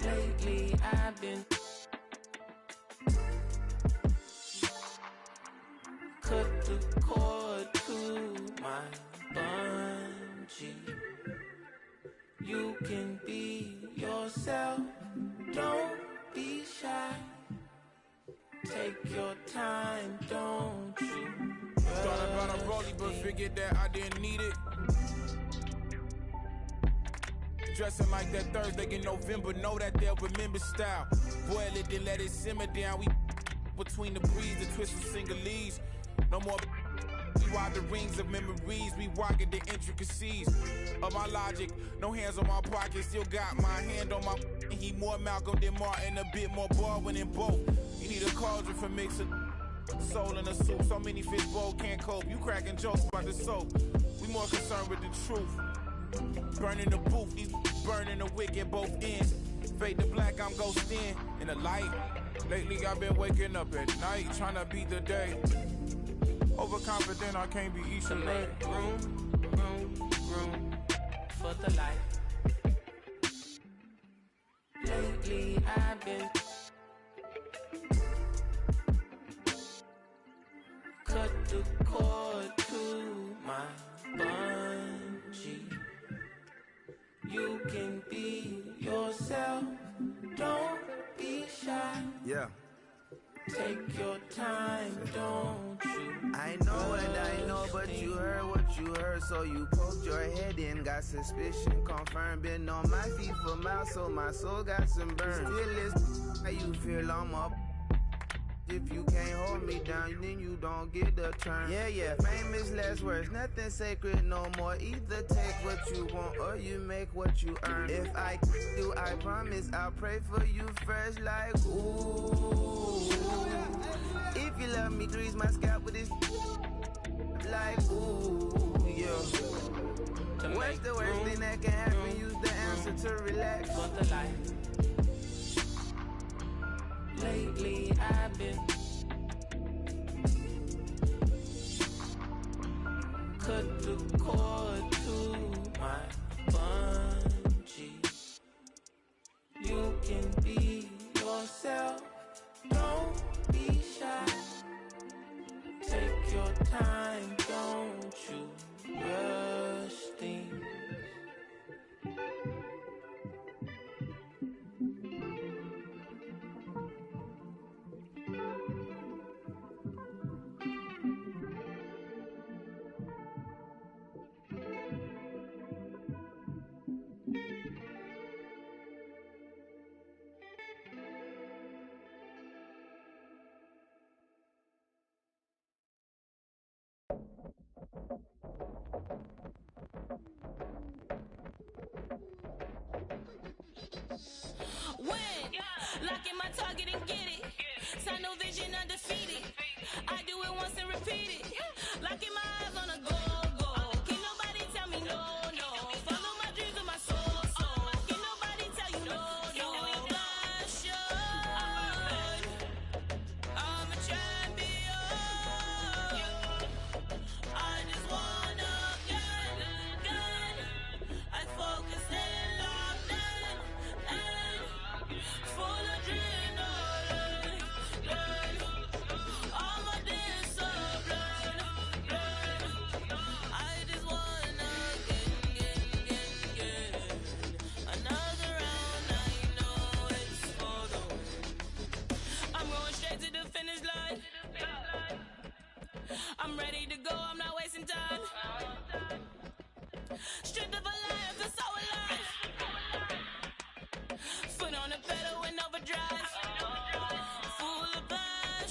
Lately I've been cut the cord to my bungee. You can be yourself, don't be shy. Take your time, don't you? Thought about a rollie, but figured that I didn't need it. Dressing like that Thursday in November, know that they'll remember style. Boil it, then let it simmer down. We between the breeze, the twist of single-leaves. No more. We ride the rings of memories, we rocket the intricacies of my logic. No hands on my pocket, still got my hand on my. He more Malcolm than Martin, a bit more Baldwin than both. You need a cauldron for mixing soul in a soup. So many fish bowl can't cope. You cracking jokes about the soap. We more concerned with the truth. Burning the booth, these burning the wick at both ends. Fade to black, I'm ghosting in the light. Lately I've been waking up at night, trying to beat the day. Overconfident, I can't be each to make room for the light. Lately I've been cut the cord to my bungee. You can be yourself, don't be shy. Yeah. Take your time, don't you? I know and I know, but you heard what you heard, so you poked your head in, got suspicion confirmed. Been on my feet for miles, so my soul got some burn. Still is how you feel I'm up. If you can't hold me down, then you don't get the turn. Yeah, famous last words, nothing sacred no more. Either take what you want or you make what you earn. If I do, I promise I'll pray for you first, like ooh. If you love me, grease my scalp with this, like ooh, yeah. What's the worst thing that can happen? Use the answer to relax. For the light. Lately I've been cut the cord to my bungee. You can be yourself, don't be shy. Take your time, don't you rush things. Lock in my target and get it. Sign no vision undefeated. I do it once and repeat it. Locking my eyes on a go. Can't nobody tell me no. Follow my dreams with my soul. Can't nobody tell you no. Passion. I'm a champion. I just wanna get. I focus and locked in. Full adrenaline, I'm a discipline, I just wanna get another round. I know it's for the win. I'm going straight to the finish line. I'm ready to go, I'm not wasting time. Strength of a lion, feel so alive. Foot on the pedal in overdrive. Full of passion.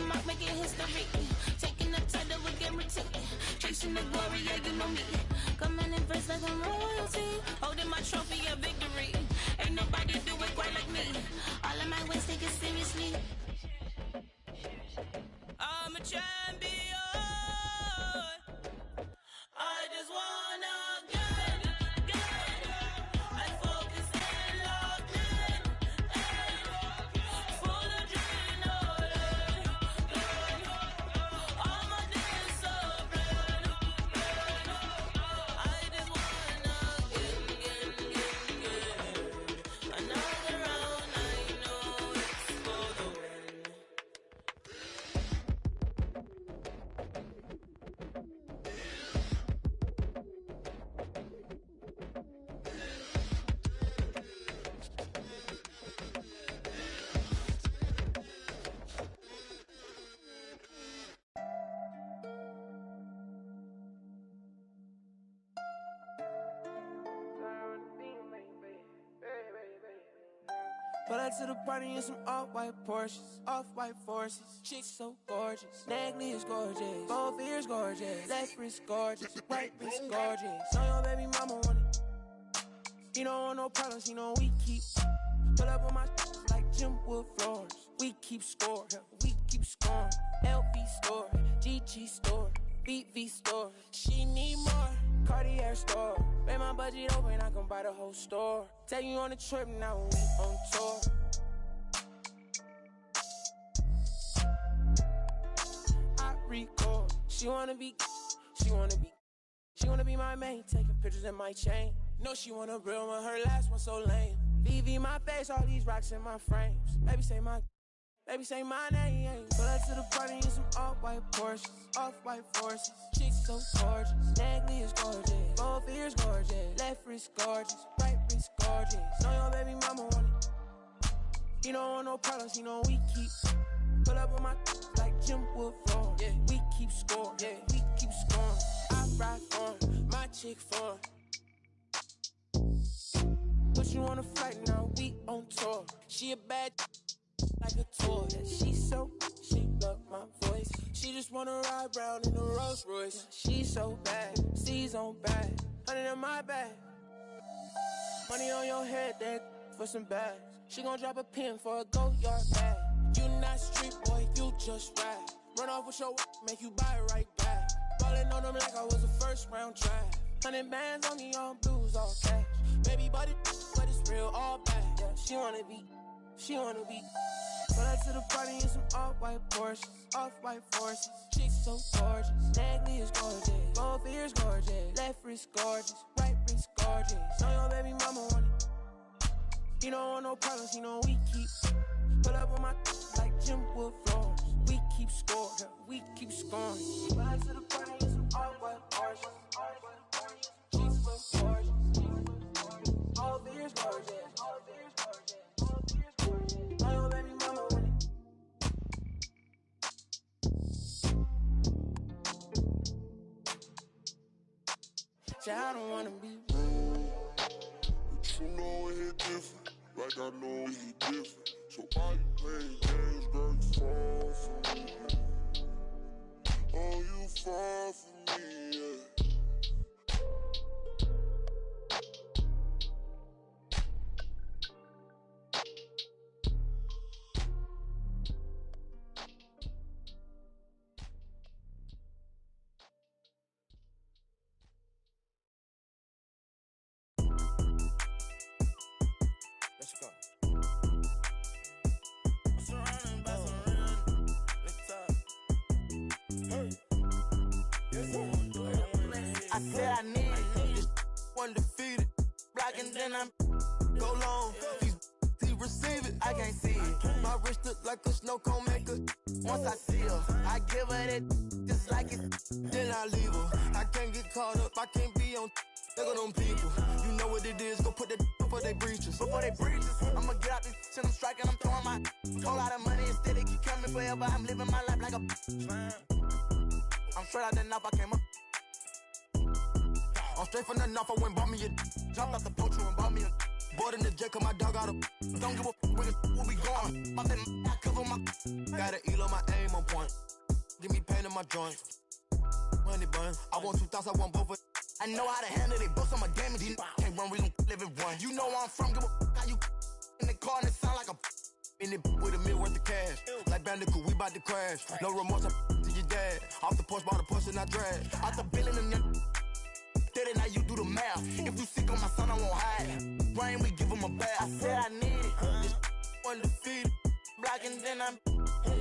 my mark, making history. Taking the title with guarantee. Chasing the glory, yeah, you know me. Coming in first like I'm royalty. Holding my trophy of victory. Ain't nobody do it quite like me. All of my ways take it seriously. I'm a champion. I just wanna get and focus and locked in. Full adrenaline. I'm a discipline. I just wanna get another round. I know it's for the win. Pull up to the party in some off-white Porsches, off-white forces. Chicks so gorgeous, neckly is gorgeous, both ears gorgeous, left wrist gorgeous, right wrist gorgeous. So your baby mama want it. He don't want no problems, he know we keep. Pull up on my like Jim Wood floors. We keep score, we keep scoring. LV store, GG store, VV store. She need more. Cartier store. Make my budget open, I can buy the whole store. Take you on a trip now when we on tour. I record. She wanna be my main. Taking pictures in my chain. No, she want a real one, her last one so lame. VV my face, all these rocks in my frames. Baby say my name. Pull up to the party in some off-white Porsches, off-white forces. Chicks so gorgeous, neckly is gorgeous, both ears gorgeous, left wrist gorgeous, right wrist gorgeous. Know your baby mama want it. He don't want no problems, he know we keep. Pull up on my like Jim Wood floor. Yeah, we keep score. Yeah, we keep scoring. I ride for my chick for. Put you on a flight now, we on tour. She a bad like a toy. Yeah, she love my voice. She just wanna ride round in a Rolls Royce. Yeah, she so bad, C's on bad, 100 in my bag. Money on your head, that for some bags. She gon' drop a pin for a go-yard bag. You not street boy, you just ride. Run off with your make you buy it right back. Ballin' on them like I was a first round draft. 100 bands on me, on blues, all cash. Baby, but it's real, all bad. Yeah, she wanna be. Pull up to the party in some off-white Porsches, off-white forces. Chicks so gorgeous, neckly is gorgeous, both ears gorgeous, left wrist gorgeous, right wrist gorgeous. Know your baby mama want it. He don't want no problems, he know we keep. Pull up on my like Jim Wood floors. We keep score, we keep scoring. Pull up to the party in some off-white Porsches, chicks so gorgeous, both ears gorgeous, both ears gorgeous. Know your baby mama want it. Say I don't wanna be rude, but you know it hit different, like I know it hit different. So why you playing games, girl? You fall for me. Oh, you fall for me, yeah. Let's go. Surrounded by some real. Let's talk. Hey. I said I need this undefeated. Blocking, then I'm go long. He receive it, I can't see it. My wrist look like a snow cone maker. Once I see her, I give her that just like it. Then I leave her. I can't get caught up, I can't be on. Look at them people. You know what it is, go put that before they breaches. Before they breaches, I'ma get out this shit, I'm striking, I'm throwing my whole lot of money instead they keep coming forever. I'm living my life like a I'm straight out the knife, I came up. I'm straight from the knife, I went bought me a jumped out the poacher and bought me a bought in the jet, cause my dog out of don't give a when we going. My I cover my. Got an elo, my aim on point. Give me pain in my joints. Money bun. I want 2 thoughts, I want both of. I know how to handle it, books on my game. These can't run, we gon' live it one. You know where I'm from, give a how you in the car and it sound like a. In it with $1 million worth of cash. Like Bandicoot, we bout to crash. No remorse, I to your dad. Off the porch, bought a push and I drag. Out the billing and then. Steady, now you do the math. If you sick on my son, I won't hide. Rain, we give him a bath. I said I need it. This undefeated. Blocking, then I'm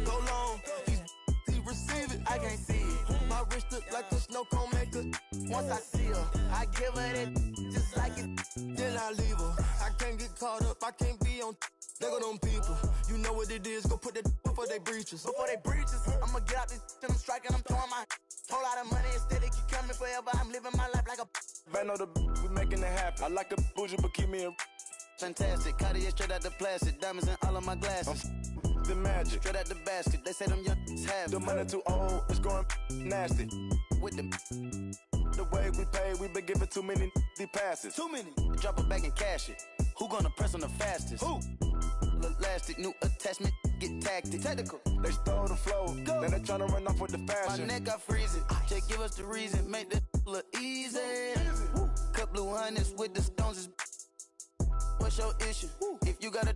go long. He receive it. I can't see it. My wrist look like a snow cone maker. Once I see her, I give her that just like it. Then I leave her. I can't get caught up. I can't be on. They go them people. You know what it is. Go put that before they breaches. Before they breaches, I'ma get out this and I'm striking. I'm throwing my whole lot of money instead. It keep coming forever. I'm living my life like a. Van know the we making it happen. I like a bougie, but keep me a. Fantastic, Cartier straight out the plastic, diamonds in all of my glasses. The magic, straight out the basket. They say them young have the money too old, it's going nasty. With them, the way we pay, we been giving too many passes. Too many. Drop it back and cash it. Who gonna press on the fastest? Who? Elastic, new attachment, get tactic. Technical. They stole the flow, now they tryna run off with the fashion. My neck, I freeze it. Just give us the reason, make this look easy. Cut blue hundreds with the stones is. What's your issue? If you got a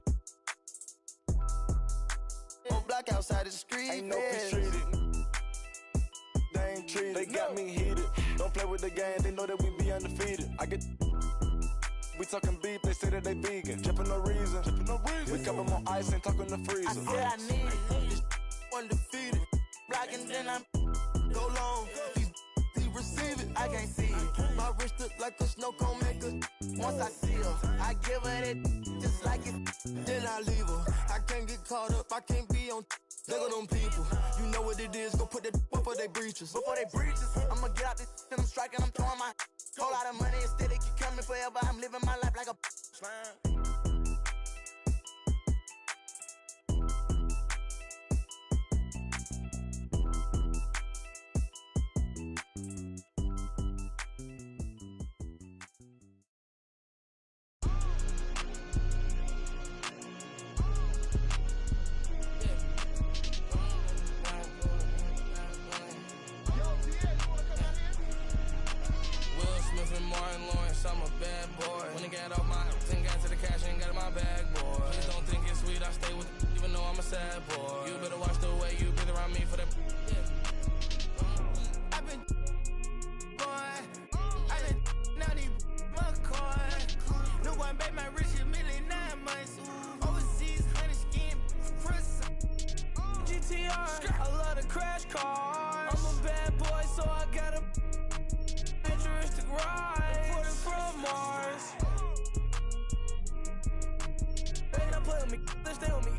whole block outside the street, ain't no peace treated. They ain't treated. They got me heated. Don't play with the game. They know that we be undefeated. I get. We talking beef. They say that they vegan. Drippin' no reason. We cover them on ice and talking the freezer. I said I need it. This undefeated. Blocking, then I'm go long. He receive it. I can't see it. My wrist look like a snow cone maker. Once I see her, I give her that just like it. Then I leave her. I can't get caught up. I can't be on. They go them people. You know what it is. Go put that before they breaches. Before they breaches, I'ma get out this and I'm striking. I'm throwing my whole lot of money instead. It keep coming forever. I'm living my life like a slime. I'm a bad boy. When I get off my 10 got to the cash and got in my bag, boy. Please don't think it's sweet, I stay with even though I'm a sad boy. You better watch the way you breathe around me for that. I've been naughty McCoy. No one bet my rich a million 9 months. Overseas, honey skin, press. GTR, I love the crash cars. I'm a bad boy, so I got a futuristic ride. Imported from Mars. They not play with me, they stay with me.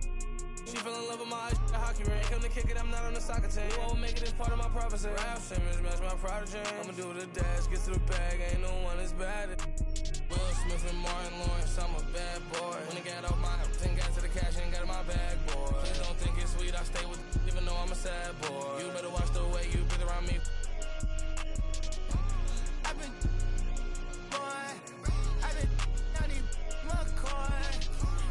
She fell in love with my hockey ring. Come to kick it, I'm not on the soccer team. You won't make it, it's part of my prophecy. Ralph Simmons, match my prodigy. I'ma do the dash, get to the bag, ain't no one as bad as Will Smith and Martin Lawrence, I'm a bad boy. When I got off my 10 got to the cash and got in my bag, boy. Please don't think it's sweet, I stay with even though I'm a sad boy. You better watch the way you breathe around me.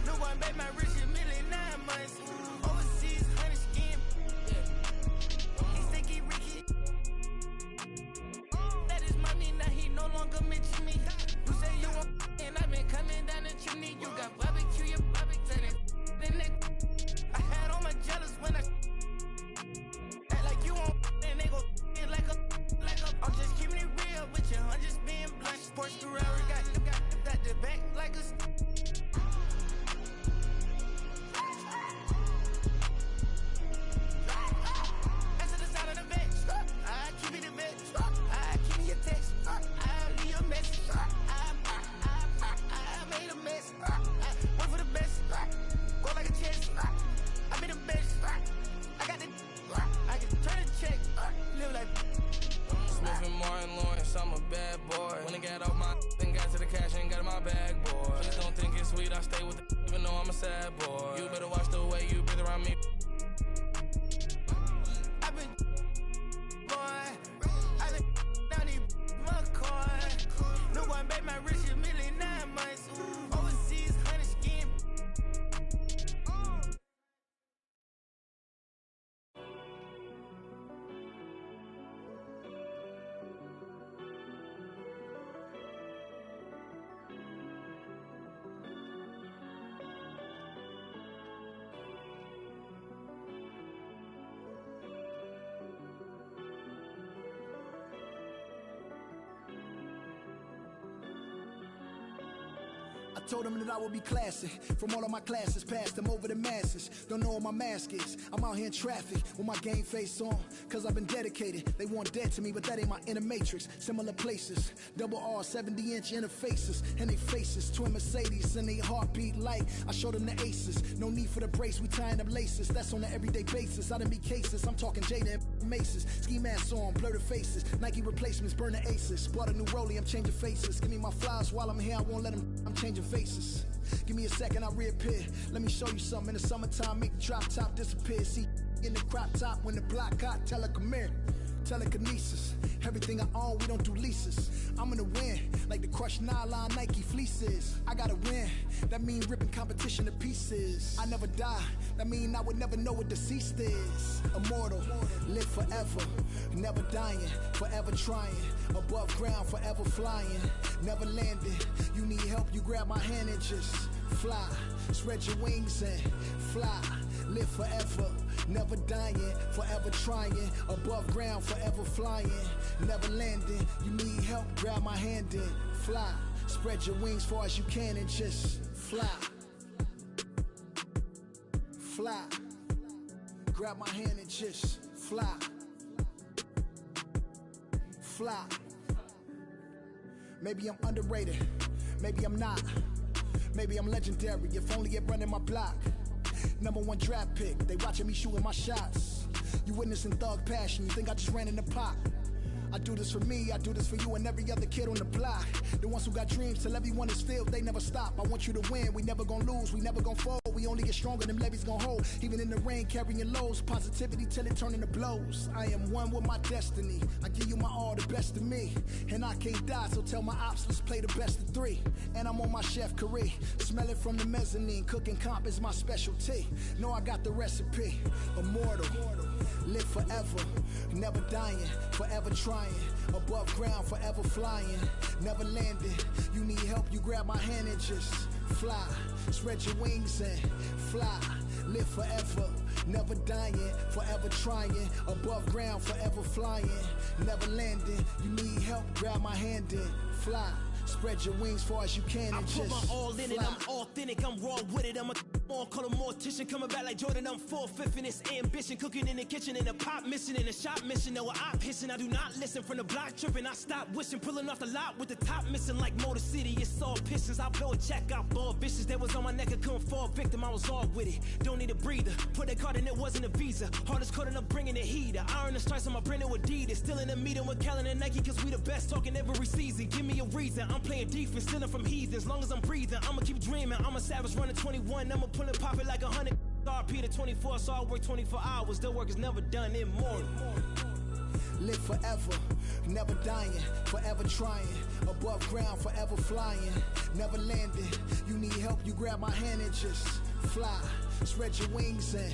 No one bet my rich a million 9 months. Overseas, honey skin. He think he Ricky. That is money, now he no longer mention me. You say you want and I've been coming down the chimney. You got barbecue, your barbecue, then told them that I would be classy. From all of my classes, passed them over the masses. Don't know what my mask is. I'm out here in traffic with my game face on. Cause I've been dedicated. They want dead to me, but that ain't my inner matrix. Similar places. Double R, 70-inch interfaces. And they faces. Twin Mercedes and they heartbeat like I showed them the aces. No need for the brace, we tying up laces. That's on an everyday basis. I done beat cases. I'm talking Jada and Maces. Ski masks on, blur the faces. Nike replacements, burn the aces. Bought a new rollie, I'm changing faces. Give me my flowers while I'm here, I won't let them. I'm changing faces. Give me a second, I'll reappear. Let me show you something. In the summertime, make the drop top disappear. See in the crop top when the block hot, tell her come here. Telekinesis, everything I own, we don't do leases. I'm gonna win, like the crushed nylon Nike fleeces. I gotta win, that mean ripping competition to pieces. I never die, that mean I would never know what deceased is. Immortal, live forever, never dying, forever trying. Above ground, forever flying, never landing. You need help, you grab my hand and just fly. Spread your wings and fly. Live forever, never dying, forever trying. Above ground, forever flying, never landing. You need help, grab my hand and fly. Spread your wings far as you can and just fly. Fly. Grab my hand and just fly. Fly. Maybe I'm underrated, maybe I'm not. Maybe I'm legendary, if only it running my block. #1 draft pick, they watching me shooting my shots. You witnessing thug passion, you think I just ran in the pot. I do this for me, I do this for you and every other kid on the block. The ones who got dreams, till everyone is filled, they never stop. I want you to win, we never gonna lose, we never gonna fold. We only get stronger, them levees gonna hold. Even in the rain, carrying lows, positivity till it turn into blows. I am one with my destiny, I give you my all, the best of me. And I can't die, so tell my ops, let's play the best of 3. And I'm on my chef career, smell it from the mezzanine. Cooking comp is my specialty, know I got the recipe. Immortal, live forever, never dying, forever trying. Above ground, forever flying, never landing. You need help, you grab my hand and just fly. Spread your wings and fly. Live forever, never dying, forever trying. Above ground, forever flying, never landing. You need help, grab my hand and fly. Spread your wings far as you can and I just put my all in fly. it, I'm authentic, I'm raw with it. I'm a on, call a mortician, coming back like Jordan, I'm 4/5 in this ambition. Cooking in the kitchen, in a pop mission, in a shop mission. No, I pissing, I do not listen. From the block tripping, I stop wishing. Pulling off the lot with the top missing like Motor City. It's all pistons, I blow a check, I ball vicious. That was on my neck, I couldn't fall victim, I was all with it. Don't need a breather, put that card in, it wasn't a visa. Hardest code, up bringing the heater. Iron the stripes on my brand new Adidas. Still in the meeting with Kellen and Nike, cause we the best talking every season. Give me a reason, I'm playing defense, stealing from heathens. Long as I'm breathing, I'ma keep dreaming. I'm a savage running 21, I'ma pull and pop it like 100. RP to 24, so I work 24 hours. The work is never done, immortal. Live forever, never dying, forever trying. Above ground, forever flying, never landing. You need help, you grab my hand and just fly. Spread your wings and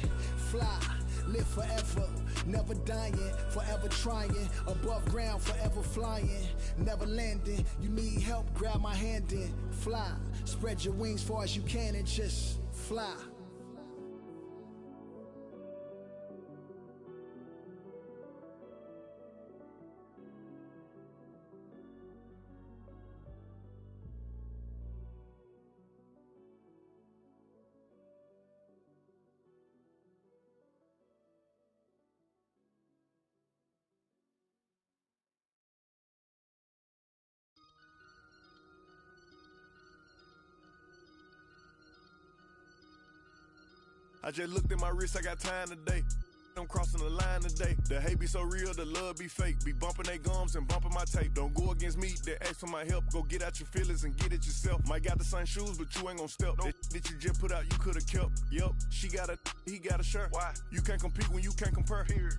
fly. Live forever, never dying, forever trying. Above ground, forever flying, never landing. You need help, grab my hand and fly. Spread your wings far as you can and just fly. I just looked at my wrist, I got time today. I'm crossing the line today. The hate be so real, the love be fake. Be bumping they gums and bumping my tape. Don't go against me, they ask for my help. Go get out your feelings and get it yourself. Might got the same shoes, but you ain't gon' step. That you just put out, you could've kept. Yup, she got a, he got a shirt. Why? You can't compete when you can't compare. Period.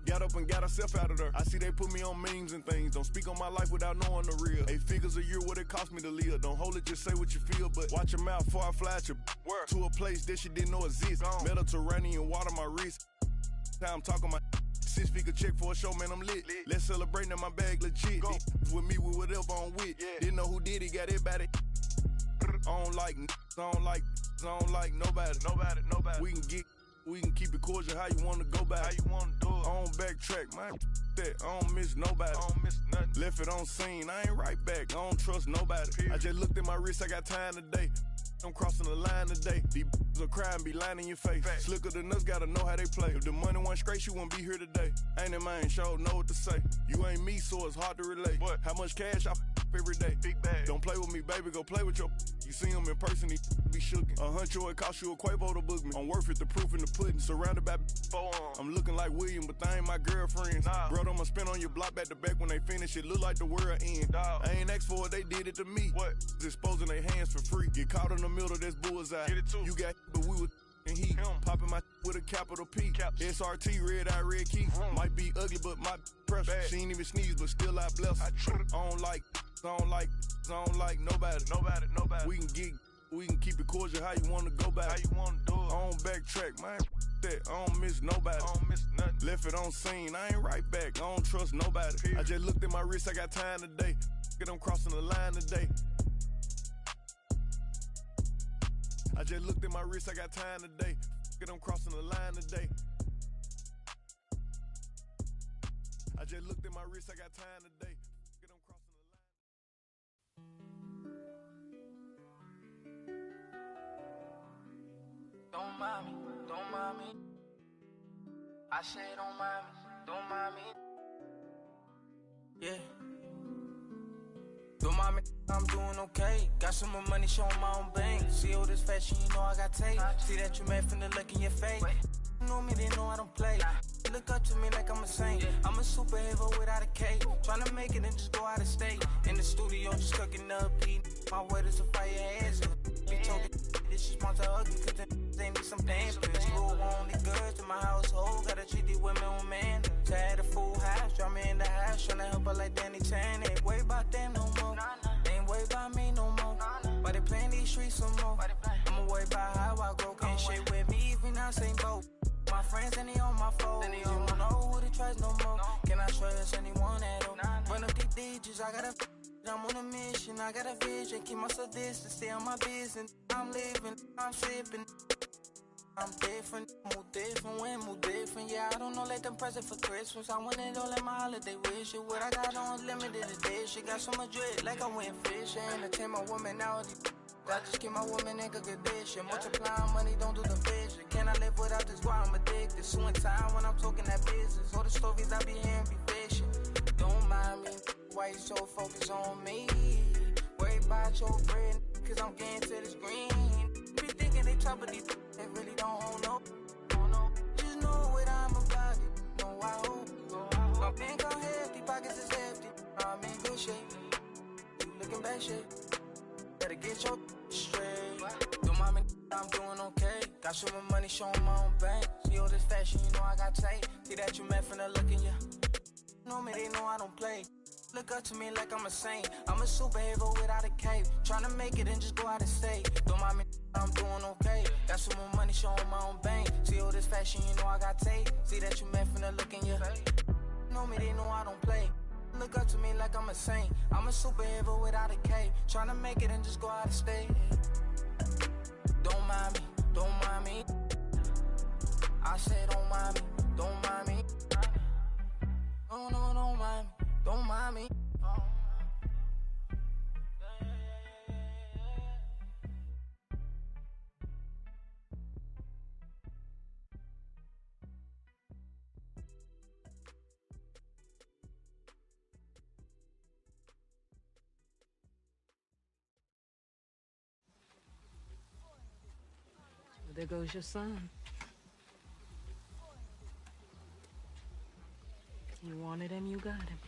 Got up and got herself out of there. I see they put me on memes and things. Don't speak on my life without knowing the real. 8 figures a year, what it cost me to live. Don't hold it, just say what you feel. But watch your mouth before I fly at your to a place that she didn't know exists. Mediterranean water my wrist. Time talking my 6-figure check for a show, man, I'm lit. Let's celebrate, now my bag legit. With me, with whatever I'm with. Didn't know who did it, got everybody. I don't like nobody. We can get We can keep it cordial, how you wanna go back? How you wanna do it? I don't backtrack, man. That I don't miss nobody. I don't miss nothing. Left it on scene, I ain't right back. I don't trust nobody. Period. I just looked at my wrist, I got time today. I'm crossing the line today. These will cry and be lying in your face. Fact. Slicker than us, gotta know how they play. If the money wasn't straight, you wouldn't be here today. Ain't in mine, sure know what to say. You ain't me, so it's hard to relate. What? How much cash I every day? Big bag. Don't play with me, baby, go play with your. You see him in person, he be shookin'. $100, it cost you a Quikkpaper to book me. I'm worth it, the proof in the pudding. Surrounded by forearms. I'm looking like William, but they ain't my girlfriends. Nah. Bro, I'ma spin on your block back to back when they finish. It look like the world end. Dog. I ain't asked for it, they did it to me. What? Exposing their hands for free. Get caught in the middle, that's bullseye. Get it too. You got, but we was and he popping my with a capital P. SRT, red eye, red key. Might be ugly, but my pressure. She ain't even sneeze, but still I bless her. I don't like nobody. We can keep it cordial, how you wanna go back? How you wanna do it? I don't backtrack, man. That I don't miss nobody. I don't miss nothing. Left it on scene, I ain't right back. I don't trust nobody. Period. I just looked at my wrist, I got time today. I'm crossing the line today. I just looked at my wrist, I got time today. I'm crossing the line today. I just looked at my wrist, I got time today. I'm crossing the line. Don't mind me, don't mind me. I say don't mind me, don't mind me. Yeah. Don't mind me, I'm doing okay. Got some more money, showing my own bank. See all this fashion, you know I got tape. See that you mad from the look in your face. You know me, they know I don't play. Look up to me like I'm a saint. I'm a superhero without a cape. Tryna make it and just go out of state. In the studio, just cooking up beat. My word is a fire ass. Be talking this is monster ugly, cause they need some dance. Who only goods in my household. Gotta treat these women on man. Had a full house, draw me in the house. Tryna help her like Danny Chan. Ain't worry about them no more. Ain't worry about me no more. But they playing these streets some more. I'ma worry about how I grow. Can't shit with me if we not same boat. My friends and they on my phone. You don't know who to trust no more. Can I trust anyone at all? Run up these digits, I gotta. I'm on a mission, I got a vision. Keep myself distant, stay on my business. I'm living, I'm sipping. I'm different, move different, yeah, I don't know, let them present for Christmas. I want it all in my holiday wish. What I got on limited edition. Got so much dread, like I went fishing. Entertain my woman now. I just keep my woman in good condition. Multiplying money, don't do the vision. Can I live without this? Why I'm addicted. Suing time when I'm talking that business. All the stories I be hearing be fishing. Don't mind me, why you so focused on me? Worry about your bread, cause I'm getting to this green. Be thinking they top of these, they really don't know. Just know what I'm about it. Know I hope. My bank on hefty, pockets is hefty. I'm in good shape. You looking bad shape. Better get your straight. Don't mind me, I'm doing okay. Got some more money, showing my own bank. See all this fashion, you know I got tape. See that you met from the look in ya. Know me, they know I don't play. Look up to me like I'm a saint. I'm a superhero without a cape. Tryna make it and just go out of state. Don't mind me, I'm doing okay. Got some more money, showing my own bank. See all this fashion, you know I got tape. See that you met from the look in ya. Know me, they know I don't play. Look up to me like I'm a saint. I'm a superhero without a cape. Tryna make it and just go out of state. Don't mind me, don't mind me. I said don't mind me, don't mind me. No, no, don't mind me, don't mind me. There goes your son. You wanted him, you got him.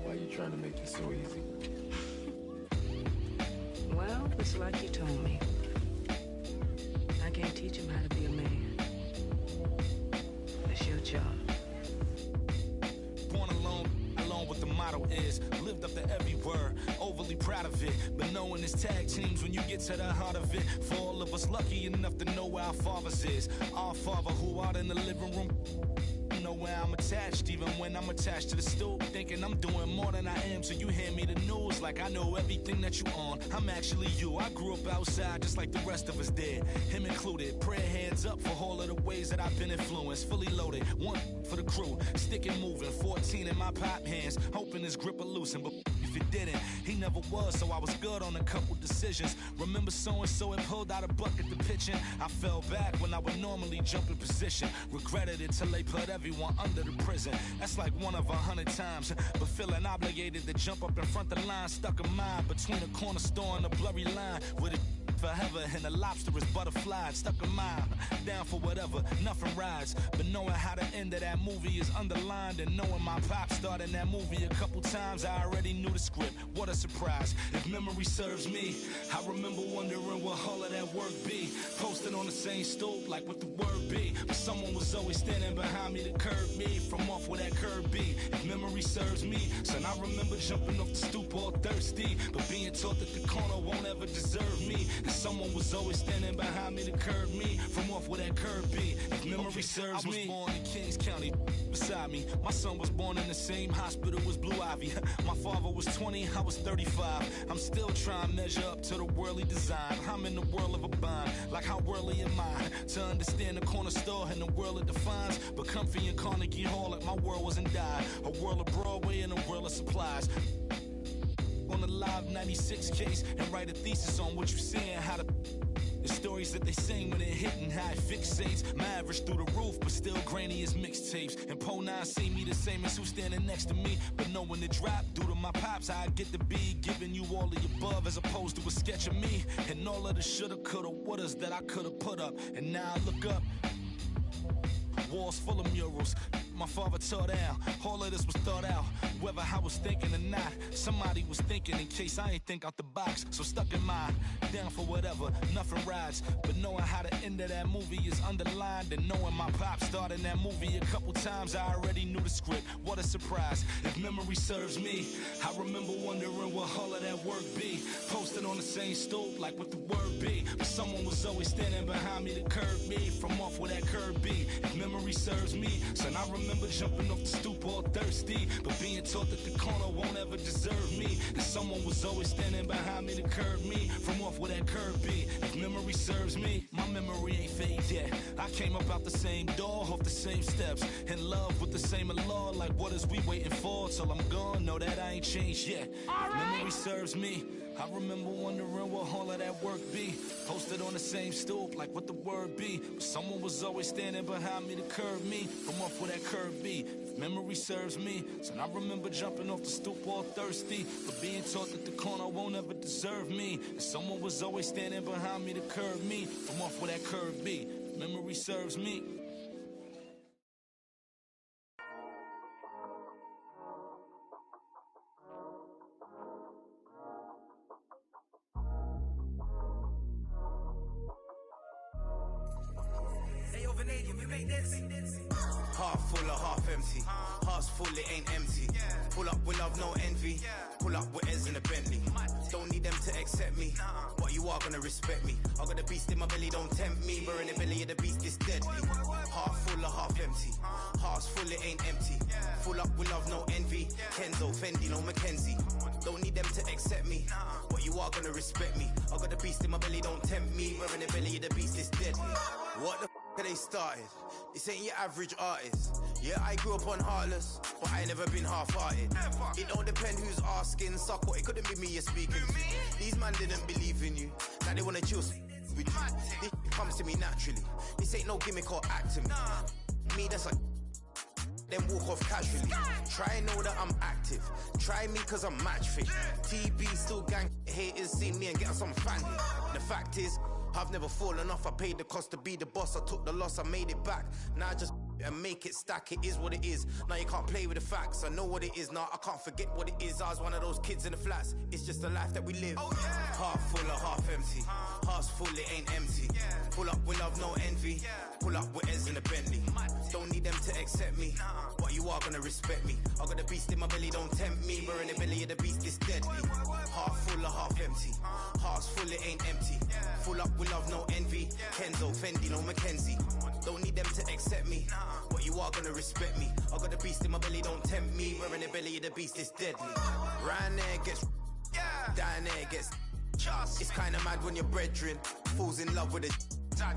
Why are you trying to make this so easy? Well, it's like you told me. I can't teach him how to be a man. It's your job. Born alone what the motto is. Lived up to every word, overly proud of it. But knowing it's tag teams when you get to the heart of it. For all of us lucky enough to know where our fathers is. Our Father who art in the living room. No know where I'm attached, even when I'm attached to the stool. Thinking I'm doing more than I am, so you hand me the news like I know everything that you on. I'm actually you. I grew up outside just like the rest of us did, him included. Prayer hands up for all of the ways that I've been influenced. Fully loaded, one for the crew, stick it moving. 14 in my pop hands, hoping his grip will loosen, but if it didn't, he never was, so I was good on a couple decisions. Remember so-and-so had pulled out a bucket to pitching. I fell back when I would normally jump in position. Regretted it till they put everyone under the prison. That's like 1 of 100 times, but feeling obligated to jump up in front of the line. Stuck a mind between a corner store and a blurry line with it forever, and the lobster is butterflied. Stuck a mile, down for whatever, nothing rides. But knowing how the end of that movie is underlined, and knowing my pop starred in that movie a couple times, I already knew the script. What a surprise. If memory serves me, I remember wondering what all of that work be. Posted on the same stoop, like what the word be. But someone was always standing behind me to curb me from off where that curb be. If memory serves me, son, I remember jumping off the stoop all thirsty, but being taught that the corner won't ever deserve me. Someone was always standing behind me to curb me from off where that curb be. If memory serves me, I was born in Kings County, beside me. My son was born in the same hospital as Blue Ivy. My father was 20, I was 35. I'm still trying to measure up to the worldly design. I'm in the world of a bind, like how worldly am I? To understand the corner store and the world it defines. But comfy in Carnegie Hall like my world wasn't died. A world of Broadway and a world of supplies. On the Live 96 case and write a thesis on what you seeing, how the stories that they sing when it hitting, how it fixates. My average through the roof, but still grainy as mixtapes. And Po 9 see me the same as who's standing next to me, but knowing the drop due to my pops, how I get to be giving you all of the above as opposed to a sketch of me and all of the shoulda, coulda, wouldas that I coulda put up. And now I look up, walls full of murals my father tore down. All of this was thought out, whether I was thinking or not. Somebody was thinking in case I ain't think out the box. So stuck in mind, down for whatever, nothing rides. But knowing how the end of that movie is underlined, and knowing my pop starred in that movie a couple times, I already knew the script. What a surprise. If memory serves me, I remember wondering what all of that work be. Posted on the same stoop, like what the word be. But someone was always standing behind me to curb me from off where that curb be. If memory serves me, son, I remember jumping off the stoop all thirsty, but being taught that the corner won't ever deserve me. And someone was always standing behind me to curb me from off where that curb be. If memory serves me, my memory ain't fade yet. I came up out the same door, off the same steps, in love with the same law. Like what is we waiting for till I'm gone? Know that I ain't changed yet. If memory serves me, I remember wondering what all of that work be. Posted on the same stoop, like what the word be. But someone was always standing behind me to curb me from off where that curb be. If memory serves me, so I remember jumping off the stoop all thirsty, but being taught that the corner won't ever deserve me. And someone was always standing behind me to curb me from off where that curb be. If memory serves me. Half full or half empty. Heart's full, it ain't empty. Pull up with love, no envy. Pull up with Ez in a Bentley. Don't need them to accept me, but you are gonna respect me. I got the beast in my belly, don't tempt me. Burn the belly of the beast is deadly. Half full or half empty. Heart's full, it ain't empty. Full up with love, no envy. Kenzo, Fendi, no Mackenzie. Don't need them to accept me, but you are gonna respect me. I got the beast in my belly, don't tempt me. Burn the belly of the beast is deadly. What the f*** they started? This ain't your average artist. Yeah, I grew up on Heartless, but I ain't never been half-hearted. It don't depend who's asking, suck what, it couldn't be me you're speaking to. These man didn't believe in you, now they wanna chill with you. This comes to me naturally, this ain't no gimmick or act to me. Me, that's like, then walk off casually. Try know that I'm active, try me cause I'm match fit. TB still gang, haters see me and get on some fanny. The fact is, I've never fallen off, I paid the cost to be the boss. I took the loss, I made it back. Now I just and make it stack, it is what it is. Now you can't play with the facts, I know what it is. Now I can't forget what it is. I was one of those kids in the flats, it's just the life that we live. Half full or half empty. Heart's full, it ain't empty. Pull up with love, no envy. Pull up with Ez in a Bentley. Don't need them to accept me, but you are gonna respect me. I got the beast in my belly, don't tempt me. Burn the belly of the beast is deadly. Half full or half empty. Heart's full, it ain't empty. Full up with love, no envy. Kenzo, Fendi, no Mackenzie. Don't need them to accept me. But you are gonna respect me. I got the beast in my belly, don't tempt me. Wearing the belly of the beast is deadly. Round there gets down there gets. It's kinda mad when your brethren falls in love with it.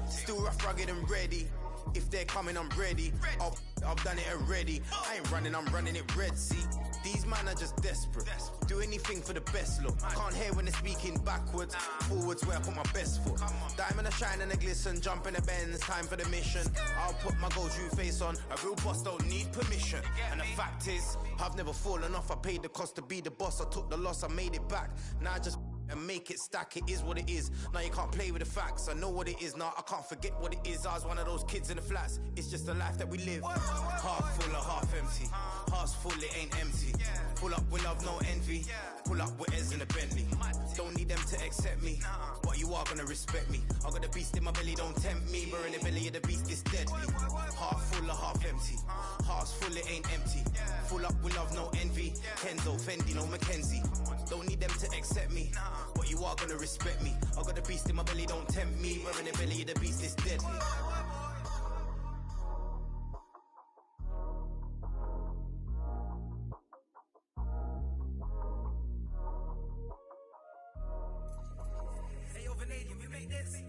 Still rough, rugged and ready. If they're coming, I'm ready. I've done it already. I ain't running, I'm running it red, see. These man are just desperate. Do anything for the best look. Can't hear when they're speaking backwards. Forwards where I put my best foot. Diamond a shine and a glisten. Jump in the Benz, time for the mission. I'll put my gold true face on. A real boss don't need permission. And the fact is, I've never fallen off. I paid the cost to be the boss. I took the loss, I made it back. Now I just and make it stack, it is what it is. Now you can't play with the facts, I know what it is. Now I can't forget what it is. I was one of those kids in the flats. It's just the life that we live. Half full or half empty. Heart's full, it ain't empty. Pull up with love, no envy. Pull up with Ez in the Bentley. Don't need them to accept me, but you are gonna respect me. I got the beast in my belly, don't tempt me. We're in the belly of the beast, it's deadly. Half full or half empty. Heart's full, it ain't empty. Full up with love, no envy. Kenzo, Fendi, no Mackenzie. Don't need them to accept me, but you are gonna respect me. I got the beast in my belly, don't tempt me. We're in the belly of the beast, it's deadly. Hey, yo, Vanadium, we make this.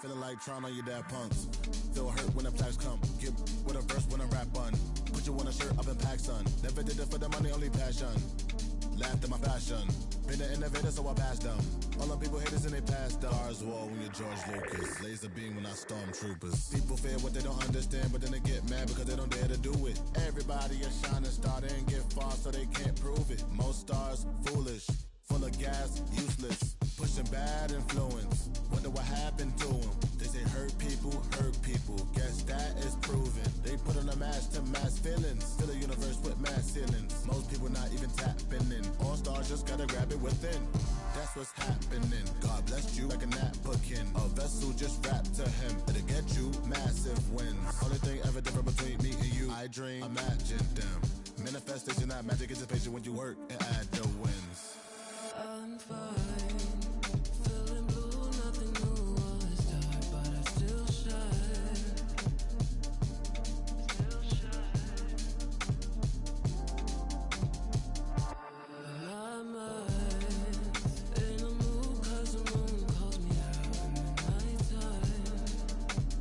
Feeling like trying on your dad punks. Feel hurt when the plaques come. Get with a verse when I rap bun. Put you on a shirt up in pack, son. Never did it for the money, only passion. Laughed at my fashion. Been an innovator, so I passed them. All the people haters and they passed them. Stars wall when you're George Lucas. Laser beam when I stormtroopers. People fear what they don't understand, but then they get mad because they don't dare to do it. Everybody a shining star, they ain't get far, so they can't prove it. Most stars, foolish. Full of gas, useless. Pushing bad influence. Wonder what happened to them. They say hurt people. Guess that is proven. They put on a mask to mask feelings. Fill a universe with mass ceilings. Most people not even tapping in. All stars just gotta grab it within. That's what's happening. God blessed you like a napkin. A vessel just wrapped to him. It'll get you massive wins. Only thing ever different between me and you. I dream, imagine them. Manifestation, not magic, anticipation when you work and add the wins. I'm fine.